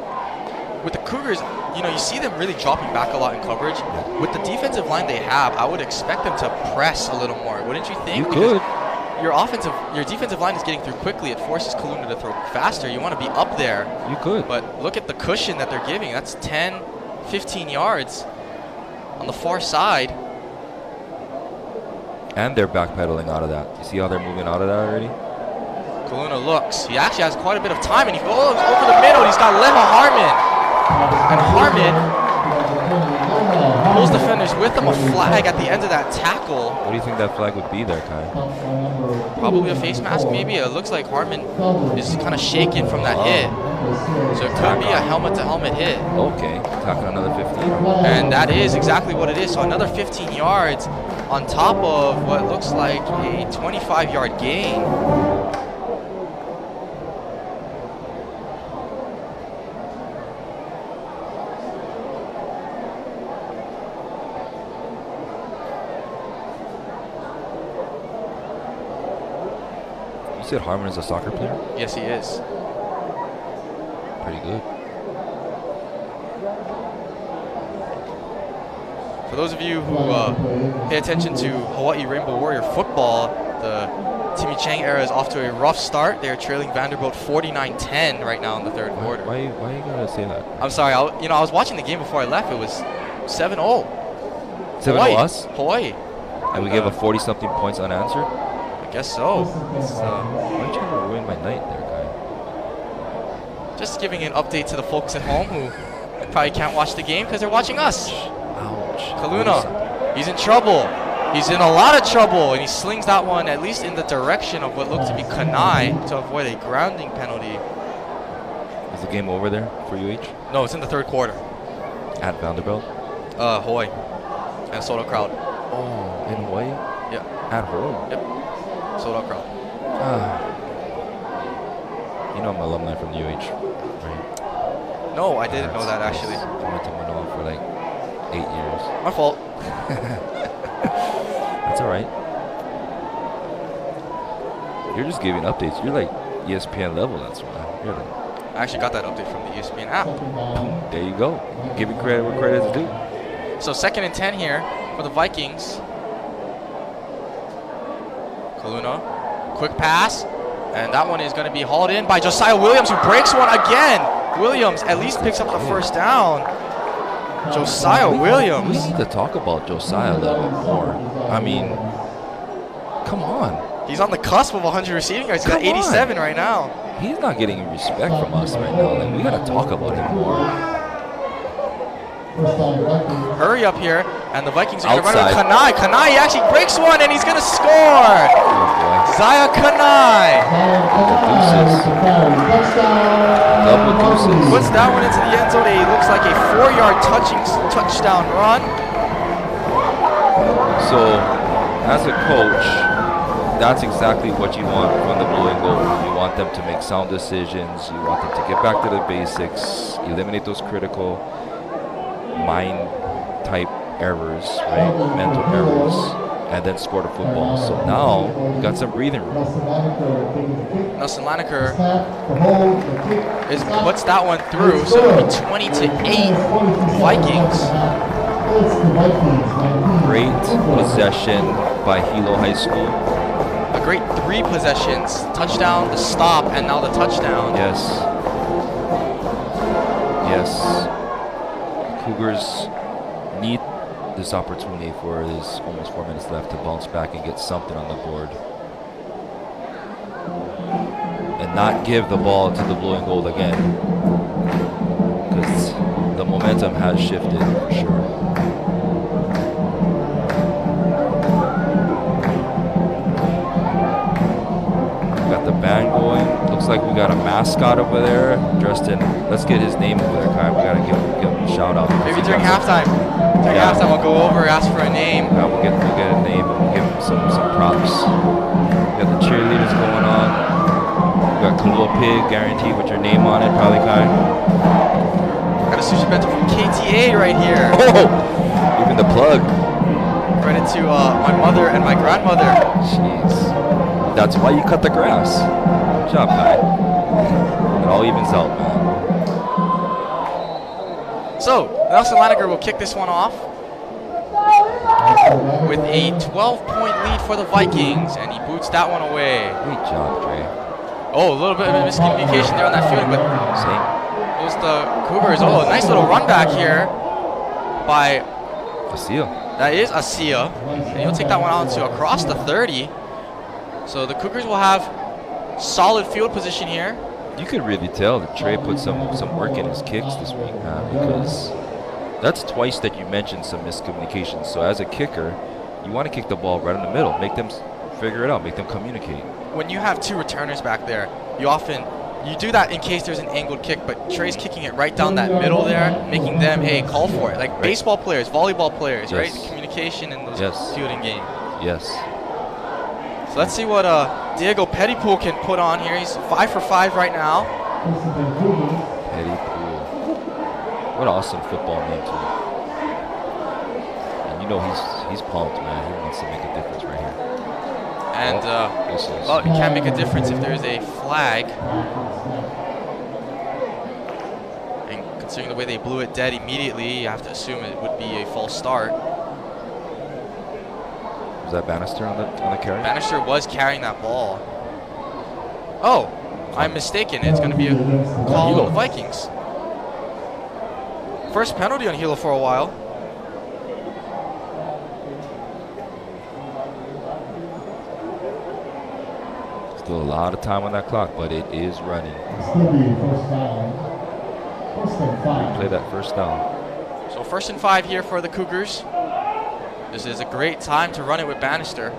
Speaker 2: With the Cougars, you see them really dropping back a lot in coverage. Yeah. With the defensive line they have, I would expect them to press a little more. Wouldn't you think?
Speaker 3: You could.
Speaker 2: Your defensive line is getting through quickly. It forces Kaluna to throw faster. You want to be up there.
Speaker 3: You could.
Speaker 2: But look at the cushion that they're giving. That's 10, 15 yards on the far side.
Speaker 3: And they're backpedaling out of that. You see how they're moving out of that already?
Speaker 2: Kaluna looks. He actually has quite a bit of time, and he goes over the middle. He's got Lema Harmon. And Harmon pulls defenders with him. A flag at the end of that tackle.
Speaker 3: What do you think that flag would be there, Kai?
Speaker 2: Probably a face mask, maybe. It looks like Harmon is kind of shaken from that hit. So it could be a helmet-to-helmet hit.
Speaker 3: Okay, tackling another 15.
Speaker 2: And that is exactly what it is. So another 15 yards on top of what looks like a 25-yard gain.
Speaker 3: You said Harmon is a soccer player?
Speaker 2: Yes, he is.
Speaker 3: Pretty good.
Speaker 2: For those of you who pay attention to Hawaii Rainbow Warrior football, the Timmy Chang era is off to a rough start. They're trailing Vanderbilt 49-10 right now in the third quarter.
Speaker 3: Why you gotta say that?
Speaker 2: I'm sorry. I was watching the game before I left. It was 7-0.
Speaker 3: 7-0 us?
Speaker 2: Hawaii.
Speaker 3: And we gave a 40-something points unanswered?
Speaker 2: I guess so.
Speaker 3: Why are you trying to ruin my night there, guy?
Speaker 2: Just giving an update to the folks at home who probably can't watch the game because they're watching us.
Speaker 3: Ouch.
Speaker 2: Kaluna, he's in trouble. He's in a lot of trouble, and he slings that one at least in the direction of what looked to be Keaau to avoid a grounding penalty.
Speaker 3: Is the game over there for UH?
Speaker 2: No, it's in the third quarter.
Speaker 3: At Vanderbilt?
Speaker 2: Hawaii. And sold out crowd.
Speaker 3: Oh, in Hawaii?
Speaker 2: Yeah.
Speaker 3: At home?
Speaker 2: Yep. Sold out crowd.
Speaker 3: You know I'm an alumni from the UH, right?
Speaker 2: No, I didn't know that actually.
Speaker 3: I went to Manoa for like 8 years.
Speaker 2: My fault.
Speaker 3: That's all right. You're just giving updates. You're like ESPN level, that's why. You're like,
Speaker 2: I actually got that update from the ESPN app.
Speaker 3: Boom, there you go. Giving credit where credit is due.
Speaker 2: So 2nd and 10 here for the Vikings. Kaluna, quick pass, and that one is going to be hauled in by Josiah Williams, who breaks one again. Williams at least picks up the first down. Josiah Williams.
Speaker 3: We need to talk about Josiah a little bit more. I mean, come on.
Speaker 2: He's on the cusp of 100 receiving yards. He's got 87 right now.
Speaker 3: He's not getting respect from us right now. Like, we got to talk about him more.
Speaker 2: Hurry up here, and the Vikings are going to run with Keaau. Keaau actually breaks one, and he's going to score. Zaya Keaau.
Speaker 3: Double deuces.
Speaker 2: Puts that one into the end zone. It looks like a 4-yard touchdown run.
Speaker 3: So, as a coach, that's exactly what you want from the blue and gold. You want them to make sound decisions. You want them to get back to the basics, eliminate those critical mind type errors, right? Mental errors, and then score the football. So now you got some breathing room.
Speaker 2: Nelson Laneker puts that one through, so it'll be 20-8 Vikings.
Speaker 3: Great possession by Keaau High School.
Speaker 2: A great 3 possessions, touchdown, the stop, and now the touchdown.
Speaker 3: Yes. Yes. Cougars need this opportunity for there's almost 4 minutes left to bounce back and get something on the board. And not give the ball to the blue and gold again. Because the momentum has shifted for sure. The band going. Looks like we got a mascot over there dressed in. Let's get his name over there, Kai. We gotta give him a shout out.
Speaker 2: Maybe during halftime. During halftime, we'll go over, ask for a name.
Speaker 3: Yeah, we'll get a name and we'll give him some props. We got the cheerleaders going on. We got Kalua Pig guaranteed with your name on it, probably, Kai.
Speaker 2: Got a sushi bento from KTA right here.
Speaker 3: Oh, even the plug.
Speaker 2: Credit to my mother and my grandmother.
Speaker 3: Jeez. That's why you cut the grass. Good job, Kai. It all evens out, man.
Speaker 2: So, Nelson Laneker will kick this one off with a 12-point lead for the Vikings, and he boots that one away.
Speaker 3: Great job, Trey.
Speaker 2: Oh, a little bit of a miscommunication there on that fielding, but
Speaker 3: Same.
Speaker 2: it was the Cougars. Oh, a nice little run back here by
Speaker 3: Fasil.
Speaker 2: that is Asia, and he'll take that one out to across the 30. So the Cougars will have solid field position here.
Speaker 3: You could really tell that Trey put some work in his kicks this week, man, because that's twice that you mentioned some miscommunication. So as a kicker, you want to kick the ball right in the middle, make them figure it out, make them communicate.
Speaker 2: When you have 2 returners back there, you do that in case there's an angled kick, but Trey's kicking it right down that middle there, making them, hey, call for it. Like right. Baseball players, volleyball players,
Speaker 3: yes.
Speaker 2: right? The communication in those fielding game.
Speaker 3: Yes.
Speaker 2: So let's see what Diego Pettypool can put on here. He's 5 for 5 right now.
Speaker 3: Pettypool. What an awesome football name too. And you know he's pumped, man. He wants to make a difference right here.
Speaker 2: And well, he can't make a difference if there's a flag. And considering the way they blew it dead immediately, you have to assume it would be a false start.
Speaker 3: Was that Bannister on the carry?
Speaker 2: Bannister was carrying that ball. Oh, I'm mistaken. It's going to be a call on the Vikings. First penalty on Hilo for a while.
Speaker 3: Still a lot of time on that clock, but it is running. Play that first down.
Speaker 2: So 1st and 5 here for the Cougars. This is a great time to run it with Bannister.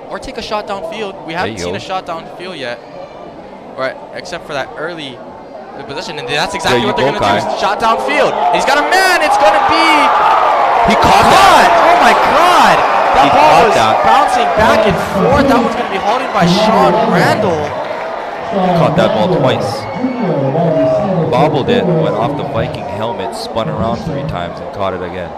Speaker 2: Or take a shot downfield. We haven't seen a shot downfield yet. Right, except for that early possession. And that's exactly what they're going to do. Shot downfield. He's got a man. It's going to be...
Speaker 3: He caught that.
Speaker 2: Oh, my God. That ball was bouncing back and forth. That one's going to be hauled in by Sean Randall.
Speaker 3: He caught that ball twice. Bobbled it, went off the Viking helmet, spun around 3 times, and caught it again.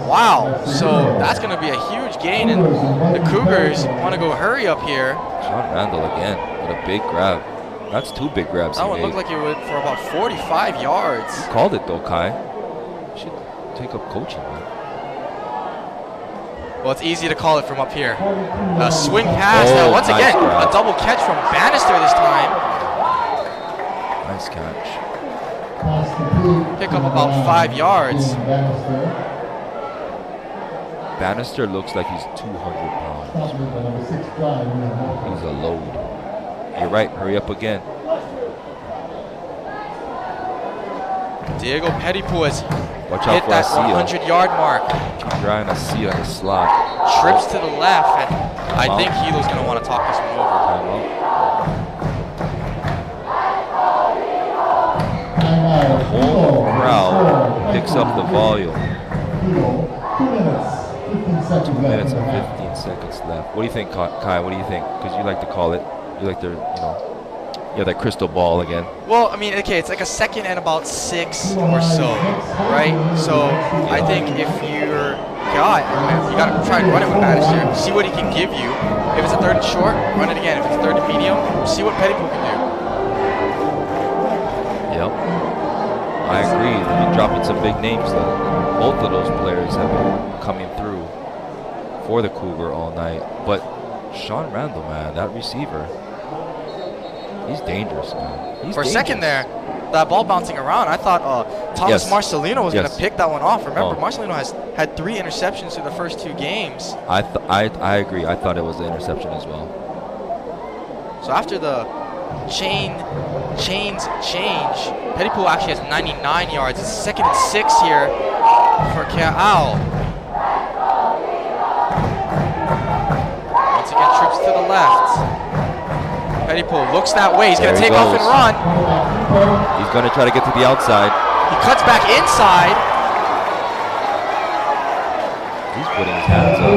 Speaker 2: Wow. So that's going to be a huge gain, and the Cougars want to go hurry up here.
Speaker 3: Sean Randall again with a big grab. That's 2 big grabs.
Speaker 2: That one looked like it went for about 45 yards.
Speaker 3: He called it though, Kai. Should take up coaching, man.
Speaker 2: Well, it's easy to call it from up here. A swing pass. Now, once again, a double catch from Bannister this time.
Speaker 3: Nice catch.
Speaker 2: Pick up about 5 yards.
Speaker 3: Bannister looks like he's 200 pounds. He's a load. You're right. Hurry up again.
Speaker 2: Diego Pettypool has
Speaker 3: hit
Speaker 2: that 100-yard mark.
Speaker 3: Keep your eye on Asia in the slot.
Speaker 2: Trips to the left, and I think Hilo's going to want to talk this one over.
Speaker 3: The whole crowd picks up the volume. 2 minutes and 15 seconds left. What do you think, Kai? What do you think? Because you like to call it. You like to, you have that crystal ball again.
Speaker 2: Well, I mean, okay, it's like a second and about 6 or so, right? So I think if you're God, you got to try and run it with Bannister. See what he can give you. If it's a third and short, run it again. If it's a third and medium, see what Pettypool can do.
Speaker 3: Yep. I agree. You've been dropping some big names, though. Both of those players have been coming through for the Cougar all night. But Sean Randall, man, that receiver, he's dangerous, man. He's
Speaker 2: For a
Speaker 3: dangerous.
Speaker 2: second there, that ball bouncing around, I thought Thomas Marcelino was going to pick that one off. Remember, Marcelino has had 3 interceptions through the first 2 games.
Speaker 3: I agree. I thought it was an interception as well.
Speaker 2: So after the chains change, Pettypool actually has 99 yards. It's 2nd and 6 here for Keaau. Once again, trips to the left. Pettypool looks that way. He's going to take off and run.
Speaker 3: He's going to try to get to the outside.
Speaker 2: He cuts back inside.
Speaker 3: He's putting his hands up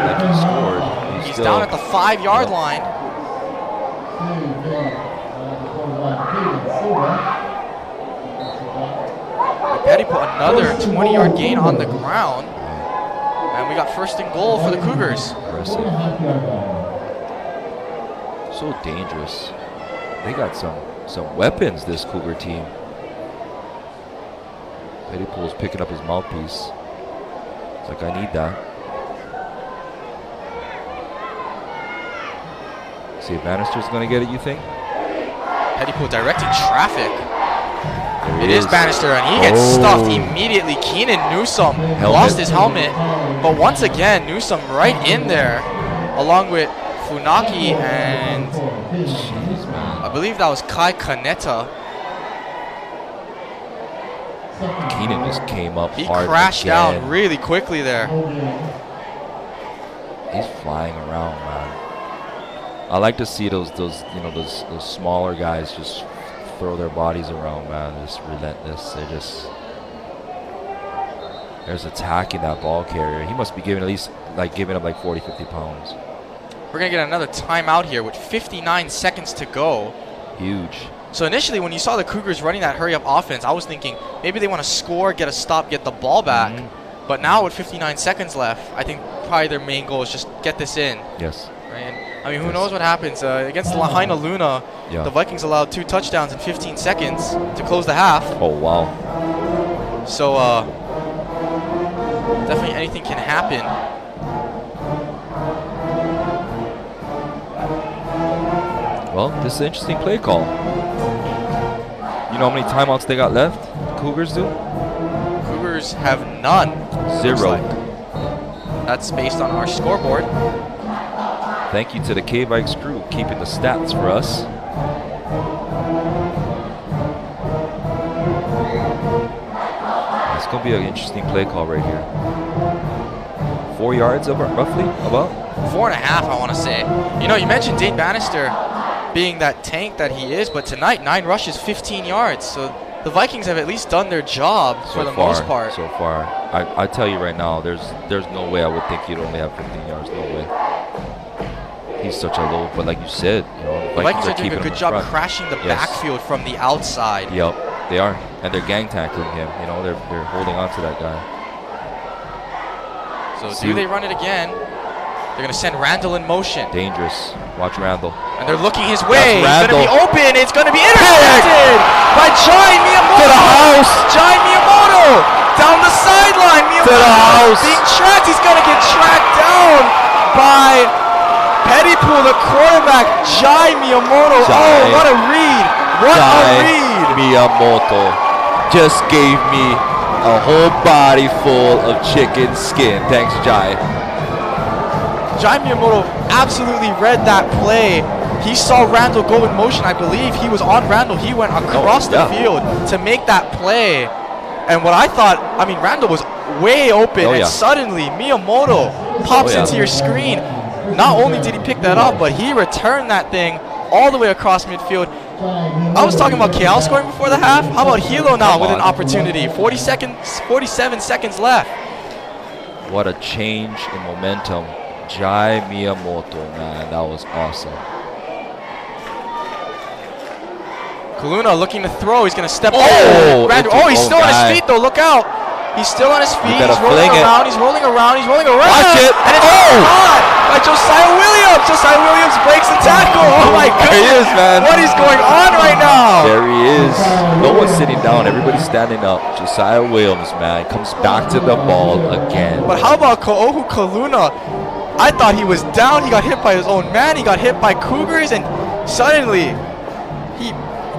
Speaker 3: like he scored.
Speaker 2: He's down at the 5-yard line. Pettypool, another 20-yard gain on the ground. And we got 1st and goal for the Cougars.
Speaker 3: Impressive. So dangerous. They got some weapons, this Cougar team. Pettypool's picking up his mouthpiece. It's like, I need that. See if Bannister's going to get it, you think?
Speaker 2: Pettypool directing traffic. It is Bannister, and he gets stuffed immediately. Keenan Newsome lost his helmet. But once again, Newsome right in there, along with Funaki and I believe that was Kai Kaneta.
Speaker 3: Keenan just came up
Speaker 2: He
Speaker 3: hard
Speaker 2: crashed
Speaker 3: again.
Speaker 2: down really quickly there.
Speaker 3: He's flying around, man. I like to see those smaller guys just throw their bodies around, man. Just relentless. There's attacking that ball carrier. He must be giving up like 40, 50 pounds.
Speaker 2: We're going to get another timeout here with 59 seconds to go.
Speaker 3: Huge.
Speaker 2: So initially when you saw the Cougars running that hurry-up offense, I was thinking maybe they want to score, get a stop, get the ball back. But now with 59 seconds left, I think probably their main goal is just get this in.
Speaker 3: Yes.
Speaker 2: Right? And, I mean, who knows what happens. Against Lahaina Luna, the Vikings allowed 2 touchdowns in 15 seconds to close the half.
Speaker 3: Oh, wow.
Speaker 2: So definitely anything can happen.
Speaker 3: Well, this is an interesting play call. You know how many timeouts they got left? The Cougars do?
Speaker 2: Cougars have none.
Speaker 3: 0.
Speaker 2: That's based on our scoreboard.
Speaker 3: Thank you to the Keaau Vikings crew keeping the stats for us. It's going to be an interesting play call right here. 4 yards roughly, about?
Speaker 2: 4.5, I want to say. You know, you mentioned Dane Bannister being that tank that he is, but tonight 9 rushes, 15 yards. So the Vikings have at least done their job for the most part.
Speaker 3: So far, I tell you right now, there's no way I would think you'd only have 15 yards. No way. He's such a low, but like you said,
Speaker 2: the Vikings are doing a good job crashing the backfield from the outside.
Speaker 3: Yep, they are, and they're gang tackling him. They're holding on to that guy.
Speaker 2: So do they run it again? They're going to send Randall in motion.
Speaker 3: Dangerous. Watch Randall.
Speaker 2: And they're looking his way.
Speaker 3: It's
Speaker 2: going to be open. It's going to be intercepted by Jai Miyamoto.
Speaker 3: To the house.
Speaker 2: Jai Miyamoto down the sideline. Miyamoto
Speaker 3: to the house.
Speaker 2: Being tracked. He's going to get tracked down by Pettypool, the quarterback. Jai Miyamoto. Oh, what a read. What a read.
Speaker 3: Miyamoto just gave me a whole body full of chicken skin. Thanks, Jai.
Speaker 2: Jai Miyamoto absolutely read that play. He saw Randall go in motion. I believe he was on Randall. He went across the field to make that play. And what I thought, I mean, Randall was way open, and suddenly Miyamoto pops into your screen. Not only did he pick that up, but he returned that thing all the way across midfield. I was talking about Keaau scoring before the half. How about Hilo now with an opportunity? 47 seconds left.
Speaker 3: What a change in momentum. Jai Miyamoto, man, that was awesome.
Speaker 2: Kaluna looking to throw. He's going to step
Speaker 3: Oh!
Speaker 2: over. Oh, he's still on his feet, though. Look out. He's still on his feet. He's rolling around. He's rolling around. He's rolling around.
Speaker 3: Watch it.
Speaker 2: And it's caught by Josiah Williams. Josiah Williams breaks the tackle. Oh, my goodness.
Speaker 3: There he is, man.
Speaker 2: What is going on right now?
Speaker 3: There he is. No one's sitting down. Everybody's standing up. Josiah Williams, man, comes back to the ball again.
Speaker 2: But how about Keaau Kaluna? I thought he was down. He got hit by his own man. He got hit by Cougars, and suddenly he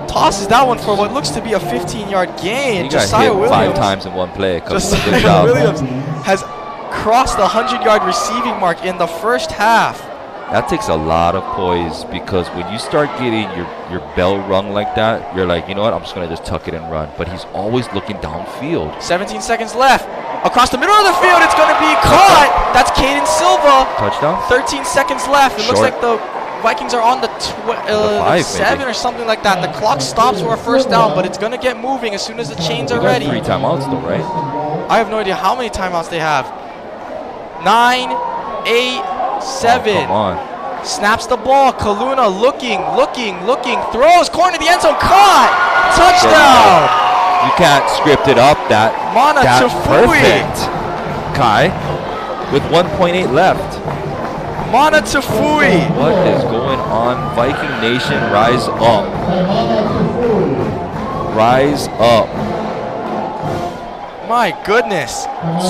Speaker 2: tosses that one for what looks to be a 15-yard gain.
Speaker 3: He got hit 5 times in one play.
Speaker 2: Josiah Williams has crossed the 100-yard receiving mark in the first half.
Speaker 3: That takes a lot of poise, because when you start getting your bell rung like that, you're like, you know what, I'm just going to just tuck it and run. But he's always looking downfield.
Speaker 2: 17 seconds left. Across the middle of the field, it's going to be caught. That's Caden Silva.
Speaker 3: Touchdown?
Speaker 2: 13 seconds left. It looks like the Vikings are on the 7 or something like that. The clock stops for a first down, but it's going to get moving as soon as the chains are ready.
Speaker 3: 3 timeouts though, right?
Speaker 2: I have no idea how many timeouts they have. 9, 8, 7.
Speaker 3: Oh, come on.
Speaker 2: Snaps the ball. Kaluna looking. Throws. Corner to the end zone. Caught. Touchdown.
Speaker 3: You can't script it up that perfect. Kai, with 1.8 left.
Speaker 2: Mana Tafui.
Speaker 3: What is going on? Viking Nation, rise up. Rise up.
Speaker 2: My goodness.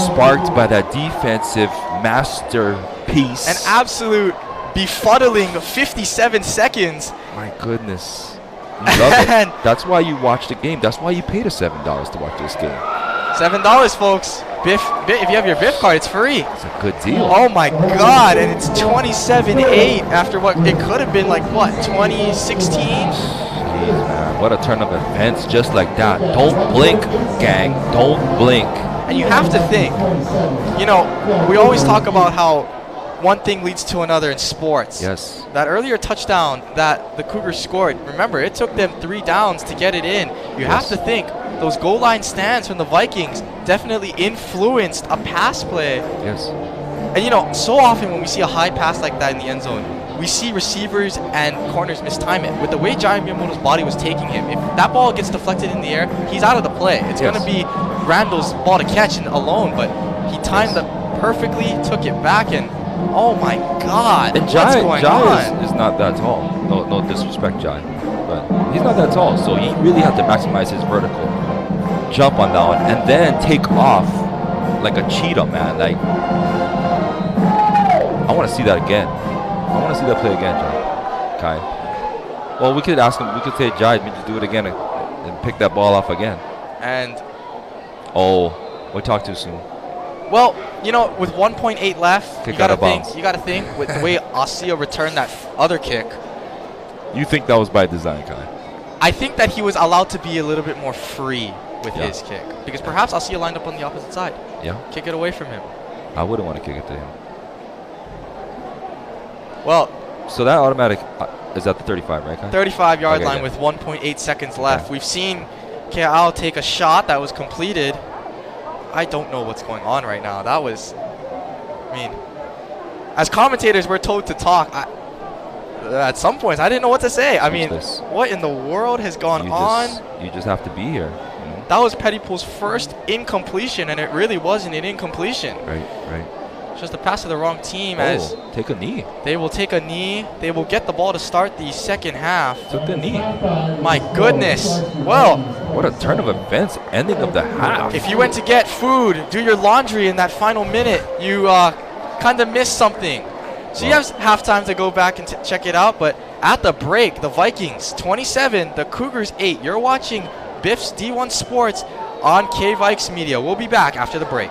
Speaker 3: Sparked by that defensive masterpiece.
Speaker 2: An absolute befuddling 57 seconds.
Speaker 3: My goodness. You love it. That's why you watch the game. That's why you paid us $7 to watch this game.
Speaker 2: $7, folks. Biff, if you have your Biff card, it's free.
Speaker 3: It's a good deal.
Speaker 2: Oh my God! And it's 27-8 after what it could have been, like what, 2016?
Speaker 3: Jeez, man, what a turn of events! Just like that. Don't blink, gang. Don't blink.
Speaker 2: And you have to think. You know, we always talk about how one thing leads to another in sports.
Speaker 3: Yes.
Speaker 2: That earlier touchdown that the Cougars scored, remember, it took them 3 downs to get it in. You have to think those goal line stands from the Vikings definitely influenced a pass play.
Speaker 3: Yes.
Speaker 2: And you know, so often when we see a high pass like that in the end zone, we see receivers and corners mistime it. With the way Jai Miyamoto's body was taking him, if that ball gets deflected in the air, he's out of the play. It's going to be Randall's ball to catch alone, but he timed it perfectly, took it back, and oh my God,
Speaker 3: and
Speaker 2: what's going on?
Speaker 3: Is not that tall. No disrespect, Jai, but he's not that tall, so he really had to maximize his vertical jump on that one, and then take off like a cheetah, man. Like, I want to see that again. I want to see that play again, Jai. Kai. Well, we could ask him. We could say, Jai, we just do it again and pick that ball off again.
Speaker 2: And
Speaker 3: we talked too soon.
Speaker 2: Well, you know, with 1.8 left, you gotta think with the way Osio returned that other kick.
Speaker 3: You think that was by design, Kai?
Speaker 2: I think that he was allowed to be a little bit more free with his kick, because perhaps Osio lined up on the opposite side.
Speaker 3: Yeah.
Speaker 2: Kick it away from him.
Speaker 3: I wouldn't want to kick it to him.
Speaker 2: Well,
Speaker 3: so that automatic is at the 35, right, Kai?
Speaker 2: 35-yard line with 1.8 seconds left. Okay. We've seen Keaau take a shot that was completed. I don't know what's going on right now. That was, I mean, as commentators, we're told to talk. At some points, I didn't know what to say. I mean, what in the world has gone on?
Speaker 3: You just have to be here.
Speaker 2: That was Pettypool's first incompletion, and it really wasn't an incompletion.
Speaker 3: Right.
Speaker 2: It's just a pass to the wrong team.
Speaker 3: Take a knee.
Speaker 2: They will take a knee. They will get the ball to start the second half.
Speaker 3: Took the knee.
Speaker 2: My goodness. Well,
Speaker 3: what a turn of events, ending of the half.
Speaker 2: If you went to get food, do your laundry in that final minute, you kind of missed something. So you have halftime to go back and check it out. But at the break, the Vikings 27, the Cougars 8. You're watching Biff's D1 Sports on Keaau Vikes Media. We'll be back after the break.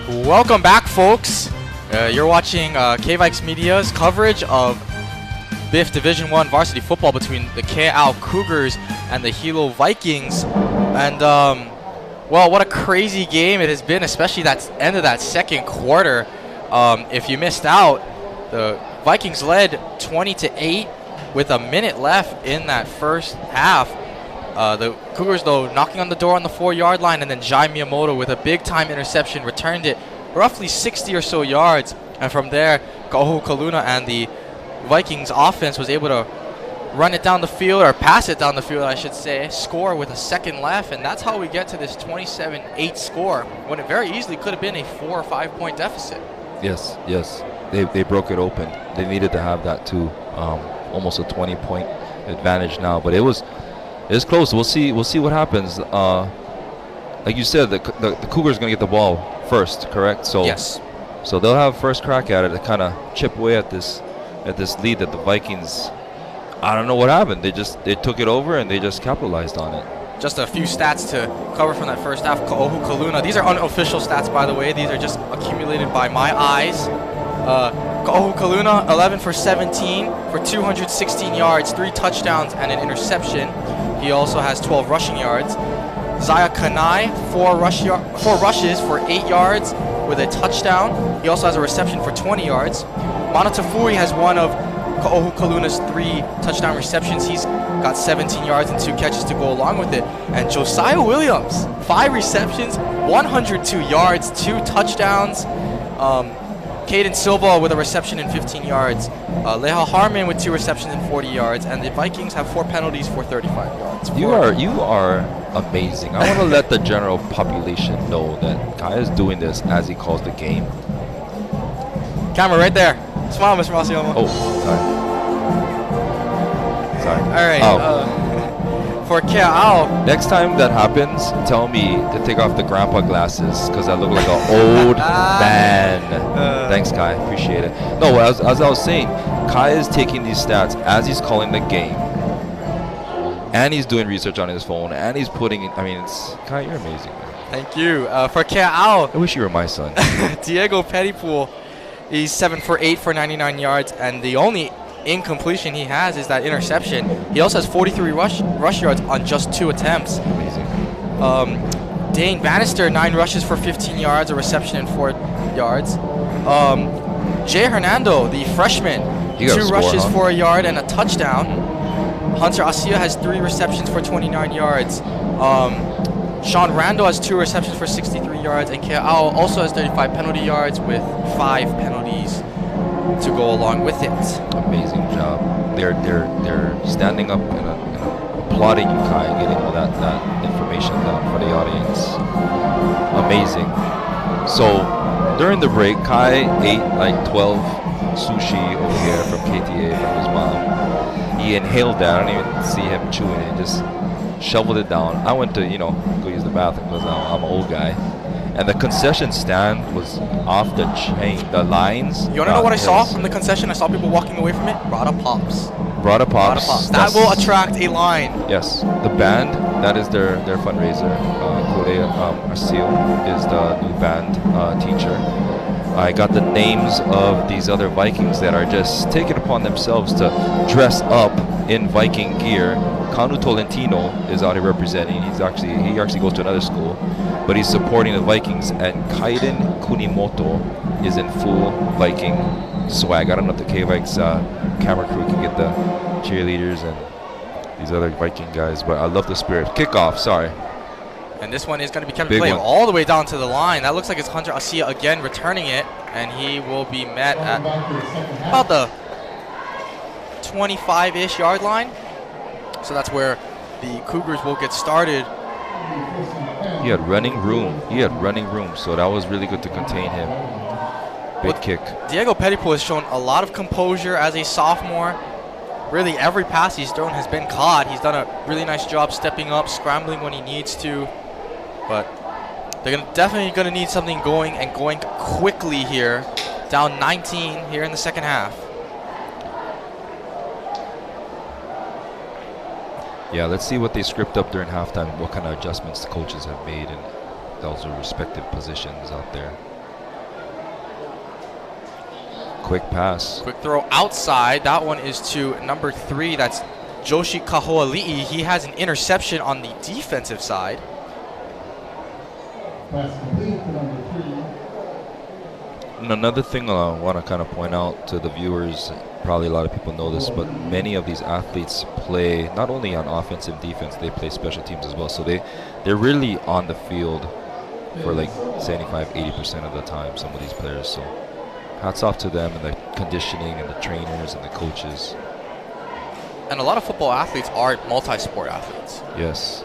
Speaker 2: Welcome back, folks. You're watching Keaau Vikings Media's coverage of BIF Division 1 varsity football between the Keaau Cougars and the Hilo Vikings. And, well, what a crazy game it has been, especially that end of that second quarter. If you missed out, the Vikings led 20-8 with a minute left in that first half. The Cougars, though, knocking on the door on the 4-yard line, and then Jai Miyamoto with a big-time interception returned it roughly 60 or so yards. And from there, Keaau Kaluna and the Vikings offense was able to run it down the field, or pass it down the field, I should say, score with a second left, and that's how we get to this 27-8 score, when it very easily could have been a 4 or 5 point deficit.
Speaker 3: Yes, yes. They broke it open. They needed to have that too. Almost a 20-point advantage now, but it's close. We'll see what happens. Like you said, the Cougars are going to get the ball first, correct? So
Speaker 2: yes.
Speaker 3: So they'll have first crack at it to kind of chip away at this lead that the Vikings, I don't know what happened. They took it over and they just capitalized on it.
Speaker 2: Just a few stats to cover from that first half. Keaau Kaluna. These are unofficial stats, by the way. These are just accumulated by my eyes. Keaau Kaluna, 11 for 17 for 216 yards, 3 touchdowns, and an interception. He also has 12 rushing yards. Zaya Kanai, 4 rushes for 8 yards with a touchdown. He also has a reception for 20 yards. Mana Tafui has one of Keaau Kaluna's 3 touchdown receptions. He's got 17 yards and 2 catches to go along with it. And Josiah Williams, 5 receptions, 102 yards, 2 touchdowns. Caden Silva with a reception and 15 yards. Leha Harmon with 2 receptions and 40 yards. And the Vikings have 4 penalties for 35 yards.
Speaker 3: You are amazing. I want to let the general population know that Kai is doing this as he calls the game.
Speaker 2: Camera right there. Smile, Mr. Masiomo.
Speaker 3: Oh, sorry.
Speaker 2: All right.
Speaker 3: Oh.
Speaker 2: For Keaau.
Speaker 3: Next time that happens, tell me to take off the grandpa glasses because I look like an old man. Thanks, Kai. Appreciate it. No, as I was saying, Kai is taking these stats as he's calling the game, and he's doing research on his phone, and he's putting in. I mean, Kai, you're amazing, man.
Speaker 2: Thank you. For Keaau.
Speaker 3: I wish you were my son.
Speaker 2: Diego Pettypool. He's 7 for 8 for 99 yards, and the only incompletion he has is that interception. He also has 43 rush yards on just 2 attempts.
Speaker 3: Amazing.
Speaker 2: Dane Bannister, 9 rushes for 15 yards, a reception and 4 yards. Jay Hernando, the freshman, 2 rushes for a yard and a touchdown. Hunter Asia has 3 receptions for 29 yards. Sean Randall has 2 receptions for 63 yards, and Keaau also has 35 penalty yards with 5 penalties to go along with it.
Speaker 3: Amazing job. They're standing up and applauding you, Kai, getting all that information down for the audience. Amazing. So during the break, Kai ate like 12 sushi over here from KTA from his mom. He inhaled that. I don't even see him chewing it. Just shoveled it down. I went to, go use the bathroom because I'm an old guy. And the concession stand was off the chain. The lines.
Speaker 2: You want to know what I saw from the concession? I saw people walking away from it. Rada Pops.
Speaker 3: Rada Pops.
Speaker 2: That will attract a line.
Speaker 3: Yes. The band, that is their fundraiser. Korea Arsil is the new band teacher. I got the names of these other Vikings that are just taking upon themselves to dress up in Viking gear. Kanu Tolentino is out here representing. He actually goes to another school, but he's supporting the Vikings. And Kaiden Kunimoto is in full Viking swag. I don't know if the K-Vikes camera crew can get the cheerleaders and these other Viking guys, but I love the spirit. Kickoff, sorry.
Speaker 2: And this one is going to be Kevin Play all the way down to the line. That looks like it's Hunter Asia again returning it, and he will be met at about the 25-ish yard line. So that's where the Cougars will get started.
Speaker 3: He had running room, so that was really good to contain him. Big kick.
Speaker 2: Diego Pettypool has shown a lot of composure as a sophomore. Really, every pass he's thrown has been caught. He's done a really nice job stepping up, scrambling when he needs to. But they're definitely going to need something going, and going quickly here. Down 19 here in the second half.
Speaker 3: Yeah, let's see what they script up during halftime, what kind of adjustments the coaches have made in those respective positions out there. quick pass.
Speaker 2: Quick throw outside. That one is to number 3. That's Joshi Kahoali'i. He has an interception on the defensive side.
Speaker 4: Pass complete to number 3.
Speaker 3: And another thing I want to kind of point out to the viewers, probably a lot of people know this, but many of these athletes play not only on offense and defense, they play special teams as well. So they're really on the field for like 75-80% of the time, some of these players. So hats off to them and the conditioning and the trainers and the coaches.
Speaker 2: And a lot of football athletes are multi-sport athletes.
Speaker 3: Yes.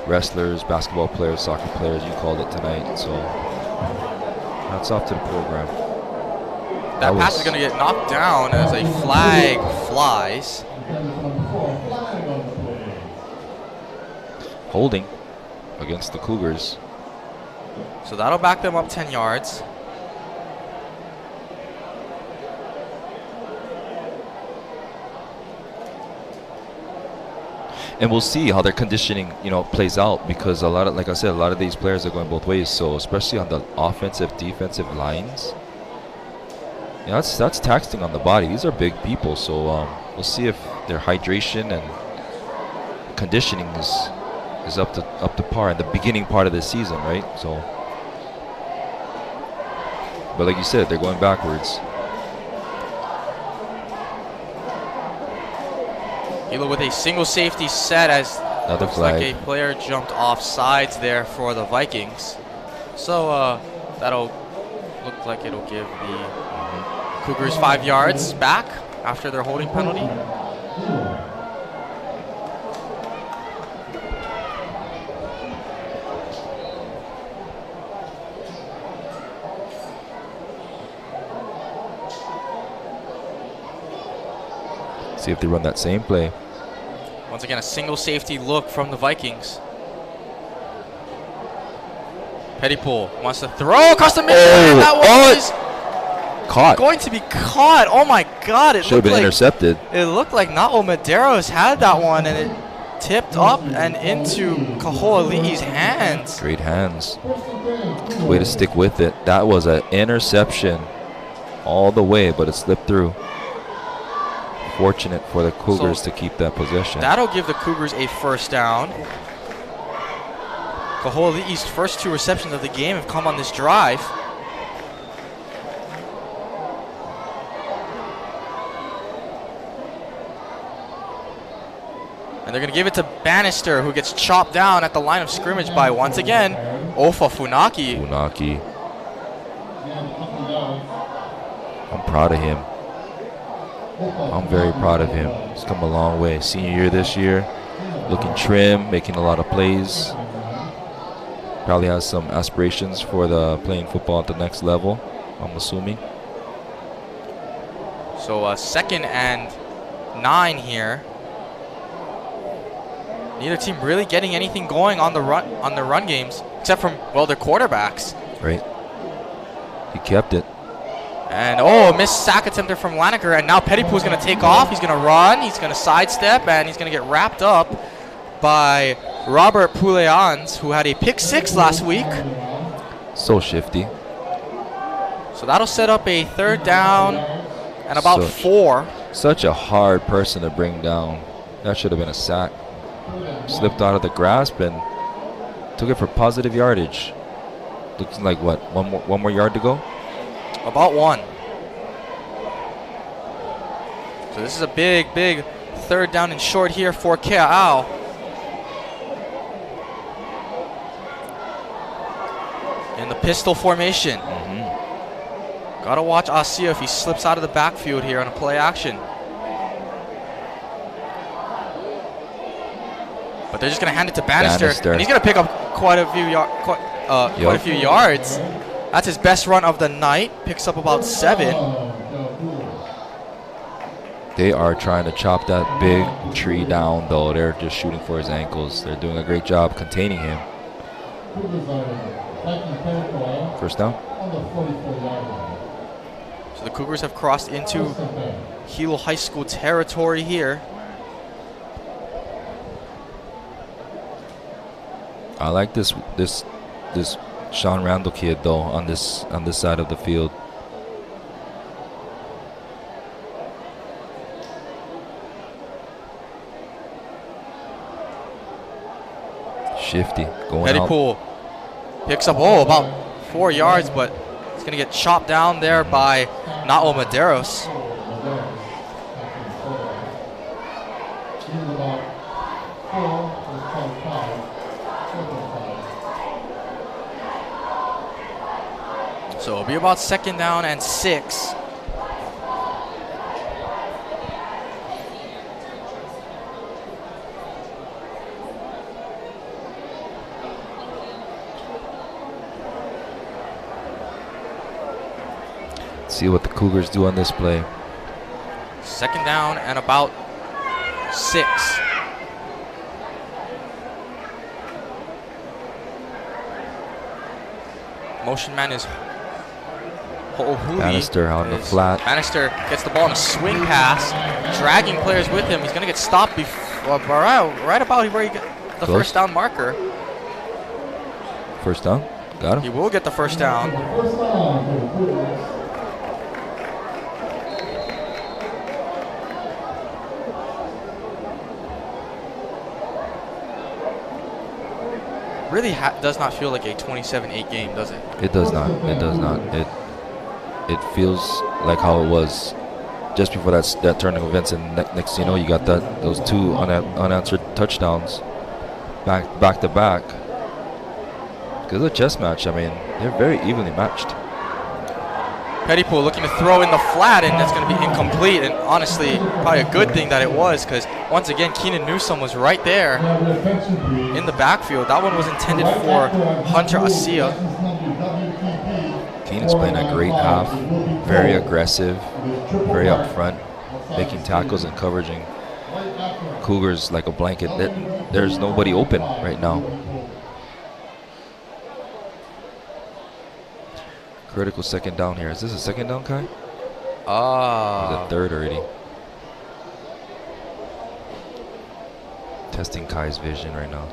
Speaker 3: Wrestlers, basketball players, soccer players, you called it tonight. So hats off to the program.
Speaker 2: That pass is going to get knocked down as a flag flies.
Speaker 3: Holding against the Cougars.
Speaker 2: So that'll back them up 10 yards.
Speaker 3: And we'll see how their conditioning, plays out, because like I said, a lot of these players are going both ways. So especially on the offensive, defensive lines, that's taxing on the body. These are big people, so we'll see if their hydration and conditioning is up to par in the beginning part of the season, right? So, but like you said, they're going backwards.
Speaker 2: Hilo with a single safety set as
Speaker 3: Another
Speaker 2: looks
Speaker 3: flag.
Speaker 2: like a player jumped off sides there for the Vikings. So that'll look like it'll give the Cougars 5 yards back after their holding penalty.
Speaker 3: See if they run that same play.
Speaker 2: Once again, a single safety look from the Vikings. Pettypool wants to throw across the middle. And that was
Speaker 3: Caught.
Speaker 2: going to be caught. Oh my God! It
Speaker 3: Should have been
Speaker 2: looked like
Speaker 3: intercepted.
Speaker 2: it looked like Na'o Medeiros had that one, and it tipped up and into Kahoali'i's hands.
Speaker 3: Great hands. Way to stick with it. That was an interception all the way, but it slipped through. Fortunate for the Cougars to keep that possession.
Speaker 2: That'll give the Cougars a first down. Kahoali'i's first 2 receptions of the game have come on this drive. And they're going to give it to Bannister, who gets chopped down at the line of scrimmage by, once again, Ofa Funaki.
Speaker 3: Funaki. I'm proud of him. I'm very proud of him. He's come a long way. Senior year this year, looking trim, making a lot of plays. Probably has some aspirations for the playing football at the next level, I'm assuming.
Speaker 2: So 2nd and 9 here. Neither team really getting anything going on the run games, except from, well, their quarterbacks.
Speaker 3: Right. He kept it.
Speaker 2: And missed sack attempted from Laniker, and now Pettypool's going to take off. He's going to run, he's going to sidestep, and he's going to get wrapped up by Robert Pouleans, who had a pick 6 last week.
Speaker 3: So shifty.
Speaker 2: So that'll set up a 3rd down and about 4.
Speaker 3: Such a hard person to bring down. That should have been a sack. Slipped out of the grasp and took it for positive yardage. Looks like what, one more yard to go?
Speaker 2: About 1. So this is a big 3rd down and short here for Keaau. In the pistol formation. Gotta watch Asia if he slips out of the backfield here on a play action. But they're just gonna hand it to Bannister. And he's gonna pick up quite a few yards. That's his best run of the night. Picks up about 7.
Speaker 3: They are trying to chop that big tree down, though. They're just shooting for his ankles. They're doing a great job containing him. First down.
Speaker 2: So the Cougars have crossed into Keaau High School territory here.
Speaker 3: I like this Sean Randall kid though on this side of the field. Shifty going
Speaker 2: Petty
Speaker 3: out.
Speaker 2: Pool picks up, about 4 yards, but it's going to get chopped down there by Nao Maderos. So it'll be about 2nd down and 6.
Speaker 3: See what the Cougars do on this play.
Speaker 2: 2nd down and about 6. Motion man is Ho'ohuli.
Speaker 3: Bannister out in the flat.
Speaker 2: Bannister gets the ball in a swing pass, dragging players with him. He's going to get stopped right about where he got the
Speaker 3: Close.
Speaker 2: first down marker.
Speaker 3: First down. Got
Speaker 2: He
Speaker 3: him.
Speaker 2: will get the first down.
Speaker 4: First down for the Cougars.
Speaker 2: Really does not feel like a 27-8 game, does it?
Speaker 3: It does not. It does not. It feels like how it was just before that turn of events, and next thing you know, you got those 2 unanswered touchdowns back to back. Because of the chess match, I mean, they're very evenly matched.
Speaker 2: Pettypool looking to throw in the flat, and that's going to be incomplete. And honestly, probably a good thing that it was, because once again, Keenan Newsome was right there in the backfield. That one was intended for Hunter Asia.
Speaker 3: Keenan's playing a great half, very aggressive, very up front, making tackles and covering Cougars like a blanket. There's nobody open right now. Critical 2nd down here. Is this a 2nd down, Kai? Or the 3rd already? Testing Kai's vision right now.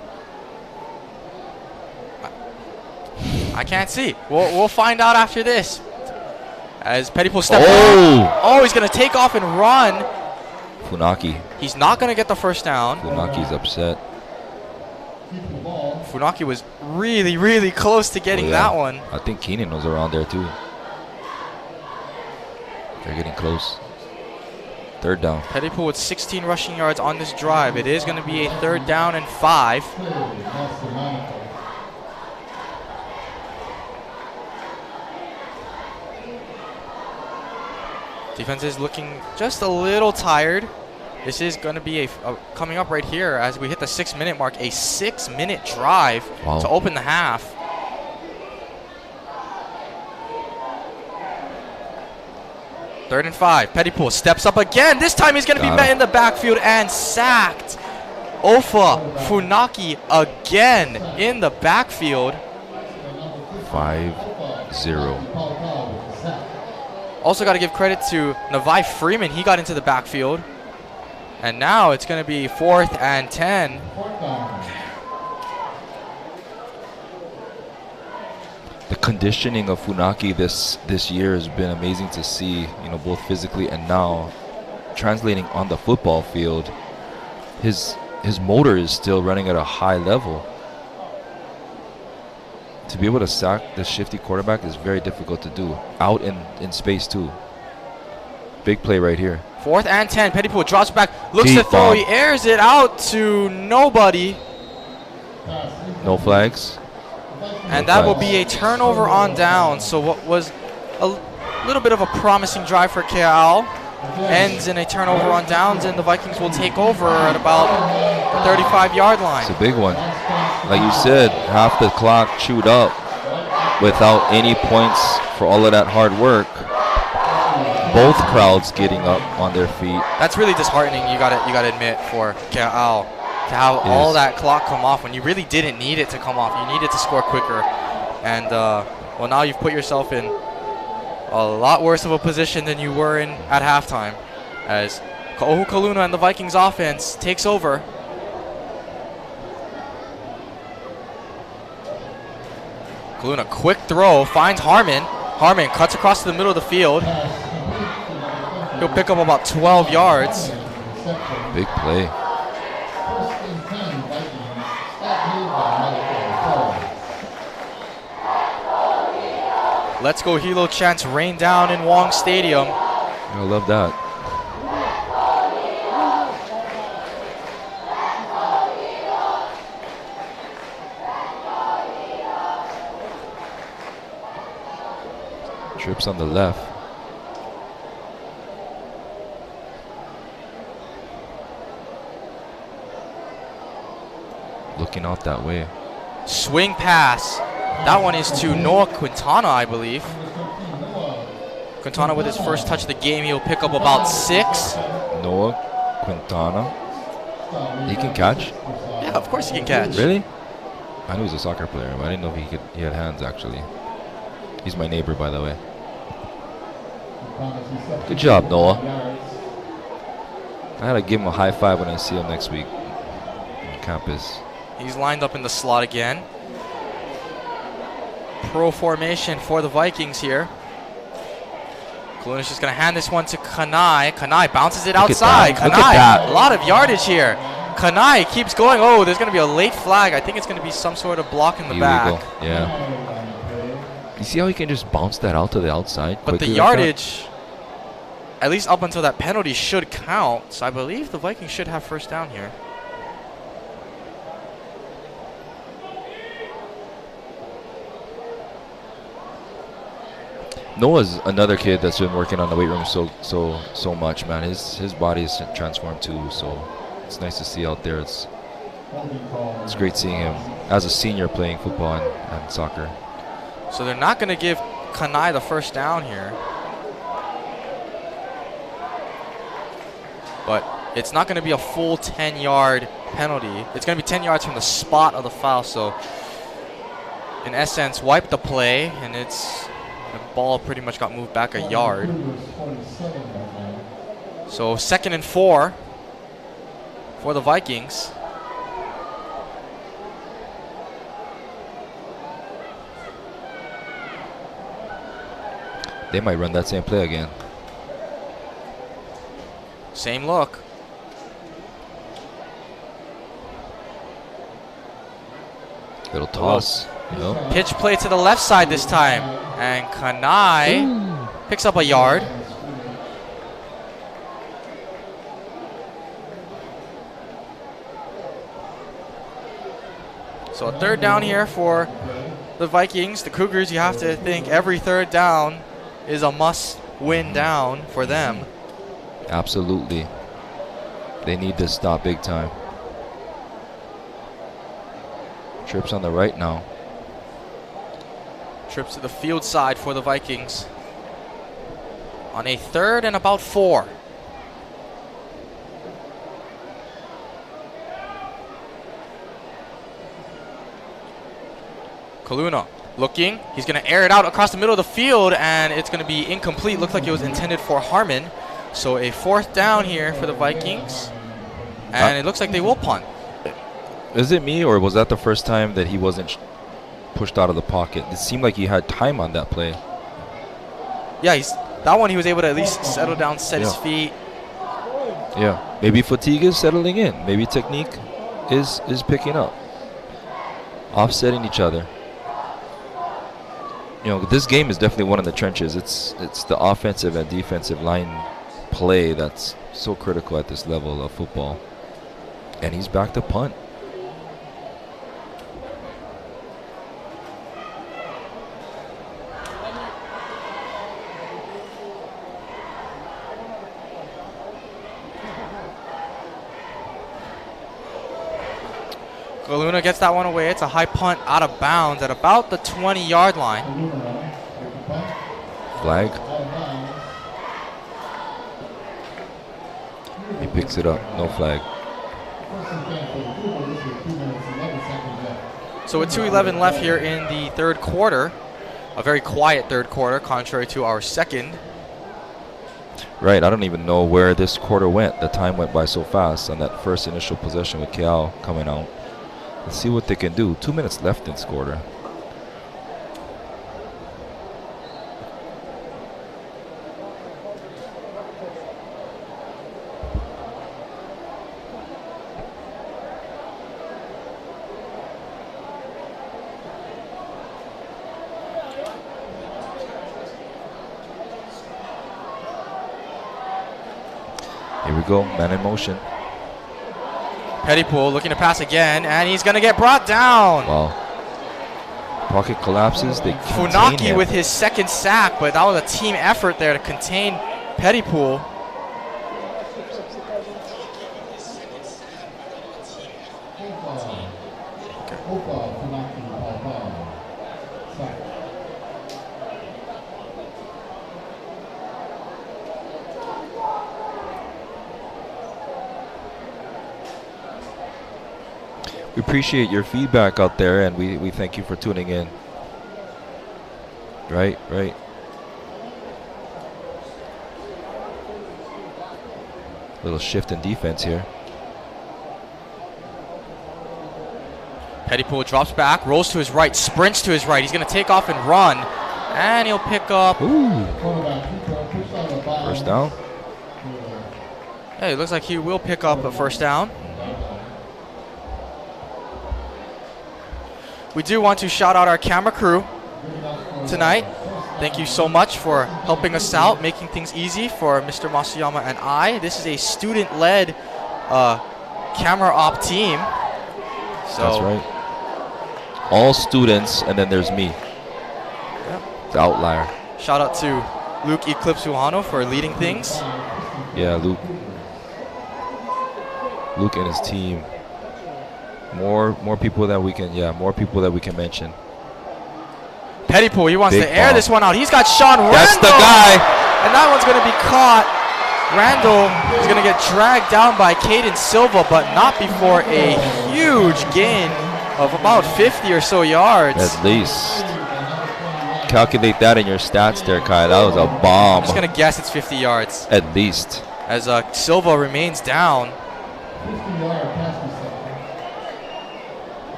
Speaker 2: I can't see. We'll find out after this. As Pettypool steps
Speaker 3: Oh!
Speaker 2: he's going to take off and run.
Speaker 3: Funaki.
Speaker 2: He's not going to get the first down.
Speaker 3: Funaki's upset.
Speaker 2: Funaki was really, really close to getting that one.
Speaker 3: I think Keenan was around there too. They're getting close. 3rd down.
Speaker 2: Pettypool with 16 rushing yards on this drive. It is going to be a 3rd down and 5. Defense is looking just a little tired. This is going to be coming up right here as we hit the 6-minute mark, a 6-minute drive to open the half. Third and 5. Pettypool steps up again. This time he's going to be met in the backfield and sacked. Ofa Funaki again in the backfield.
Speaker 3: 5-0.
Speaker 2: Also got to give credit to Navai Freeman. He got into the backfield. And now it's going to be 4th and 10.
Speaker 3: The conditioning of Funaki this year has been amazing to see, you know, both physically and now translating on the football field. His motor is still running at a high level. To be able to sack the shifty quarterback is very difficult to do. Out in space too. Big play right here.
Speaker 2: 4th and 10. Pettypool drops back, looks to throw. He airs it out to nobody.
Speaker 3: No flags.
Speaker 2: And that will be a turnover on down. So what was a little bit of a promising drive for Keaau ends in a turnover on downs, and the Vikings will take over at about the 35-yard line.
Speaker 3: It's a big one. Like you said, half the clock chewed up without any points for all of that hard work. Both crowds getting up on their feet.
Speaker 2: That's really disheartening. You gotta admit, for Keaau to have all that clock come off when you really didn't need it to come off. You needed to score quicker, and well, now you've put yourself in a lot worse of a position than you were in at halftime, as Keaau Kaluna and the Vikings offense takes over. Kaluna, quick throw, finds Harmon. Harmon cuts across to the middle of the field. He'll pick up about 12 yards.
Speaker 3: Big play.
Speaker 2: Let's Go Hilo chants rain down in Wong Stadium.
Speaker 3: I love that. Trips on the left. Looking out that way.
Speaker 2: Swing pass. That one is to Noah Quintana, I believe. Quintana with his first touch of the game. He'll pick up about 6.
Speaker 3: Noah Quintana. He can catch?
Speaker 2: Yeah, of course he can catch.
Speaker 3: Really? I knew he was a soccer player, but I didn't know if he had hands actually. He's my neighbor, by the way. Good job, Noah. I had to give him a high five when I see him next week on campus.
Speaker 2: He's lined up in the slot again. Pro formation for the Vikings here. Kaluna's just going to hand this one to Keaau. Keaau bounces it outside. Keaau, a lot of yardage here. Keaau keeps going. Oh, there's going to be a late flag. I think it's going to be some sort of block in the back.
Speaker 3: Yeah. You see how he can just bounce that out to the outside?
Speaker 2: But the yardage, at least up until that penalty, should count. So I believe the Vikings should have first down here.
Speaker 3: Noah's another kid that's been working on the weight room so much, man. His body is transformed too, so it's nice to see out there. It's great seeing him as a senior playing football and soccer.
Speaker 2: So they're not going to give Keaau the first down here. But it's not going to be a full 10-yard penalty. It's going to be 10 yards from the spot of the foul. So in essence, wipe the play, and it's... the ball pretty much got moved back a yard. So 2nd and 4 for the Vikings.
Speaker 3: They might run that same play again.
Speaker 2: Same look.
Speaker 3: Little toss. You know?
Speaker 2: Pitch play to the left side this time. And Keaau picks up a yard. So a 3rd down here for the Vikings. The Cougars, you have to think every 3rd down is a must-win down for them.
Speaker 3: Absolutely. They need to stop big time. Trips on the right now.
Speaker 2: Trips to the field side for the Vikings. On a 3rd and about 4. Kaluna looking. He's going to air it out across the middle of the field, and it's going to be incomplete. Looks like it was intended for Harmon. So a 4th down here for the Vikings. And it looks like they will punt.
Speaker 3: Is it me, or was that the first time that he wasn't pushed out of the pocket? It seemed like he had time on that play.
Speaker 2: Yeah, that one he was able to at least settle down, set his feet.
Speaker 3: Yeah, maybe fatigue is settling in. Maybe technique is picking up. Offsetting each other. You know, this game is definitely one of the trenches. It's the offensive and defensive line play that's so critical at this level of football. And he's back to punt.
Speaker 2: Kaluna gets that one away. It's a high punt out of bounds at about the 20-yard line.
Speaker 3: Flag. He picks it up. No flag.
Speaker 2: So with 2:11 left here in the 3rd quarter, a very quiet 3rd quarter, contrary to our 2nd.
Speaker 3: Right, I don't even know where this quarter went. The time went by so fast on that first initial possession with Keaau coming out. Let's see what they can do. 2 minutes left in this quarter. Here we go, man in motion.
Speaker 2: Pettypool looking to pass again, and he's going to get brought down.
Speaker 3: Wow. Pocket collapses. They contain
Speaker 2: Funaki
Speaker 3: him.
Speaker 2: with his second sack, but that was a team effort there to contain Pettypool.
Speaker 3: We appreciate your feedback out there, and we thank you for tuning in. Right. Little shift in defense here.
Speaker 2: Pettypool drops back, rolls to his right, sprints to his right. He's going to take off and run, and he'll pick up.
Speaker 3: Ooh. First down.
Speaker 2: Hey, it looks like he will pick up a first down. We do want to shout out our camera crew tonight. Thank you so much for helping us out, making things easy for Mr. Masuyama and I. This is a student-led camera op team. So
Speaker 3: That's right. All students, and then there's me.
Speaker 2: Yep.
Speaker 3: The outlier.
Speaker 2: Shout out to Luke Eclipse Uhano for leading things.
Speaker 3: Yeah, Luke and his team. More people that we can mention.
Speaker 2: Pettypool, he wants
Speaker 3: Big
Speaker 2: to air
Speaker 3: ball.
Speaker 2: this one out. He's got Sean Randall.
Speaker 3: That's the guy.
Speaker 2: And that one's going to be caught. Randall is going to get dragged down by Caden Silva, but not before a huge gain of about 50 or so yards.
Speaker 3: At least. Calculate that in your stats there, Kai. That was a bomb.
Speaker 2: I'm just going to guess it's 50 yards.
Speaker 3: At least.
Speaker 2: As Silva remains down.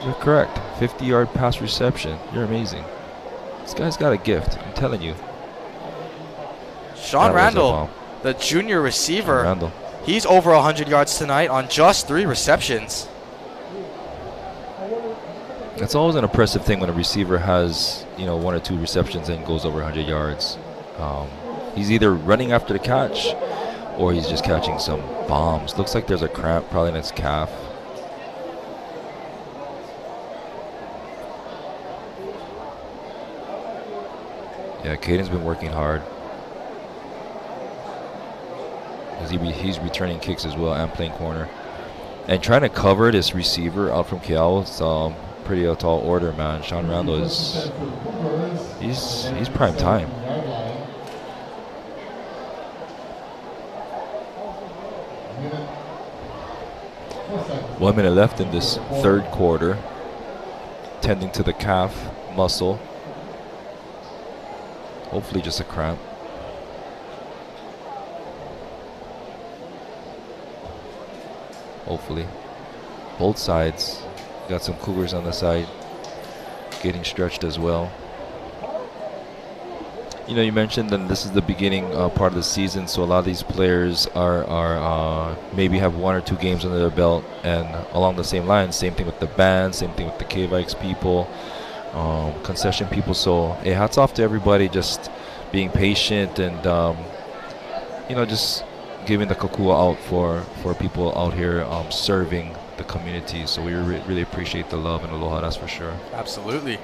Speaker 3: You're correct. 50-yard pass reception. You're amazing. This guy's got a gift. I'm telling you.
Speaker 2: Sean
Speaker 3: That was a
Speaker 2: Randall,
Speaker 3: bomb.
Speaker 2: the junior receiver.
Speaker 3: Randall.
Speaker 2: He's over 100 yards tonight on just 3 receptions.
Speaker 3: It's always an impressive thing when a receiver has, 1 or 2 receptions and goes over 100 yards. He's either running after the catch or he's just catching some bombs. Looks like there's a cramp probably in his calf. Yeah, Caden's been working hard. He's returning kicks as well and playing corner. And trying to cover this receiver out from Keaau, it's pretty a tall order, man. Sean Randall is he's prime time. One minute left in this third quarter. Tending to the calf muscle. Hopefully just a cramp. Hopefully. Both sides. Got some Cougars on the side getting stretched as well. You mentioned that this is the beginning part of the season, so a lot of these players are maybe have 1 or 2 games under their belt, and along the same lines, same thing with the band, same thing with the Keaau Vikings people, concession people. So hey, hats off to everybody just being patient and just giving the kakua out for people out here serving the community. So we really appreciate the love and aloha, that's for sure.
Speaker 2: Absolutely.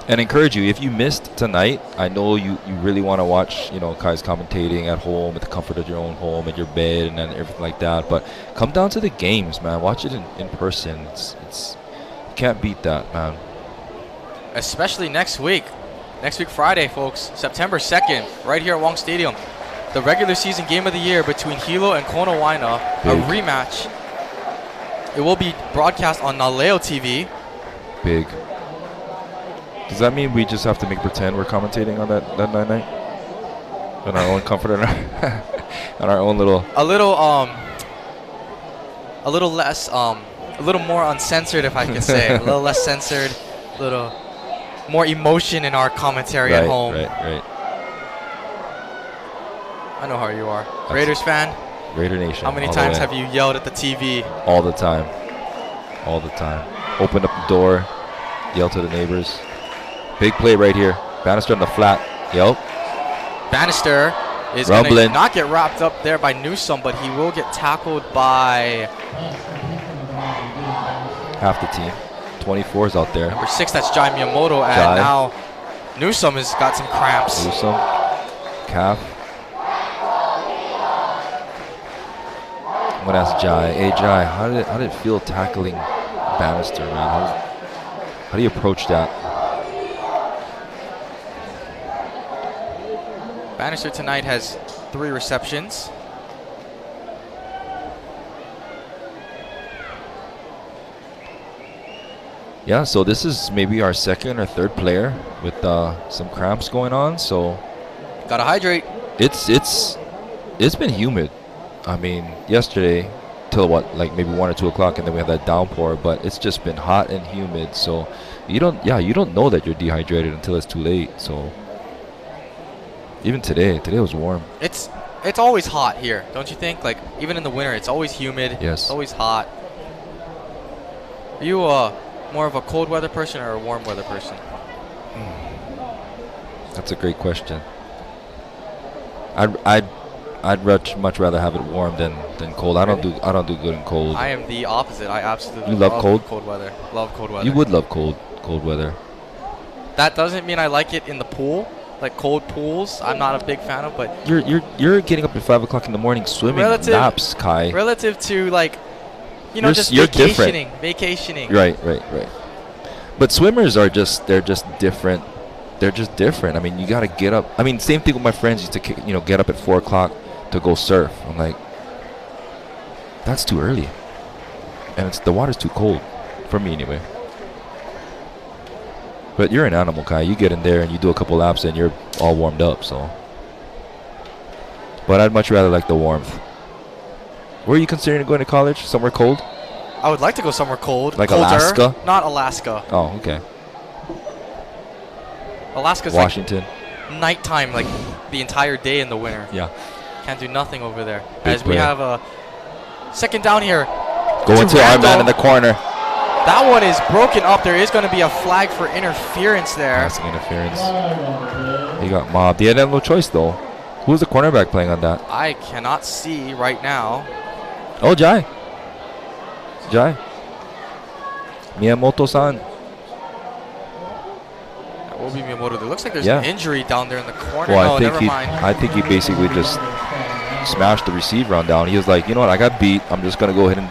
Speaker 3: And encourage you, if you missed tonight, I know you really want to watch, Kai's commentating at home at the comfort of your own home, at your bed, and everything like that. But come down to the games, man. Watch it in person. It's you can't beat that, man.
Speaker 2: Especially next week. Next week, Friday, folks. September 2nd, right here at Wong Stadium. The regular season game of the year between Hilo and Kona Waina, a rematch. It will be broadcast on Naleo TV.
Speaker 3: Big. Does that mean we just have to make pretend we're commentating on that night? On our own comfort and on our own little...
Speaker 2: A little less, a little more uncensored, if I can say. A little less censored, a little more emotion in our commentary at home.
Speaker 3: Right.
Speaker 2: I know how you are. Raiders fan?
Speaker 3: Raider Nation.
Speaker 2: How many times have you yelled at the TV?
Speaker 3: All the time. Open up the door, yell to the neighbors. Big play right here. Bannister on the flat. Yep.
Speaker 2: Bannister is going to
Speaker 3: Rumbling.
Speaker 2: not get wrapped up there by Newsome, but he will get tackled by
Speaker 3: Half the team. 24 is out there.
Speaker 2: number 6. That's Jai Miyamoto, and
Speaker 3: Jai.
Speaker 2: now Newsome has got some cramps.
Speaker 3: Newsome. Calf. I'm going to ask Jai. Hey, Jai, how did it feel tackling Bannister, man? How do you approach that?
Speaker 2: Bannister tonight has 3 receptions.
Speaker 3: Yeah, so this is maybe our second or third player with some cramps going on. So
Speaker 2: Gotta hydrate.
Speaker 3: it's been humid. I mean, yesterday till what, like maybe 1 or 2 o'clock, and then we had that downpour. But it's just been hot and humid. So you don't know that you're dehydrated until it's too late. So even today was warm.
Speaker 2: It's always hot here, don't you think? Like even in the winter, it's always humid.
Speaker 3: Yes.
Speaker 2: It's always hot. Are you more of a cold weather person or a warm weather person?
Speaker 3: That's a great question. I'd much rather have it warm than cold. I don't do good in cold.
Speaker 2: I am the opposite. I absolutely
Speaker 3: You love cold?
Speaker 2: cold weather. Love cold weather.
Speaker 3: You would love cold weather.
Speaker 2: That doesn't mean I like it in the pool. Like cold pools, I'm not a big fan of. But
Speaker 3: You're getting up at 5 o'clock in the morning swimming laps, Kai.
Speaker 2: relative to like, just
Speaker 3: You're different.
Speaker 2: vacationing.
Speaker 3: Right. But swimmers are they're just different. They're just different. I mean, you got to get up. I mean, same thing with my friends used to get up at 4 o'clock to go surf. I'm like, that's too early, and the water's too cold for me anyway. But you're an animal, Kai. You get in there and you do a couple laps and you're all warmed up. So, but I'd much rather like the warmth. Where are you considering going to college? Somewhere cold?
Speaker 2: I would like to go somewhere cold.
Speaker 3: Like
Speaker 2: colder.
Speaker 3: Alaska?
Speaker 2: Not Alaska.
Speaker 3: Oh, okay.
Speaker 2: Alaska's
Speaker 3: Washington.
Speaker 2: like nighttime, like the entire day in the winter.
Speaker 3: Yeah.
Speaker 2: Can't do nothing over there.
Speaker 3: Big
Speaker 2: As we
Speaker 3: player.
Speaker 2: have a second down here.
Speaker 3: Going to our
Speaker 2: Randall.
Speaker 3: man in the corner.
Speaker 2: That one is broken up. There is going to be a flag for interference there.
Speaker 3: Passing interference. He got mobbed. He had no choice though. Who was the cornerback playing on that?
Speaker 2: I cannot see right now.
Speaker 3: Oh, Jai. Jai. Miyamoto-san.
Speaker 2: That will be Miyamoto. It looks like there's
Speaker 3: Yeah.
Speaker 2: an injury down there in the corner.
Speaker 3: Well,
Speaker 2: Never mind.
Speaker 3: I think he basically just smashed the receiver on down. He was like, you know what, I got beat. I'm just gonna go ahead and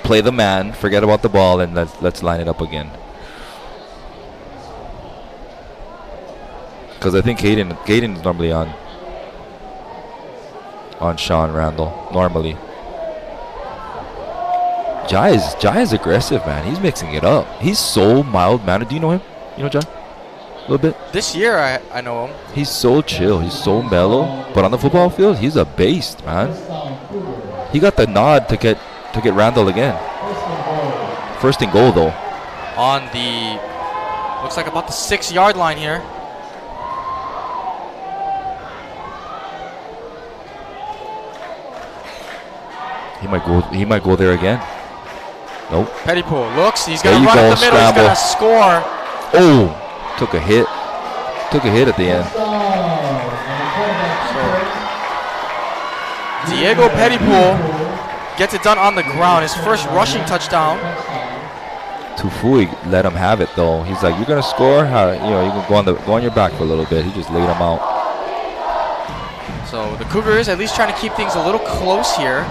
Speaker 3: play the man, forget about the ball, and let's line it up again. Because I think Caden's normally on Sean Randall normally. Jai is aggressive, man. He's mixing it up. He's so mild-mannered. Do you know him? You know Jai? A little bit.
Speaker 2: This year, I know him.
Speaker 3: He's so chill. He's so mellow. But on the football field, he's a beast, man. He got the nod to get Randall again. First and goal, though.
Speaker 2: On the, looks like about the 6-yard line here.
Speaker 3: He might go there again. Nope.
Speaker 2: Pettypool looks. He's
Speaker 3: There
Speaker 2: going to
Speaker 3: you
Speaker 2: run
Speaker 3: go,
Speaker 2: up the middle.
Speaker 3: scramble.
Speaker 2: He's going to score.
Speaker 3: Oh, took a hit. Took a hit at the end.
Speaker 2: Diego Pettypool gets it done on the ground. His first rushing touchdown.
Speaker 3: Tufui let him have it though. He's like, "You're gonna score? You can go on your back for a little bit." He just laid him out.
Speaker 2: So the Cougars at least trying to keep things a little close here.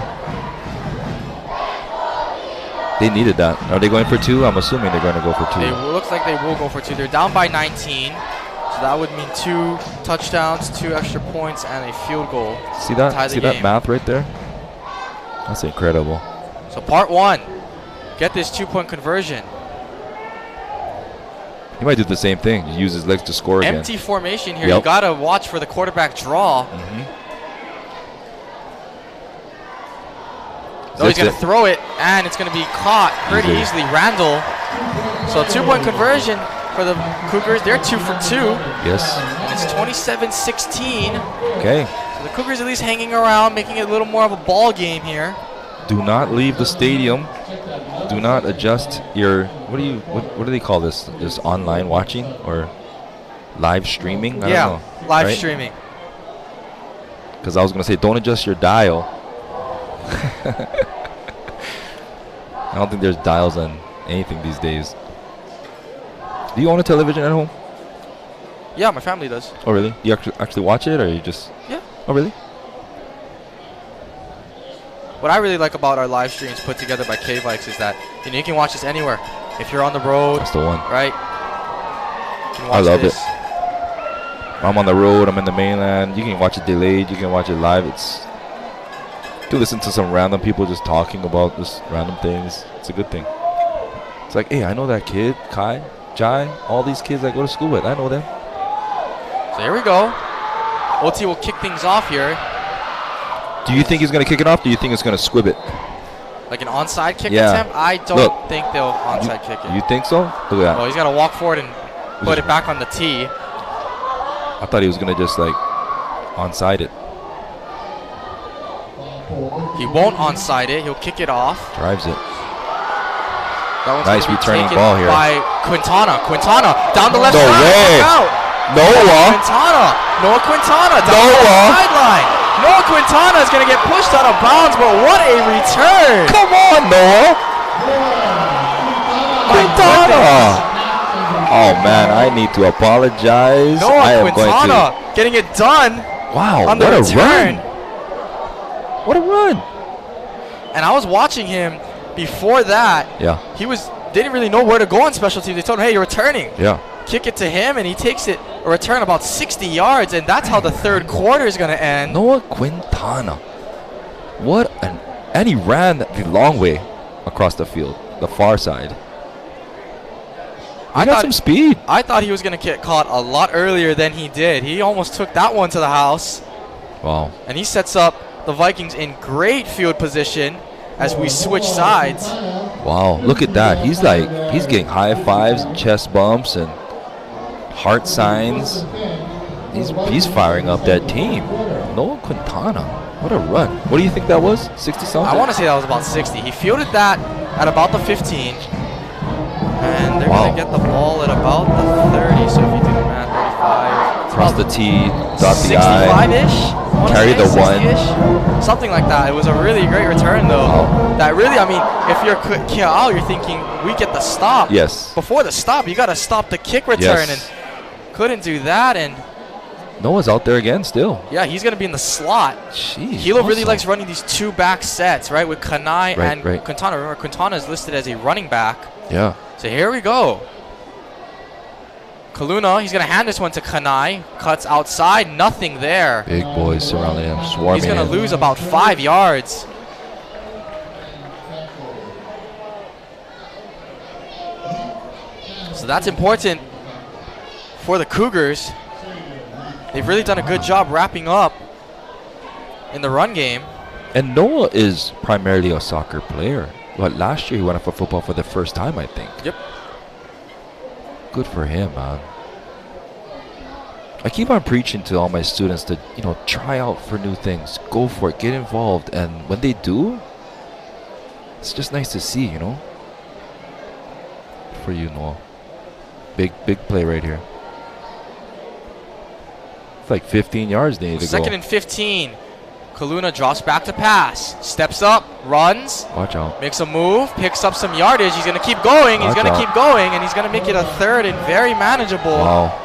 Speaker 3: They needed that. Are they going for 2? I'm assuming they're going to go for 2.
Speaker 2: It looks like they will go for 2. They're down by 19. So that would mean 2 touchdowns, 2 extra points, and a field goal.
Speaker 3: See that?
Speaker 2: Tie the
Speaker 3: See that
Speaker 2: game.
Speaker 3: math right there? That's incredible.
Speaker 2: So part 1, get this 2-point conversion.
Speaker 3: He might do the same thing. Use his legs to score again.
Speaker 2: Empty formation here.
Speaker 3: Yep.
Speaker 2: You got to watch for the quarterback draw. No, he's going to throw it, and it's going to be caught pretty easily. Randall. So 2-point conversion for the Cougars. They're 2 for 2.
Speaker 3: Yes.
Speaker 2: And it's 27-16.
Speaker 3: Okay.
Speaker 2: So the Cougars at least hanging around, making it a little more of a ball game here.
Speaker 3: Do not leave the stadium. Do not adjust your what do they call this? This online watching or live streaming? I don't know,
Speaker 2: live
Speaker 3: right?
Speaker 2: streaming.
Speaker 3: Because I was going to say, don't adjust your dial. I don't think there's dials on anything these days. Do you own a television at home?
Speaker 2: Yeah, my family does.
Speaker 3: Oh, really? You actually watch it, or you just...
Speaker 2: Yeah.
Speaker 3: Oh, really?
Speaker 2: What I really like about our live streams put together by Keaau Vikings is that you can watch this anywhere. If you're on the road,
Speaker 3: That's the one.
Speaker 2: right? You can watch
Speaker 3: I love
Speaker 2: this.
Speaker 3: it. I'm on the road, I'm in the mainland. You can watch it delayed, you can watch it live. You can listen to some random people just talking about just random things. It's a good thing. It's like, hey, I know that kid, Kai, Jai, all these kids I go to school with. I know them.
Speaker 2: So here we go. OT will kick things off here.
Speaker 3: Do you think he's going to kick it off? Do you think it's going to squib it?
Speaker 2: Like an onside kick
Speaker 3: Yeah.
Speaker 2: attempt? I don't think they'll onside kick it.
Speaker 3: You think so? Look at that.
Speaker 2: Well, he's got to walk forward and put it back on the tee.
Speaker 3: I thought he was going to just like onside it.
Speaker 2: He won't onside it. He'll kick it off.
Speaker 3: Drives it.
Speaker 2: That one's
Speaker 3: Nice
Speaker 2: gonna be
Speaker 3: returning
Speaker 2: taken
Speaker 3: ball here.
Speaker 2: by Quintana. Quintana down the left
Speaker 3: No
Speaker 2: side.
Speaker 3: way.
Speaker 2: Look out. Noah Quintana down the sideline. Noah Quintana is going to get pushed out of bounds, but what a return.
Speaker 3: Come on, Noah. Quintana. Oh, man, I need to apologize. I
Speaker 2: Noah
Speaker 3: am
Speaker 2: Quintana getting it done
Speaker 3: wow,
Speaker 2: on the
Speaker 3: what
Speaker 2: return.
Speaker 3: a run. What a run.
Speaker 2: And I was watching him before that.
Speaker 3: Yeah,
Speaker 2: Didn't really know where to go on special teams. They told him, hey, you're returning.
Speaker 3: yeah.
Speaker 2: Kick it to him, and he takes it a return about 60 yards, and that's how the third quarter is going to end.
Speaker 3: Noah Quintana. And he ran the long way across the field, the far side. I got some speed.
Speaker 2: I thought he was going to get caught a lot earlier than he did. He almost took that one to the house.
Speaker 3: Wow.
Speaker 2: And he sets up the Vikings in great field position as we switch sides.
Speaker 3: Wow, look at that. He's getting high fives, chest bumps, and heart signs. He's firing up that team. Noah Quintana, what a run. What do you think that was? 60 something?
Speaker 2: I want to say that was about 60. He fielded that at about the 15. And they're going to get the ball at about the 30. So if you do the math, 35.
Speaker 3: Cross the tee, dot the I.
Speaker 2: 65-ish?
Speaker 3: Carry the one.
Speaker 2: Something like that. It was a really great return, though.
Speaker 3: Wow.
Speaker 2: That really, I mean, if you're Keaau, you're thinking, we get the stop.
Speaker 3: Yes.
Speaker 2: Before the stop, you got to stop the kick return.
Speaker 3: Yes.
Speaker 2: And couldn't do that. And
Speaker 3: Noah's out there again still.
Speaker 2: yeah, he's going to be in the slot.
Speaker 3: Jeez.
Speaker 2: Hilo really
Speaker 3: awesome.
Speaker 2: likes running these two back sets, right, with Kanai and
Speaker 3: right.
Speaker 2: Quintana. Remember, Quintana is listed as a running back.
Speaker 3: Yeah.
Speaker 2: So here we go. Kaluna, he's going to hand this one to Kanai. Cuts outside, nothing there.
Speaker 3: Big boys surrounding him, swarming
Speaker 2: He's going to
Speaker 3: him.
Speaker 2: lose about 5 yards. So that's important for the Cougars. They've really done a good job wrapping up in the run game.
Speaker 3: And Noah is primarily a soccer player. But last year he went up for football for the first time, I think.
Speaker 2: Yep.
Speaker 3: Good for him, man. I keep on preaching to all my students to, try out for new things. Go for it. Get involved. And when they do, it's just nice to see, For you, Noah. Big play right here. It's like 15 yards they need to go.
Speaker 2: Second and 15. Kaluna drops back to pass. Steps up, runs.
Speaker 3: Watch out.
Speaker 2: Makes a move, picks up some yardage. He's going to keep going. He's going to keep going, and he's going to make it a third and very manageable.
Speaker 3: Wow.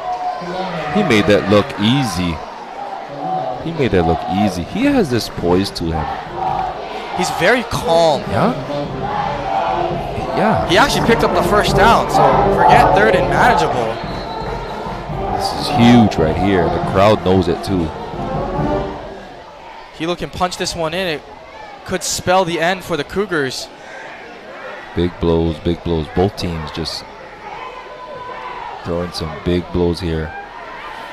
Speaker 3: He made that look easy. He has this poise to him.
Speaker 2: He's very calm.
Speaker 3: Yeah? Yeah.
Speaker 2: He actually picked up the first down, so forget third and manageable.
Speaker 3: This is huge right here. The crowd knows it too.
Speaker 2: Hilo can punch this one in. It could spell the end for the Cougars.
Speaker 3: Big blows. Both teams just throwing some big blows here.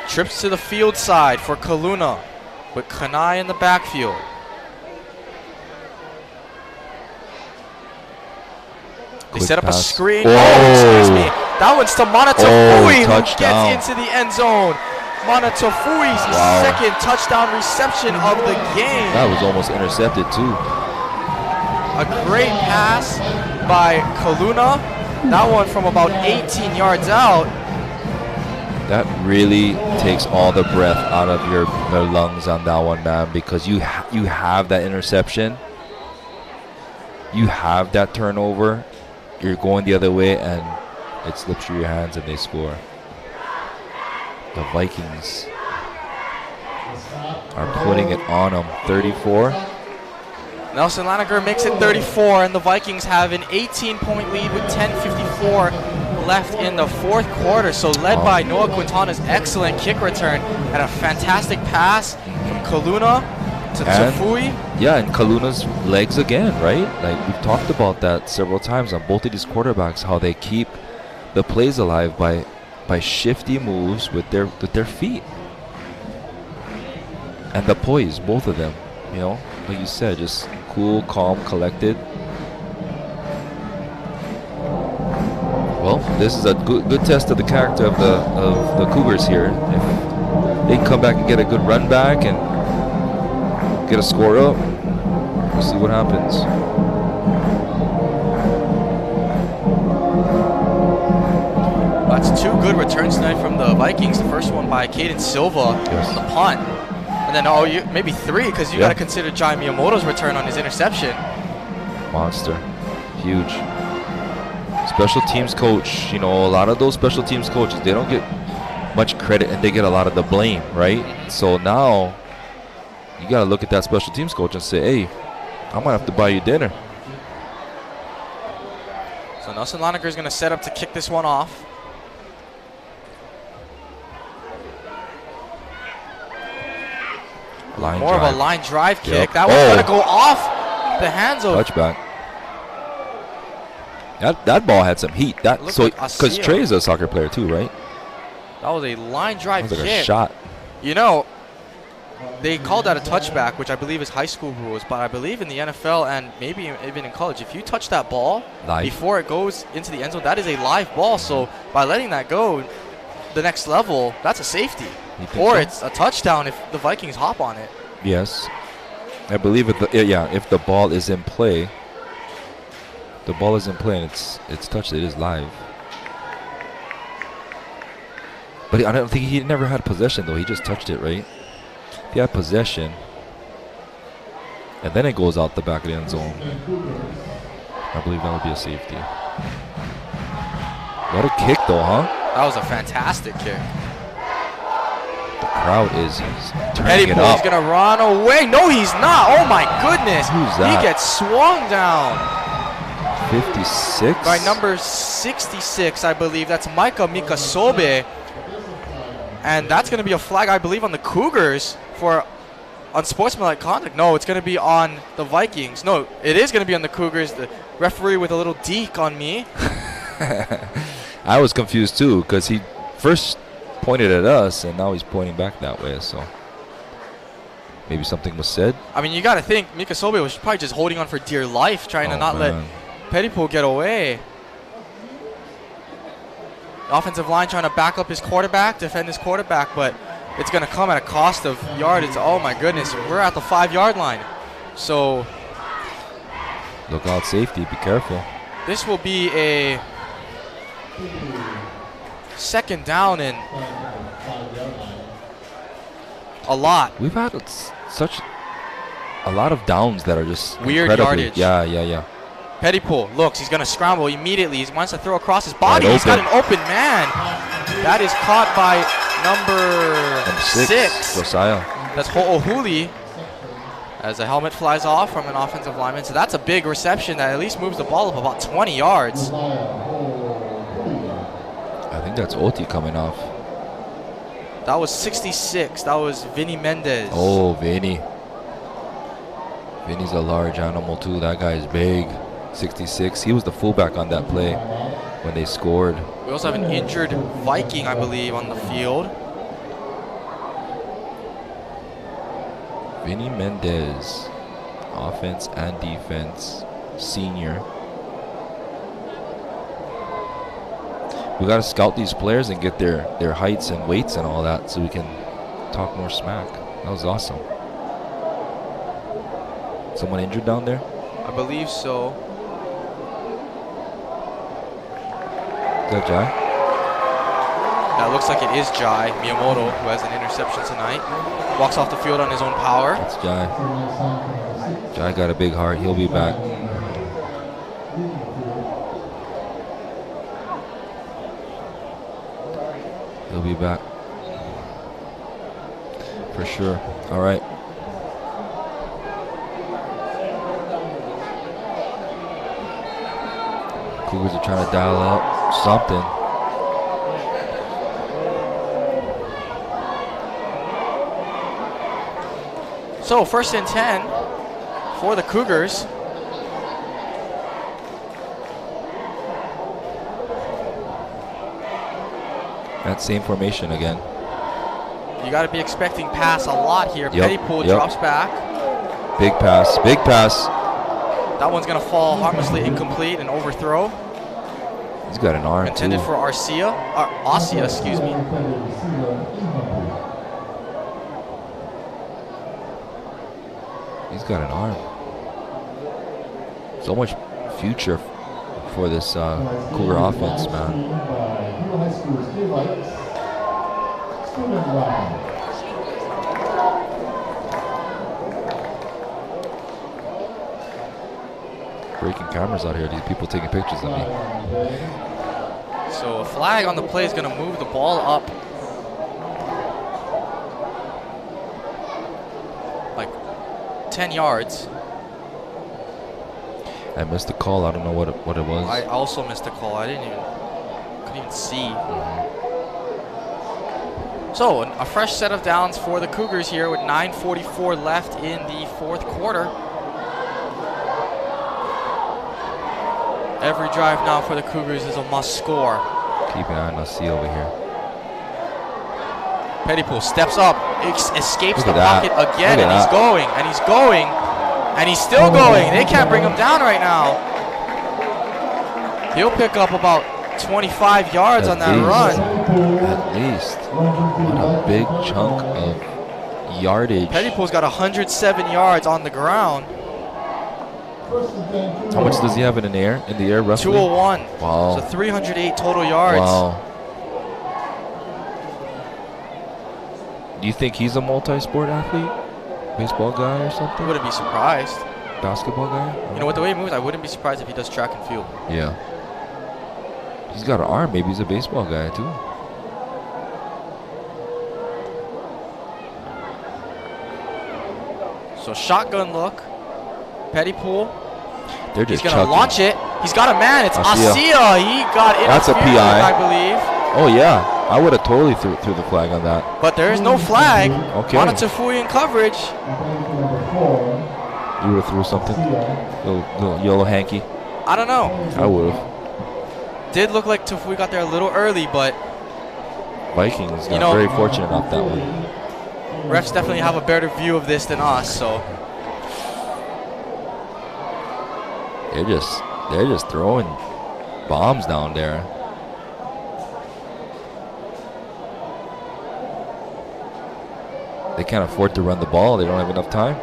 Speaker 2: Trips to the field side for Kaluna with Kanai in the backfield. They set up a screen. Oh, excuse me. That one's to Manatafui, who
Speaker 3: touchdown.
Speaker 2: gets into the end zone. Manatafui's second touchdown reception of the game.
Speaker 3: That was almost intercepted too.
Speaker 2: A great pass by Kaluna. That one from about 18 yards out.
Speaker 3: That really takes all the breath out of your lungs on that one, man, because you have that interception. You have that turnover. You're going the other way, and it slips through your hands, and they score. The Vikings are putting it on them, 34.
Speaker 2: Nelson Laniger makes it 34, and the Vikings have an 18-point lead with 10:54 left in the fourth quarter. So led by Noah Quintana's excellent kick return and a fantastic pass from Kaluna to Tafui.
Speaker 3: Yeah, and Kaluna's legs again, right? Like, we've talked about that several times on both of these quarterbacks, how they keep the plays alive by shifty moves with their feet. And the poise, both of them, you know, like you said, just cool, calm, collected. Well, this is a good test of the character of the Cougars here. If they come back and get a good run back and get a score up, we'll see what happens.
Speaker 2: That's two good returns tonight from the Vikings. The first one by Caden Silva on the punt. And then maybe three, because you got to consider Jai Miyamoto's return on his interception.
Speaker 3: Monster. Huge. Special teams coach, you know, a lot of those special teams coaches, they don't get much credit and they get a lot of the blame, right? So now you got to look at that special teams coach and say, hey, I might have to buy you dinner.
Speaker 2: So Nelson Laniger is going to set up to kick this one off. More of a line drive kick. That one's going to go off the hands of
Speaker 3: touchback. That ball had some heat. Because Trey's a soccer player too, right?
Speaker 2: That was a line drive kick.
Speaker 3: Like a shot.
Speaker 2: You know, they called that a touchback, which I believe is high school rules, but I believe in the NFL and maybe even in college, if you touch that ball before it goes into the end zone, that is a live ball. So by letting that go the next level, that's a safety. Or it's a touchdown if the Vikings hop on it.
Speaker 3: Yes. I believe if the ball is in play, and it's touched, it is live. But I don't think he never had possession though. He just touched it, right? If he had possession and then it goes out the back of the end zone, I believe that would be a safety. What a kick though, huh?
Speaker 2: That was a fantastic kick.
Speaker 3: The crowd is turning it up.
Speaker 2: He's going to run away. No, he's not. Oh, my goodness.
Speaker 3: Who's that?
Speaker 2: He gets swung down.
Speaker 3: 56?
Speaker 2: By number 66, I believe. That's Micah Mikasobe. And that's going to be a flag, I believe, on the Cougars for unsportsmanlike conduct. No, it's going to be on the Vikings. No, it is going to be on the Cougars. The referee with a little deke on me.
Speaker 3: I was confused, too, because he first pointed at us, and now he's pointing back that way, so maybe something was said.
Speaker 2: I mean, you got to think Mika Sobe was probably just holding on for dear life, trying to not let Pettipool get away. The offensive line trying to back up his quarterback, defend his quarterback, but it's going to come at a cost of yardage. Oh, my goodness. We're at the 5-yard line. So
Speaker 3: look out, safety. Be careful.
Speaker 2: This will be a second down and a lot.
Speaker 3: We've had such a lot of downs that are just
Speaker 2: weird yardage.
Speaker 3: Yeah.
Speaker 2: Pettipool looks. He's going to scramble immediately. He wants to throw across his body. He's got an open man. That is caught by number 6.
Speaker 3: Josiah.
Speaker 2: That's Ho'ohuli. As a helmet flies off from an offensive lineman. So that's a big reception that at least moves the ball up about 20 yards.
Speaker 3: I think that's Oti coming off.
Speaker 2: That was 66. That was Vinny Mendez.
Speaker 3: Oh, Vinny. Vinny's a large animal, too. That guy's big. 66. He was the fullback on that play when they scored.
Speaker 2: We also have an injured Viking, I believe, on the field.
Speaker 3: Vinny Mendez, offense and defense, senior. We got to scout these players and get their heights and weights and all that so we can talk more smack. That was awesome. Someone injured down there?
Speaker 2: I believe so.
Speaker 3: Is that Jai?
Speaker 2: Yeah, it looks like it is Jai Miyamoto who has an interception tonight. Walks off the field on his own power.
Speaker 3: It's Jai. Jai got a big heart. He'll be back. He'll be back. For sure. All right. Cougars are trying to dial up something.
Speaker 2: So 1st and 10 for the Cougars.
Speaker 3: That same formation again.
Speaker 2: You got to be expecting pass a lot here.
Speaker 3: Yep,
Speaker 2: Pettypool
Speaker 3: yep.
Speaker 2: drops back.
Speaker 3: Big pass. Big pass.
Speaker 2: That one's going to fall harmlessly incomplete and overthrow.
Speaker 3: He's got an arm
Speaker 2: Intended
Speaker 3: too.
Speaker 2: for Asia, excuse me.
Speaker 3: He's got an arm. So much future for this Cougar offense, man.
Speaker 4: Keaau High School's GO VIKINGS. Student round.
Speaker 3: Breaking cameras out here. These people taking pictures of me.
Speaker 2: So a flag on the play is going to move the ball up like 10 yards.
Speaker 3: I missed the call. I don't know what it was.
Speaker 2: I also missed a call. I couldn't even see. So a fresh set of downs for the Cougars here with 9:44 left in the 4th quarter. Every drive now for the Cougars is a must score.
Speaker 3: Keep an eye on C over here.
Speaker 2: Pettypool steps up, escapes
Speaker 3: Look
Speaker 2: the
Speaker 3: at that.
Speaker 2: pocket again,
Speaker 3: Look at
Speaker 2: and he's
Speaker 3: that.
Speaker 2: going, and he's going, and he's still going. They can't bring him down right now. He'll pick up about 25 yards on that run.
Speaker 3: At least. What a big chunk of yardage.
Speaker 2: Pettypool's got 107 yards on the ground.
Speaker 3: How much does he have in the air? Roughly?
Speaker 2: 201.
Speaker 3: Wow.
Speaker 2: So 308 total yards.
Speaker 3: Wow. Do you think he's a multi-sport athlete? Baseball guy or
Speaker 2: I
Speaker 3: something?
Speaker 2: wouldn't be surprised.
Speaker 3: Basketball guy?
Speaker 2: You know what, the way he moves, I wouldn't be surprised if he does track and field.
Speaker 3: Yeah. He's got an arm. Maybe he's a baseball guy too.
Speaker 2: So shotgun look. Pettypool.
Speaker 3: They're
Speaker 2: He's
Speaker 3: just
Speaker 2: going to
Speaker 3: chucking.
Speaker 2: launch it. He's got a man. It's
Speaker 3: Asia.
Speaker 2: Asia. He got it.
Speaker 3: That's a PI.
Speaker 2: I believe.
Speaker 3: Oh yeah, I would have totally threw the flag on that.
Speaker 2: But there is no flag.
Speaker 3: Okay.
Speaker 2: On a Tafui in coverage.
Speaker 3: You would have threw something. Little yellow hanky.
Speaker 2: I don't know.
Speaker 3: I would have.
Speaker 2: Did look like Tafui got there a little early, but
Speaker 3: Vikings got
Speaker 2: know-
Speaker 3: very fortunate off that one.
Speaker 2: refs definitely have a better view of this than us. So
Speaker 3: They're just throwing bombs down there. They can't afford to run the ball. They don't have enough time.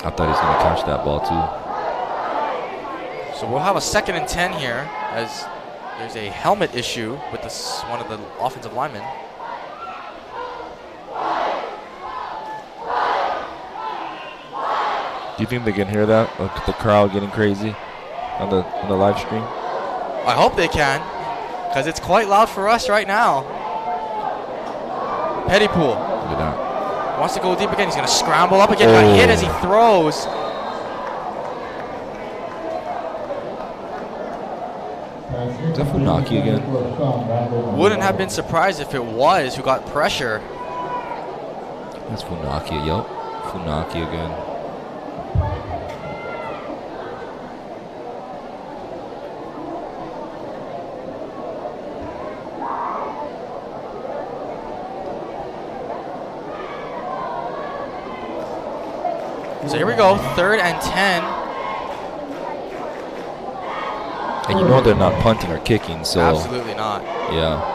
Speaker 3: I thought he was going to catch that ball too.
Speaker 2: So we'll have a 2nd and 10 here as there's a helmet issue with one of the offensive linemen.
Speaker 3: Do you think they can hear that? Look at the crowd getting crazy on the live stream.
Speaker 2: I hope they can, because it's quite loud for us right now. Pettypool
Speaker 3: Look at that.
Speaker 2: wants to go deep again. He's going to scramble up again. Got hit as he throws.
Speaker 3: Is that Funaki again?
Speaker 2: Wouldn't have been surprised if it was who got pressure.
Speaker 3: That's Funaki. Yup. Funaki again.
Speaker 2: So here we go, 3rd and 10.
Speaker 3: And you know they're not punting or kicking, so
Speaker 2: Absolutely not.
Speaker 3: yeah.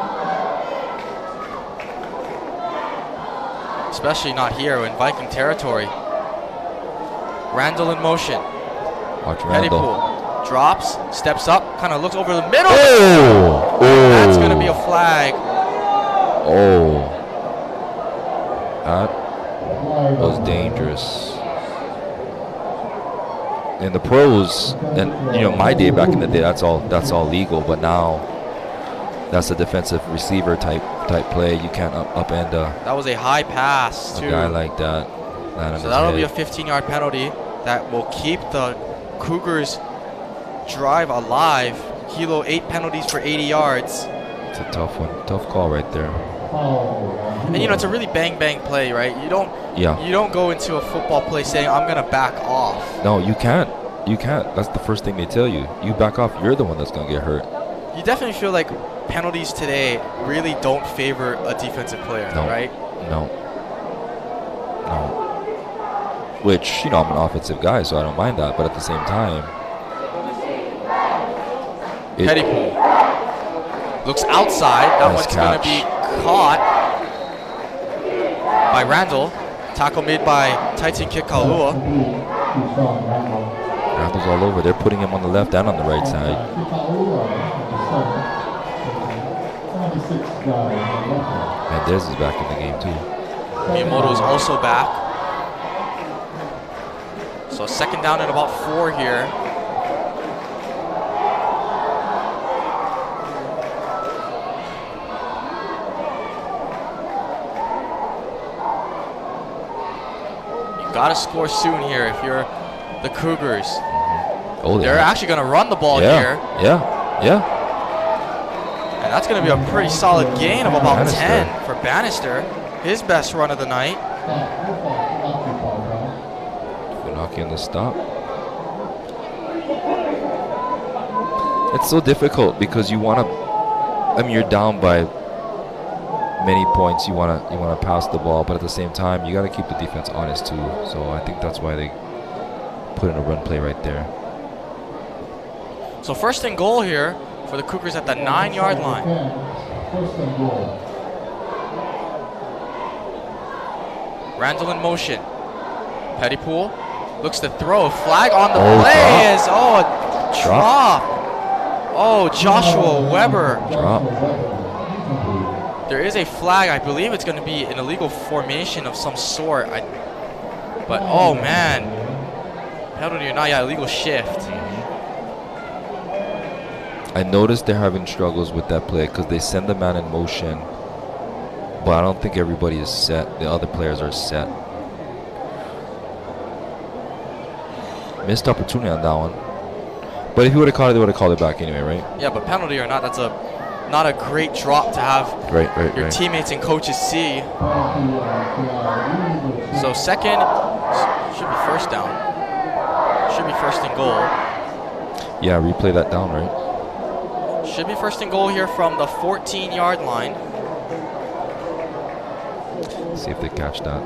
Speaker 2: Especially not here in Viking territory. Randall in motion.
Speaker 3: Watch Randall.
Speaker 2: Pettypool drops, steps up, kind of looks over the middle.
Speaker 3: Oh!
Speaker 2: That's going to be a flag.
Speaker 3: Oh. That was dangerous. In the pros, and you know, my day back in the day, that's all legal. But now, that's a defensive receiver type play. You can't upend
Speaker 2: That was a high pass
Speaker 3: a
Speaker 2: too.
Speaker 3: guy like that.
Speaker 2: So that'll be a 15-yard penalty that will keep the Cougars drive alive. Hilo 8 penalties for 80 yards.
Speaker 3: It's a tough one, tough call right there.
Speaker 2: And you know, it's a really bang play, right? You don't go into a football play saying I'm gonna back off.
Speaker 3: No, you can't. You can't. That's the first thing they tell you. You back off, you're the one that's gonna get hurt.
Speaker 2: You definitely feel like penalties today really don't favor a defensive player, right?
Speaker 3: No. Which, you know, I'm an offensive guy, so I don't mind that. But at the same time,
Speaker 2: Pettypool looks outside. That one's going to be caught by Randall. Tackle made by Titan Keaau.
Speaker 3: Randall's all over. They're putting him on the left and on the right side. Mendez is back in the game too.
Speaker 2: Miyamoto is also back. So second down and about 4 here. Got to score soon here if you're the Cougars.
Speaker 3: Oh,
Speaker 2: they're actually going to run the ball here.
Speaker 3: Yeah.
Speaker 2: And that's going to be a pretty solid gain of about
Speaker 3: Bannister.
Speaker 2: 10 for Bannister. His best run of the night.
Speaker 3: Funaki on the stop. It's so difficult because you want to. I mean, you're down by many points. You want to pass the ball, but at the same time, you got to keep the defense honest too. So I think that's why they put in a run play right there.
Speaker 2: So first and goal here for the Cougars at the 9-yard line. Randall in motion. Pettypool looks to throw. Flag on the play is a drop. Oh, Joshua Weber.
Speaker 3: Drop.
Speaker 2: There is a flag. I believe it's going to be an illegal formation of some sort. But oh man, penalty or not? Yeah, illegal shift.
Speaker 3: I noticed they're having struggles with that play because they send the man in motion, but I don't think everybody is set. The other players are set. Missed opportunity on that one. But if he would have caught it, they would have called it back anyway, right?
Speaker 2: Yeah, but penalty or not, that's not a great drop to have your teammates and coaches see. So second, should be first down. Should be first and goal.
Speaker 3: Yeah, replay that down, right?
Speaker 2: Should be first and goal here from the 14-yard line.
Speaker 3: See if they catch that.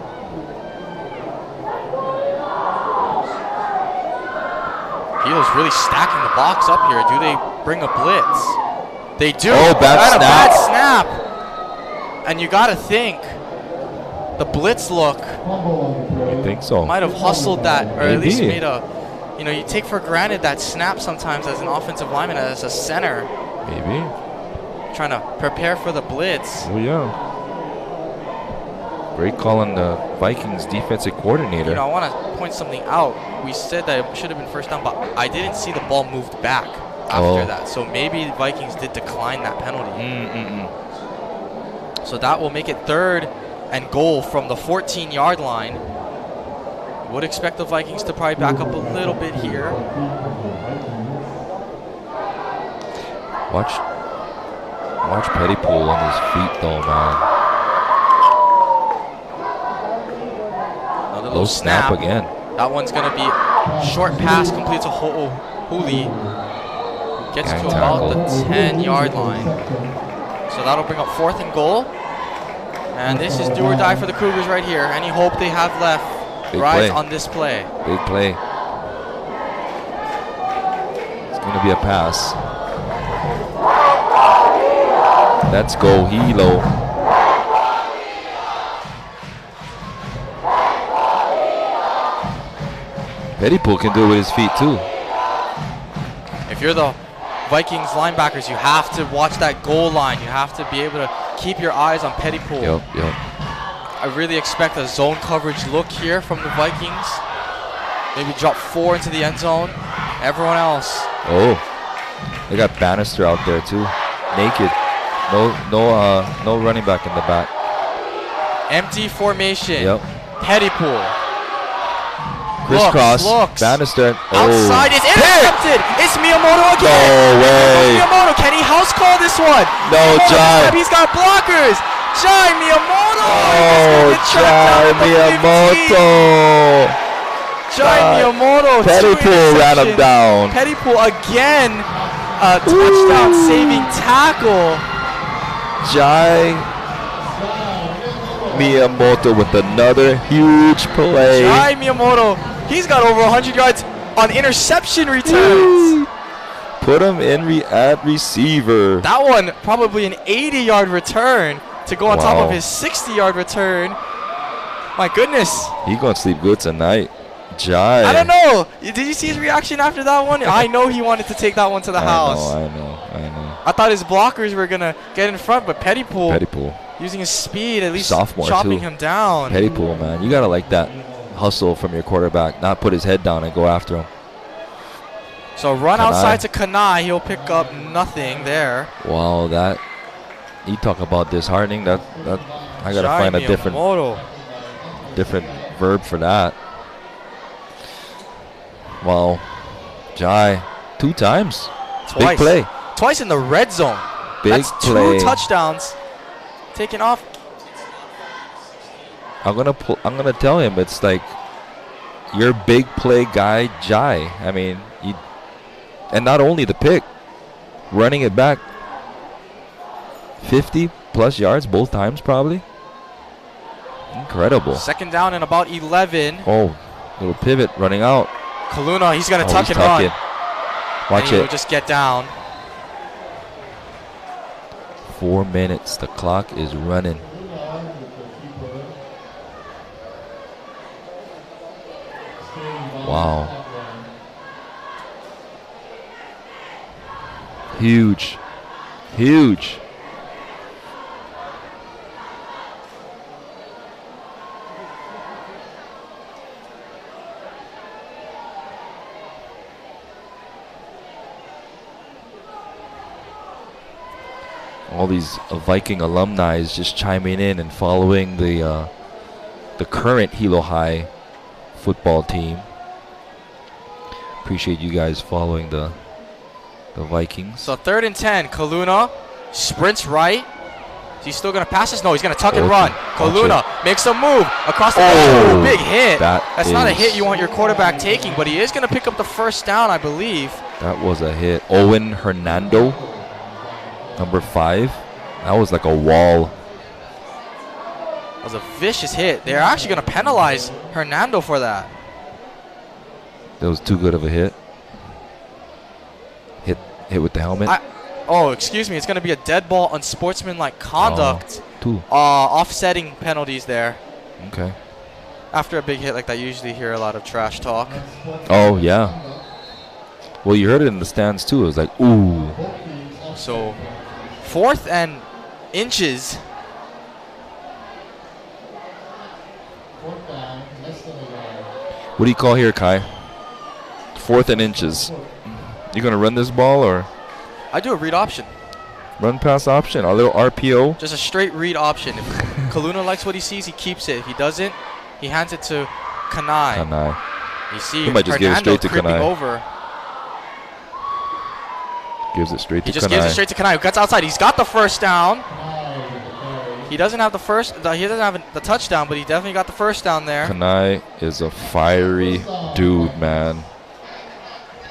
Speaker 2: Hilo's really stacking the box up here. Do they bring a blitz? They do.
Speaker 3: Oh, bad
Speaker 2: snap. And you got to think the blitz look.
Speaker 3: You think so?
Speaker 2: Might have hustled that, or at least
Speaker 3: Maybe.
Speaker 2: made a. You know, you take for granted that snap sometimes as an offensive lineman, as a center.
Speaker 3: Maybe.
Speaker 2: Trying to prepare for the blitz.
Speaker 3: Oh yeah. Great call on the Vikings defensive coordinator.
Speaker 2: You know, I want to point something out. We said that it should have been first down, but I didn't see the ball moved back after that. So maybe the Vikings did decline that penalty. So that will make it third and goal from the 14-yard line. Would expect the Vikings to probably back up a little bit here.
Speaker 3: Watch Pettypool on his feet though, man.
Speaker 2: Another
Speaker 3: Low snap again.
Speaker 2: That one's going to be short pass, complete to Hooli. Gets
Speaker 3: Gang
Speaker 2: to about
Speaker 3: tackle.
Speaker 2: the 10-yard line. So that'll bring up fourth and goal. And this is do or die for the Cougars right here. Any hope they have left rides on this play.
Speaker 3: Big play. It's going to be a pass. Let's go, Hilo. Pettypool can do it with his feet too.
Speaker 2: If you're the Vikings linebackers, you have to watch that goal line. You have to be able to keep your eyes on Pettypool.
Speaker 3: Yep.
Speaker 2: I really expect a zone coverage look here from the Vikings. Maybe drop 4 into the end zone. Everyone else.
Speaker 3: Oh, they got Bannister out there too, naked. No running back in the back.
Speaker 2: Empty formation.
Speaker 3: Yep.
Speaker 2: Pettypool.
Speaker 3: Crisscross.
Speaker 2: Looks.
Speaker 3: Bannister.
Speaker 2: Outside is intercepted. It's Miyamoto again.
Speaker 3: No way.
Speaker 2: Miyamoto, can he house call this one?
Speaker 3: No,
Speaker 2: Miyamoto,
Speaker 3: Jai.
Speaker 2: he's got blockers. Jai Miyamoto.
Speaker 3: Oh, Jai Miyamoto.
Speaker 2: Jai Miyamoto.
Speaker 3: Pettypool ran him down.
Speaker 2: Pettypool again. A touchdown saving tackle.
Speaker 3: Jai Miyamoto with another huge play.
Speaker 2: Jai Miyamoto, he's got over 100 yards on interception returns.
Speaker 3: Put him in at receiver.
Speaker 2: That one probably an 80-yard return to go on top
Speaker 3: Wow.
Speaker 2: of his 60-yard return. My goodness.
Speaker 3: He gonna sleep good tonight. Jai.
Speaker 2: I don't know. Did you see his reaction after that one? I know he wanted to take that one to the house.
Speaker 3: I know.
Speaker 2: I thought his blockers were going to get in front, but Pettypool, using his speed, at least
Speaker 3: Sophomore
Speaker 2: chopping
Speaker 3: too.
Speaker 2: him down.
Speaker 3: Pettypool, man. You gotta like that hustle from your quarterback. Not put his head down and go after him.
Speaker 2: So run
Speaker 3: Keaau.
Speaker 2: outside to Keaau. He'll pick up nothing there.
Speaker 3: Wow, that you talk about disheartening. That I gotta
Speaker 2: Jai
Speaker 3: find a different verb for that. Wow, Jai, 2 times.
Speaker 2: Twice.
Speaker 3: Big play.
Speaker 2: Twice in the red zone.
Speaker 3: Big
Speaker 2: That's
Speaker 3: play.
Speaker 2: 2 touchdowns. Taken off.
Speaker 3: I'm gonna tell him it's like your big play guy, Jai. I mean, and not only the pick, running it back 50+ yards both times probably. Incredible.
Speaker 2: Second down and about 11.
Speaker 3: Oh, little pivot running out.
Speaker 2: Kaluna, he's going to tuck
Speaker 3: he's
Speaker 2: and run.
Speaker 3: tucking. Watch
Speaker 2: and
Speaker 3: it.
Speaker 2: He'll just get down.
Speaker 3: 4 minutes. The clock is running. Wow. Huge. Huge. All these Viking alumni is just chiming in and following the current Keaau High football team. Appreciate you guys following the Vikings.
Speaker 2: So 3rd and 10. Kaluna sprints right. Is he still going to pass this? No, he's going to tuck and run. Kaluna makes a move across the field. Big hit. That's not a hit you want your quarterback taking, but he is going to pick up the first down, I believe.
Speaker 3: That was a hit. Owen Hernando, number 5. That was like a wall.
Speaker 2: That was a vicious hit. They're actually going to penalize Hernando for that.
Speaker 3: That was too good of a hit. Hit with the helmet.
Speaker 2: Oh, excuse me. It's going to be a dead ball, unsportsmanlike conduct.
Speaker 3: 2.
Speaker 2: Offsetting penalties there.
Speaker 3: Okay.
Speaker 2: After a big hit like that, you usually hear a lot of trash talk.
Speaker 3: Oh, yeah. Well, you heard it in the stands, too. It was like, ooh.
Speaker 2: So, 4th and inches.
Speaker 3: What do you call here, Kai? 4th and inches. You going to run this ball or?
Speaker 2: I do a read option.
Speaker 3: Run pass option, a little RPO.
Speaker 2: Just a straight read option. If Kaluna likes what he sees, he keeps it. If he doesn't, he hands it to Keaau. You see
Speaker 3: He might just give it
Speaker 2: Hernando
Speaker 3: straight to
Speaker 2: creeping
Speaker 3: Keaau.
Speaker 2: over.
Speaker 3: Gives it straight to
Speaker 2: He just gives it straight to Keaau. Cuts outside. He's got the first down. He doesn't have he doesn't have the touchdown, but he definitely got the first down there.
Speaker 3: Keaau is a fiery dude, man.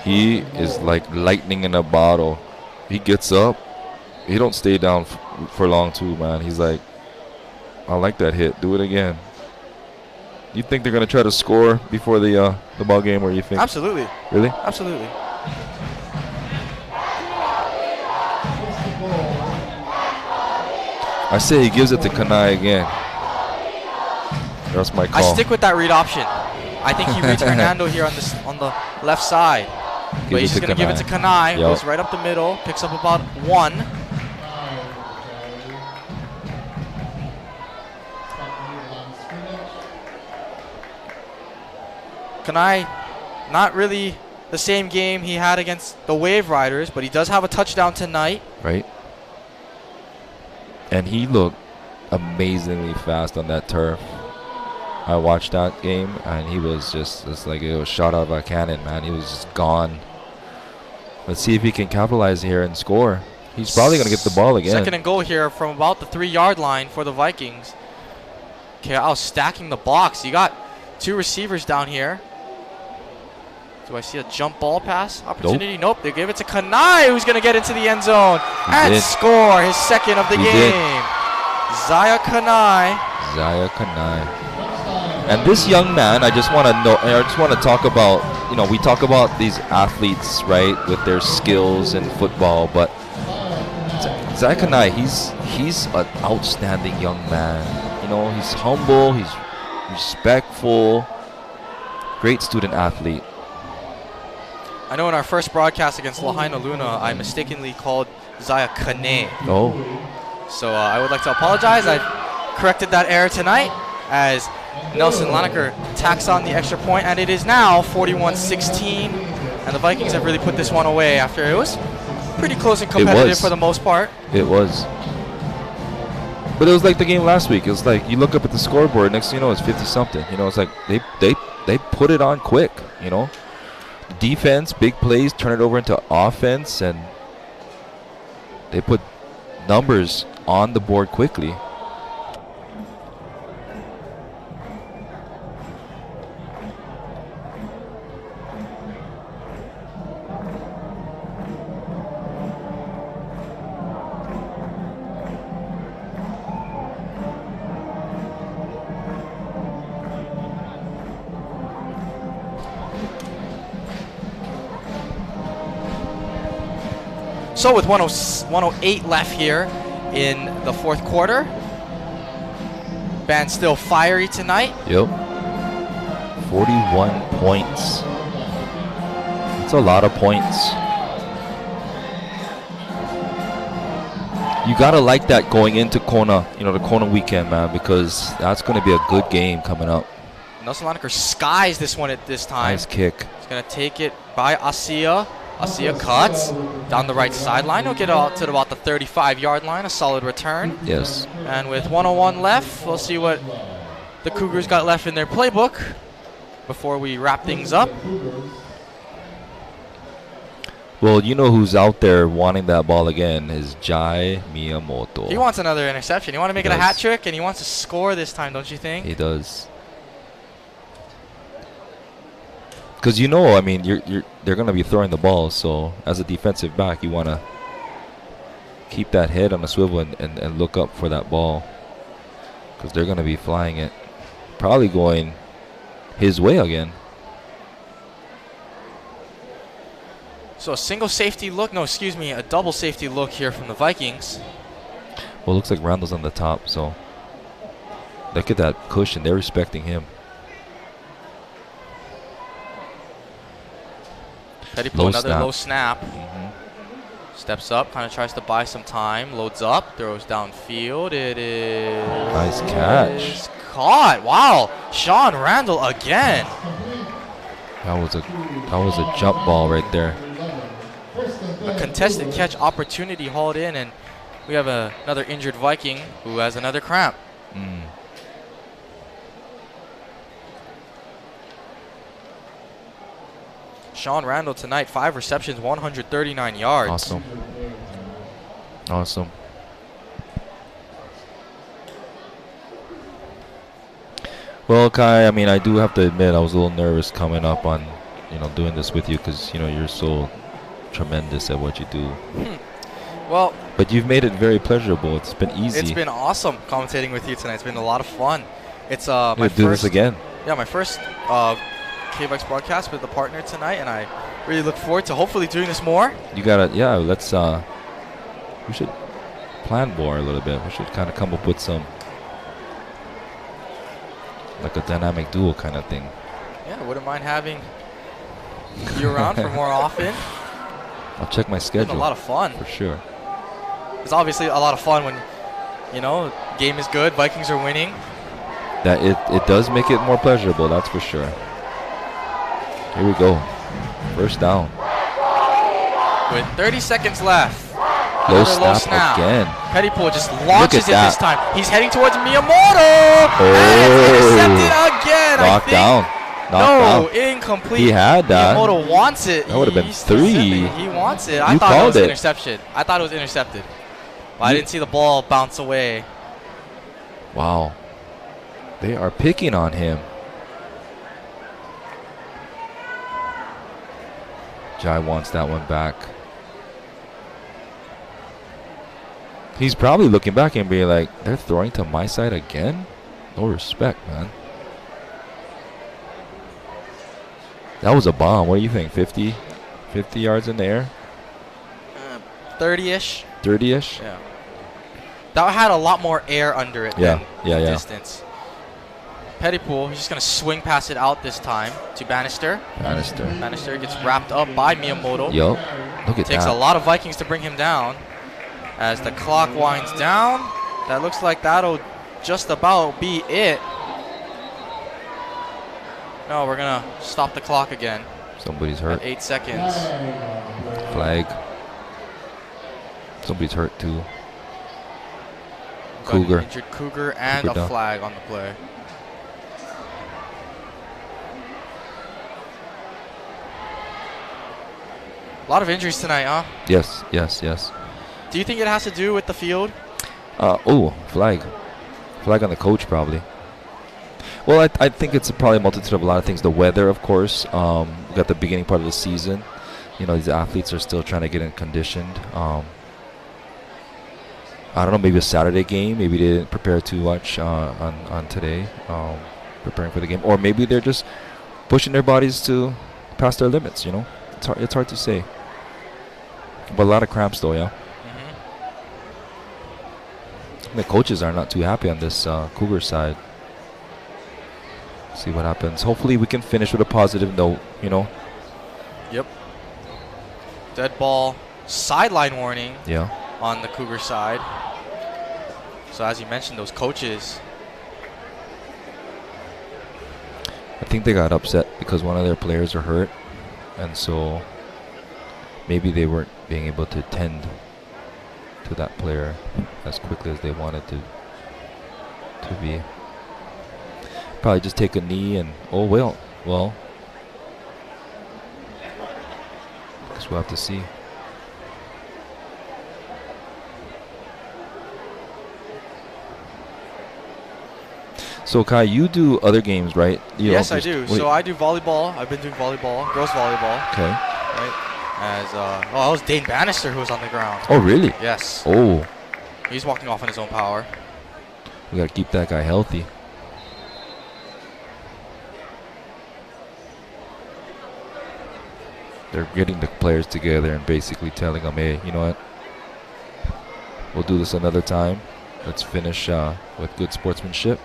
Speaker 3: He is like lightning in a bottle. He gets up. He don't stay down for long too, man. He's like, I like that hit. Do it again. You think they're gonna try to score before the ball game, or you think?
Speaker 2: Absolutely.
Speaker 3: Really?
Speaker 2: Absolutely.
Speaker 3: I say he gives it to Keaau again. That's my call.
Speaker 2: I stick with that read option. I think he reads Hernando here on the left side. But he's just going to give it to Keaau, who goes right up the middle, picks up about 1. Keaau, not really the same game he had against the Wave Riders, but he does have a touchdown tonight.
Speaker 5: Right. And he looked amazingly fast on that turf. I watched that game, and he was just like it was shot out of a cannon, man. He was just gone. Let's see if he can capitalize here and score. He's probably going to get the ball again.
Speaker 2: Second and goal here from about the 3-yard line for the Vikings. Keaau stacking the box. You got 2 receivers down here. Do I see a jump ball pass opportunity? Nope. They give it to Keaau, who's going to get into the end zone and score his second of the game. Zaya Keaau.
Speaker 5: And this young man, I just want to know. I just want to talk about. You know, we talk about these athletes, right, with their skills in football, but Zaya Keaau, he's an outstanding young man. You know, he's humble, he's respectful, great student athlete.
Speaker 2: I know in our first broadcast against Lahaina Luna, I mistakenly called Zaya Keaau.
Speaker 5: Oh.
Speaker 2: So I would like to apologize. I've corrected that error tonight as Nelson Laneker tacks on the extra point, and it is now 41-16. And the Vikings have really put this one away after it was pretty close and competitive for the most part.
Speaker 5: It was. But it was like the game last week. It was like you look up at the scoreboard, next thing you know, it's 50-something. You know, it's like they put it on quick, you know. Defense, big plays, turn it over into offense, and they put numbers on the board quickly.
Speaker 2: So with 108 left here in the 4th quarter, band still fiery tonight.
Speaker 5: Yep. 41 points. That's a lot of points. You gotta like that going into Kona, you know, the Kona weekend, man, because that's gonna be a good game coming up.
Speaker 2: Nelson Laneker skies this one at this time.
Speaker 5: Nice kick.
Speaker 2: He's gonna take it by Asia. Asia cuts down the right sideline. He'll get out to about the 35-yard line. A solid return.
Speaker 5: Yes.
Speaker 2: And with 1:01 left, we'll see what the Cougars got left in their playbook before we wrap things up.
Speaker 5: Well, you know who's out there wanting that ball again is Jai Miyamoto.
Speaker 2: He wants another interception. He wants to make it a hat trick, and he wants to score this time, don't you think?
Speaker 5: He does. Because you know, I mean, they're going to be throwing the ball, so as a defensive back, you want to keep that head on a swivel and look up for that ball, because they're going to be flying it, probably going his way again.
Speaker 2: So a single safety look, a double safety look here from the Vikings.
Speaker 5: Well, it looks like Randall's on the top, so look at that cushion. They're respecting him.
Speaker 2: Pettipo, another low snap. Steps up, kind of tries to buy some time. Loads up, throws downfield. It is
Speaker 5: nice catch.
Speaker 2: Caught. Wow, Sean Randall again.
Speaker 5: That was a jump ball right there.
Speaker 2: A contested catch opportunity hauled in, and we have another injured Viking who has another cramp. Sean Randall tonight, 5 receptions, 139 yards.
Speaker 5: Awesome. Well, Kai, I mean, I do have to admit I was a little nervous coming up on, doing this with you, because, you're so tremendous at what you do.
Speaker 2: Well,
Speaker 5: but you've made it very pleasurable. It's been easy.
Speaker 2: It's been awesome commentating with you tonight. It's been a lot of fun. It's my
Speaker 5: first. Do this again.
Speaker 2: Yeah, my first Keaau Vikings broadcast with a partner tonight, and I really look forward to hopefully doing this more.
Speaker 5: You gotta, let's. We should plan more a little bit. We should kind of come up with some, like a dynamic duo kind of thing.
Speaker 2: Yeah, wouldn't mind having you around for more often.
Speaker 5: I'll check my
Speaker 2: It's
Speaker 5: schedule.
Speaker 2: been a lot of fun.
Speaker 5: For sure.
Speaker 2: It's obviously a lot of fun when, you know, game is good, Vikings are winning.
Speaker 5: That it does make it more pleasurable, that's for sure. Here we go. First down.
Speaker 2: With 30 seconds left.
Speaker 5: Low
Speaker 2: Another
Speaker 5: snap again.
Speaker 2: Pettypool just launches it
Speaker 5: that.
Speaker 2: this time. He's heading towards Miyamoto. And it's intercepted again.
Speaker 5: Knocked down.
Speaker 2: No,
Speaker 5: Knocked
Speaker 2: incomplete.
Speaker 5: He had that.
Speaker 2: Miyamoto wants it.
Speaker 5: That would have been
Speaker 2: He's
Speaker 5: 3.
Speaker 2: intercepting. He wants it. I
Speaker 5: You
Speaker 2: thought it
Speaker 5: called
Speaker 2: was
Speaker 5: it.
Speaker 2: interception. I thought it was intercepted. But I didn't see the ball bounce away.
Speaker 5: Wow. They are picking on him. Jai wants that one back. He's probably looking back and being like, they're throwing to my side again? No respect, man. That was a bomb. What do you think? 50 yards in the air?
Speaker 2: 30-ish.
Speaker 5: 30-ish?
Speaker 2: Yeah. That had a lot more air under it
Speaker 5: Yeah,
Speaker 2: than
Speaker 5: yeah.
Speaker 2: distance. Pettypool, he's just going to swing past it out this time to Bannister. Bannister gets wrapped up by Miyamoto.
Speaker 5: Yup. Look at
Speaker 2: Takes
Speaker 5: that.
Speaker 2: a lot of Vikings to bring him down. As the clock winds down, that looks like that'll just about be it. No, we're going to stop the clock again.
Speaker 5: Somebody's
Speaker 2: At
Speaker 5: hurt.
Speaker 2: 8 seconds.
Speaker 5: Flag. Somebody's hurt too.
Speaker 2: Got an
Speaker 5: Cougar.
Speaker 2: injured Cougar and
Speaker 5: Cougar
Speaker 2: a
Speaker 5: down.
Speaker 2: flag on the play. A lot of injuries tonight, huh?
Speaker 5: Yes.
Speaker 2: Do you think it has to do with the field?
Speaker 5: Flag. Flag on the coach, probably. Well, I think it's probably a multitude of a lot of things. The weather, of course. We got the beginning part of the season. You know, these athletes are still trying to get in conditioned. I don't know, maybe a Saturday game. Maybe they didn't prepare too much on today, preparing for the game. Or maybe they're just pushing their bodies to past their limits, you know. It's hard to say. But a lot of cramps, though, yeah. The coaches are not too happy on this Cougar side. See what happens. Hopefully we can finish with a positive note, you know.
Speaker 2: Yep. Dead ball. Sideline warning.
Speaker 5: Yeah.
Speaker 2: On the Cougar side. So as you mentioned, those coaches.
Speaker 5: I think they got upset because one of their players are hurt. And so maybe they weren't being able to tend to that player as quickly as they wanted to be. Probably just take a knee and well, guess we'll have to see. So Kai, you do other games, right?
Speaker 2: Yes, I do. So I do volleyball. I've been doing volleyball, girls volleyball.
Speaker 5: Okay.
Speaker 2: Right. As that was Dane Bannister who was on the ground.
Speaker 5: Oh, really?
Speaker 2: Yes.
Speaker 5: Oh.
Speaker 2: He's walking off on his own power.
Speaker 5: We gotta keep that guy healthy. They're getting the players together and basically telling them, hey, you know what? We'll do this another time. Let's finish with good sportsmanship.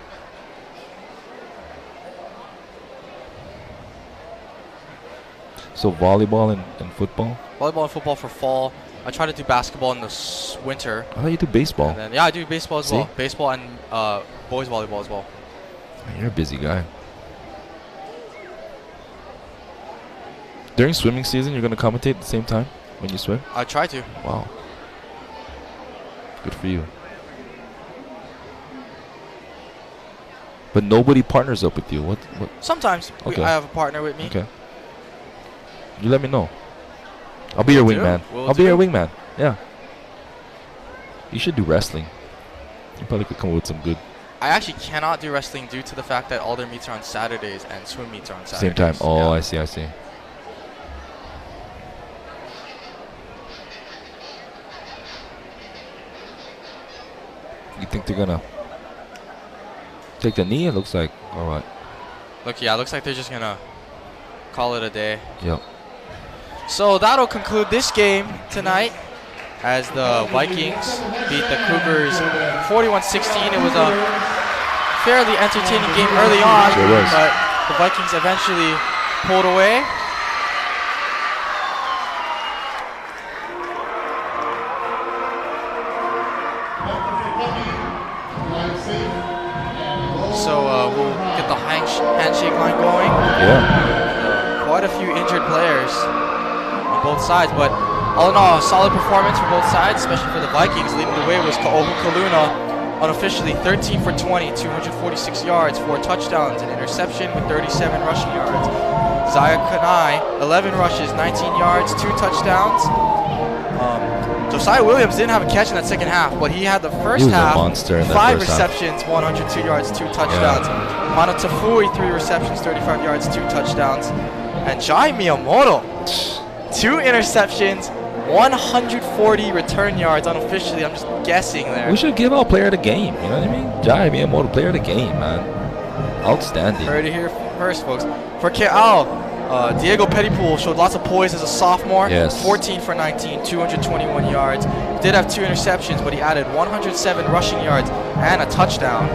Speaker 5: So volleyball and football?
Speaker 2: Volleyball and football for fall. I try to do basketball in the winter.
Speaker 5: I thought you do baseball.
Speaker 2: And then, yeah, I do baseball as well.
Speaker 5: See?
Speaker 2: Baseball and boys volleyball as well.
Speaker 5: You're a busy guy. During swimming season, you're going to commentate at the same time when you swim?
Speaker 2: I try to.
Speaker 5: Wow. Good for you. But nobody partners up with you. What?
Speaker 2: Sometimes
Speaker 5: Okay.
Speaker 2: I have a partner with me.
Speaker 5: Okay. You let me know. I'll be your
Speaker 2: Will do.
Speaker 5: wingman.
Speaker 2: Will
Speaker 5: I'll be your
Speaker 2: do.
Speaker 5: wingman. Yeah. You should do wrestling. You probably could come up with some good.
Speaker 2: I actually cannot do wrestling due to the fact that all their meets are on Saturdays and swim meets are on Saturdays.
Speaker 5: Same time. Oh,
Speaker 2: Yeah.
Speaker 5: I see. I see. You think they're gonna take the knee? It looks like. All right.
Speaker 2: Look, yeah, it looks like they're just gonna call it a day.
Speaker 5: Yep.
Speaker 2: So that'll conclude this game tonight as the Vikings beat the Cougars 41-16. It was a fairly entertaining game early on,
Speaker 5: Sure was.
Speaker 2: but The Vikings eventually pulled away. So we'll get the handshake line going.
Speaker 5: Yeah.
Speaker 2: Quite a few injured players on both sides, but all in all, a solid performance for both sides, especially for the Vikings. Leading the way was Keaau unofficially 13 for 20, 246 yards, 4 touchdowns, an interception with 37 rushing yards. Zaya Kanai, 11 rushes, 19 yards, 2 touchdowns. Josiah Williams didn't have a catch in that second half, but he had the first half.
Speaker 5: A monster in that
Speaker 2: 5
Speaker 5: first half.
Speaker 2: receptions, 102 yards, 2 touchdowns. Mana Tafui, 3 receptions, 35 yards, 2 touchdowns. And Jai Miyamoto, 2 interceptions, 140 return yards unofficially. I'm just guessing there.
Speaker 5: We should give out player of the game. You know what I mean? Jai Miyamoto, player of the game, man. Outstanding.
Speaker 2: Heard it here first, folks. For Keaau, Diego Pettipool showed lots of poise as a sophomore.
Speaker 5: Yes.
Speaker 2: 14 for 19, 221 yards. Did have 2 interceptions, but he added 107 rushing yards and a touchdown.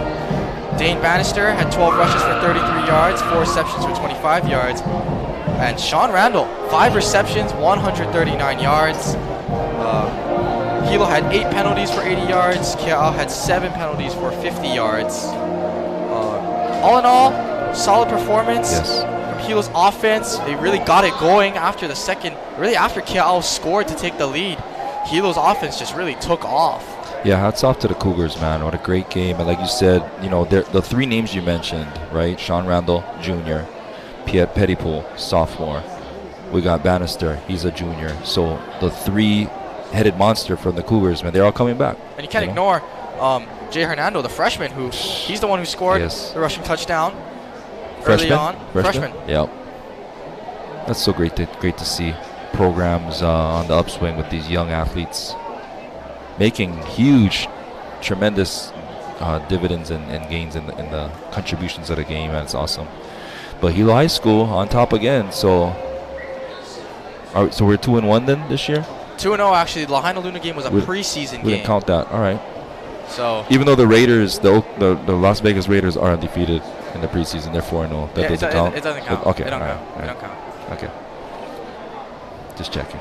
Speaker 2: Dane Bannister had 12 rushes for 33 yards, 4 receptions for 25 yards. And Sean Randall, 5 receptions, 139 yards. Hilo had 8 penalties for 80 yards. Keaau had 7 penalties for 50 yards. All in all, solid performance.
Speaker 5: Yes.
Speaker 2: Hilo's offense, they really got it going after the second, really after Keaau scored to take the lead. Hilo's offense just really took off.
Speaker 5: Yeah, hats off to the Cougars, man. What a great game. And like you said, you know, the 3 names you mentioned, right? Sean Randall, junior. Piet Pettipool, sophomore. We got Bannister, he's a junior. So the 3-headed monster from the Cougars, man, they're all coming back.
Speaker 2: And you can't ignore Jay Hernando, the freshman, who he's the one who scored the rushing touchdown. Early on, freshman.
Speaker 5: Yep. That's so great to see programs on the upswing with these young athletes making huge, tremendous dividends and gains in the contributions of the game, and it's awesome. But Hilo High School on top again. So we're 2-1 then this year.
Speaker 2: 2-0 actually. The Lahaina Luna game was a preseason game.
Speaker 5: We didn't count that. All right.
Speaker 2: So
Speaker 5: even though the Raiders, the Las Vegas Raiders are undefeated in the preseason, they're 4-0. That doesn't count.
Speaker 2: It doesn't count.
Speaker 5: Okay.
Speaker 2: It don't count.
Speaker 5: Right.
Speaker 2: It don't count.
Speaker 5: Okay. Just checking.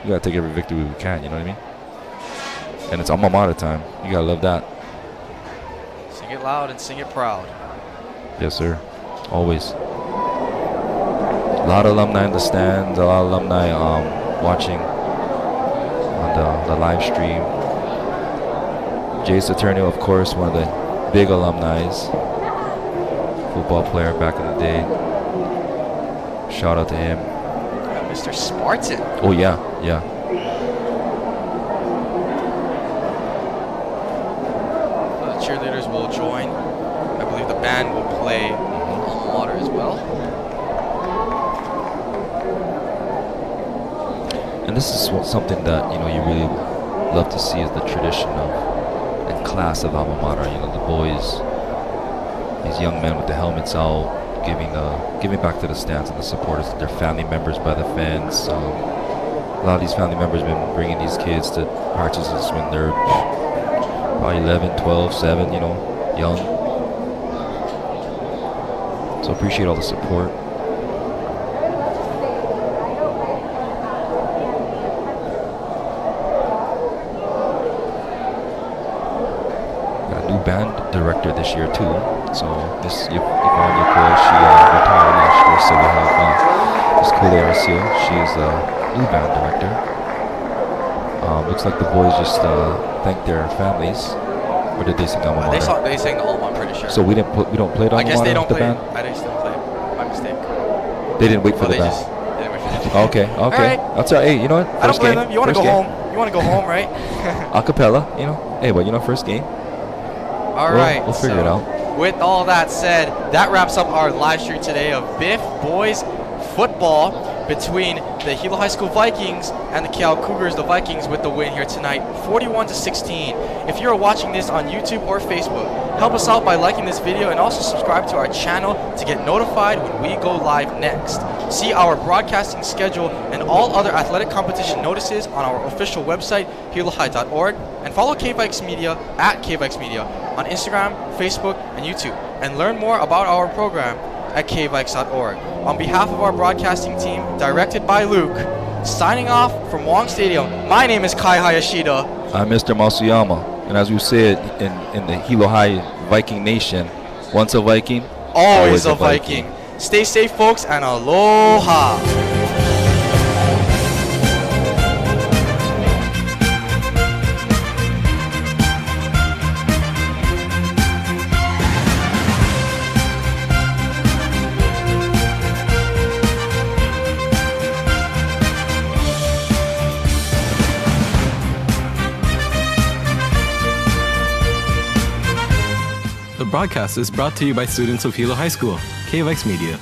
Speaker 5: You gotta take every victory we can. You know what I mean? And it's alma mater time. You gotta love that.
Speaker 2: Sing it loud and sing it proud.
Speaker 5: Yes, sir. Always. A lot of alumni in the stands. A lot of alumni watching on the live stream. Jay Saturnio, of course, one of the big alumni. Football player back in the day. Shout out to him.
Speaker 2: Mr. Spartan.
Speaker 5: Oh yeah.
Speaker 2: The cheerleaders will join. I believe the band will play alma mater as well.
Speaker 5: And this is something that you really love to see, is the tradition of and class of alma mater. The boys, these young men with the helmets out, giving back to the stands and the supporters, their family members by the fans. A lot of these family members have been bringing these kids to practices when they're probably 11, 12, 7, young. So appreciate all the support. Got a new band director this year too. So Miss Yvonne Yoko, she retired last year, so we have Miss Kule Arcio. She is the new band director. Looks like the boys just thanked their families. Or did they sing alma mater?
Speaker 2: They sang the alma, I'm pretty sure.
Speaker 5: So we don't play it alma mater.
Speaker 2: I guess they don't
Speaker 5: with
Speaker 2: play
Speaker 5: the
Speaker 2: it.
Speaker 5: band?
Speaker 2: I just don't play it. My mistake.
Speaker 5: They didn't wait for the band.
Speaker 2: They didn't wait for the band.
Speaker 5: Okay.
Speaker 2: Right.
Speaker 5: That's all right. Hey, you know what?
Speaker 2: I don't blame them. You want to go
Speaker 5: game.
Speaker 2: home. You want to go home, right?
Speaker 5: Acapella, Hey, but first game.
Speaker 2: All right.
Speaker 5: We'll figure it out.
Speaker 2: With all that said, that wraps up our live stream today of Biff Boys Football between the Hilo High School Vikings and the Keaau Cougars. The Vikings with the win here tonight, 41-16. If you're watching this on YouTube or Facebook, help us out by liking this video and also subscribe to our channel to get notified when we go live next. See our broadcasting schedule and all other athletic competition notices on our official website, hilohigh.org, and follow Keaau Vikings Media at Keaau Vikings Media on Instagram, Facebook, and YouTube, and learn more about our program at kvikes.org. On behalf of our broadcasting team, directed by Luke, signing off from Wong Stadium, my name is Kai Hayashida.
Speaker 5: I'm Mr. Masuyama, and as we said in the Hilo High Viking Nation, once a Viking,
Speaker 2: Always a Viking. Stay safe, folks, and aloha.
Speaker 6: The broadcast is brought to you by students of Hilo High School, Keaau High School Media.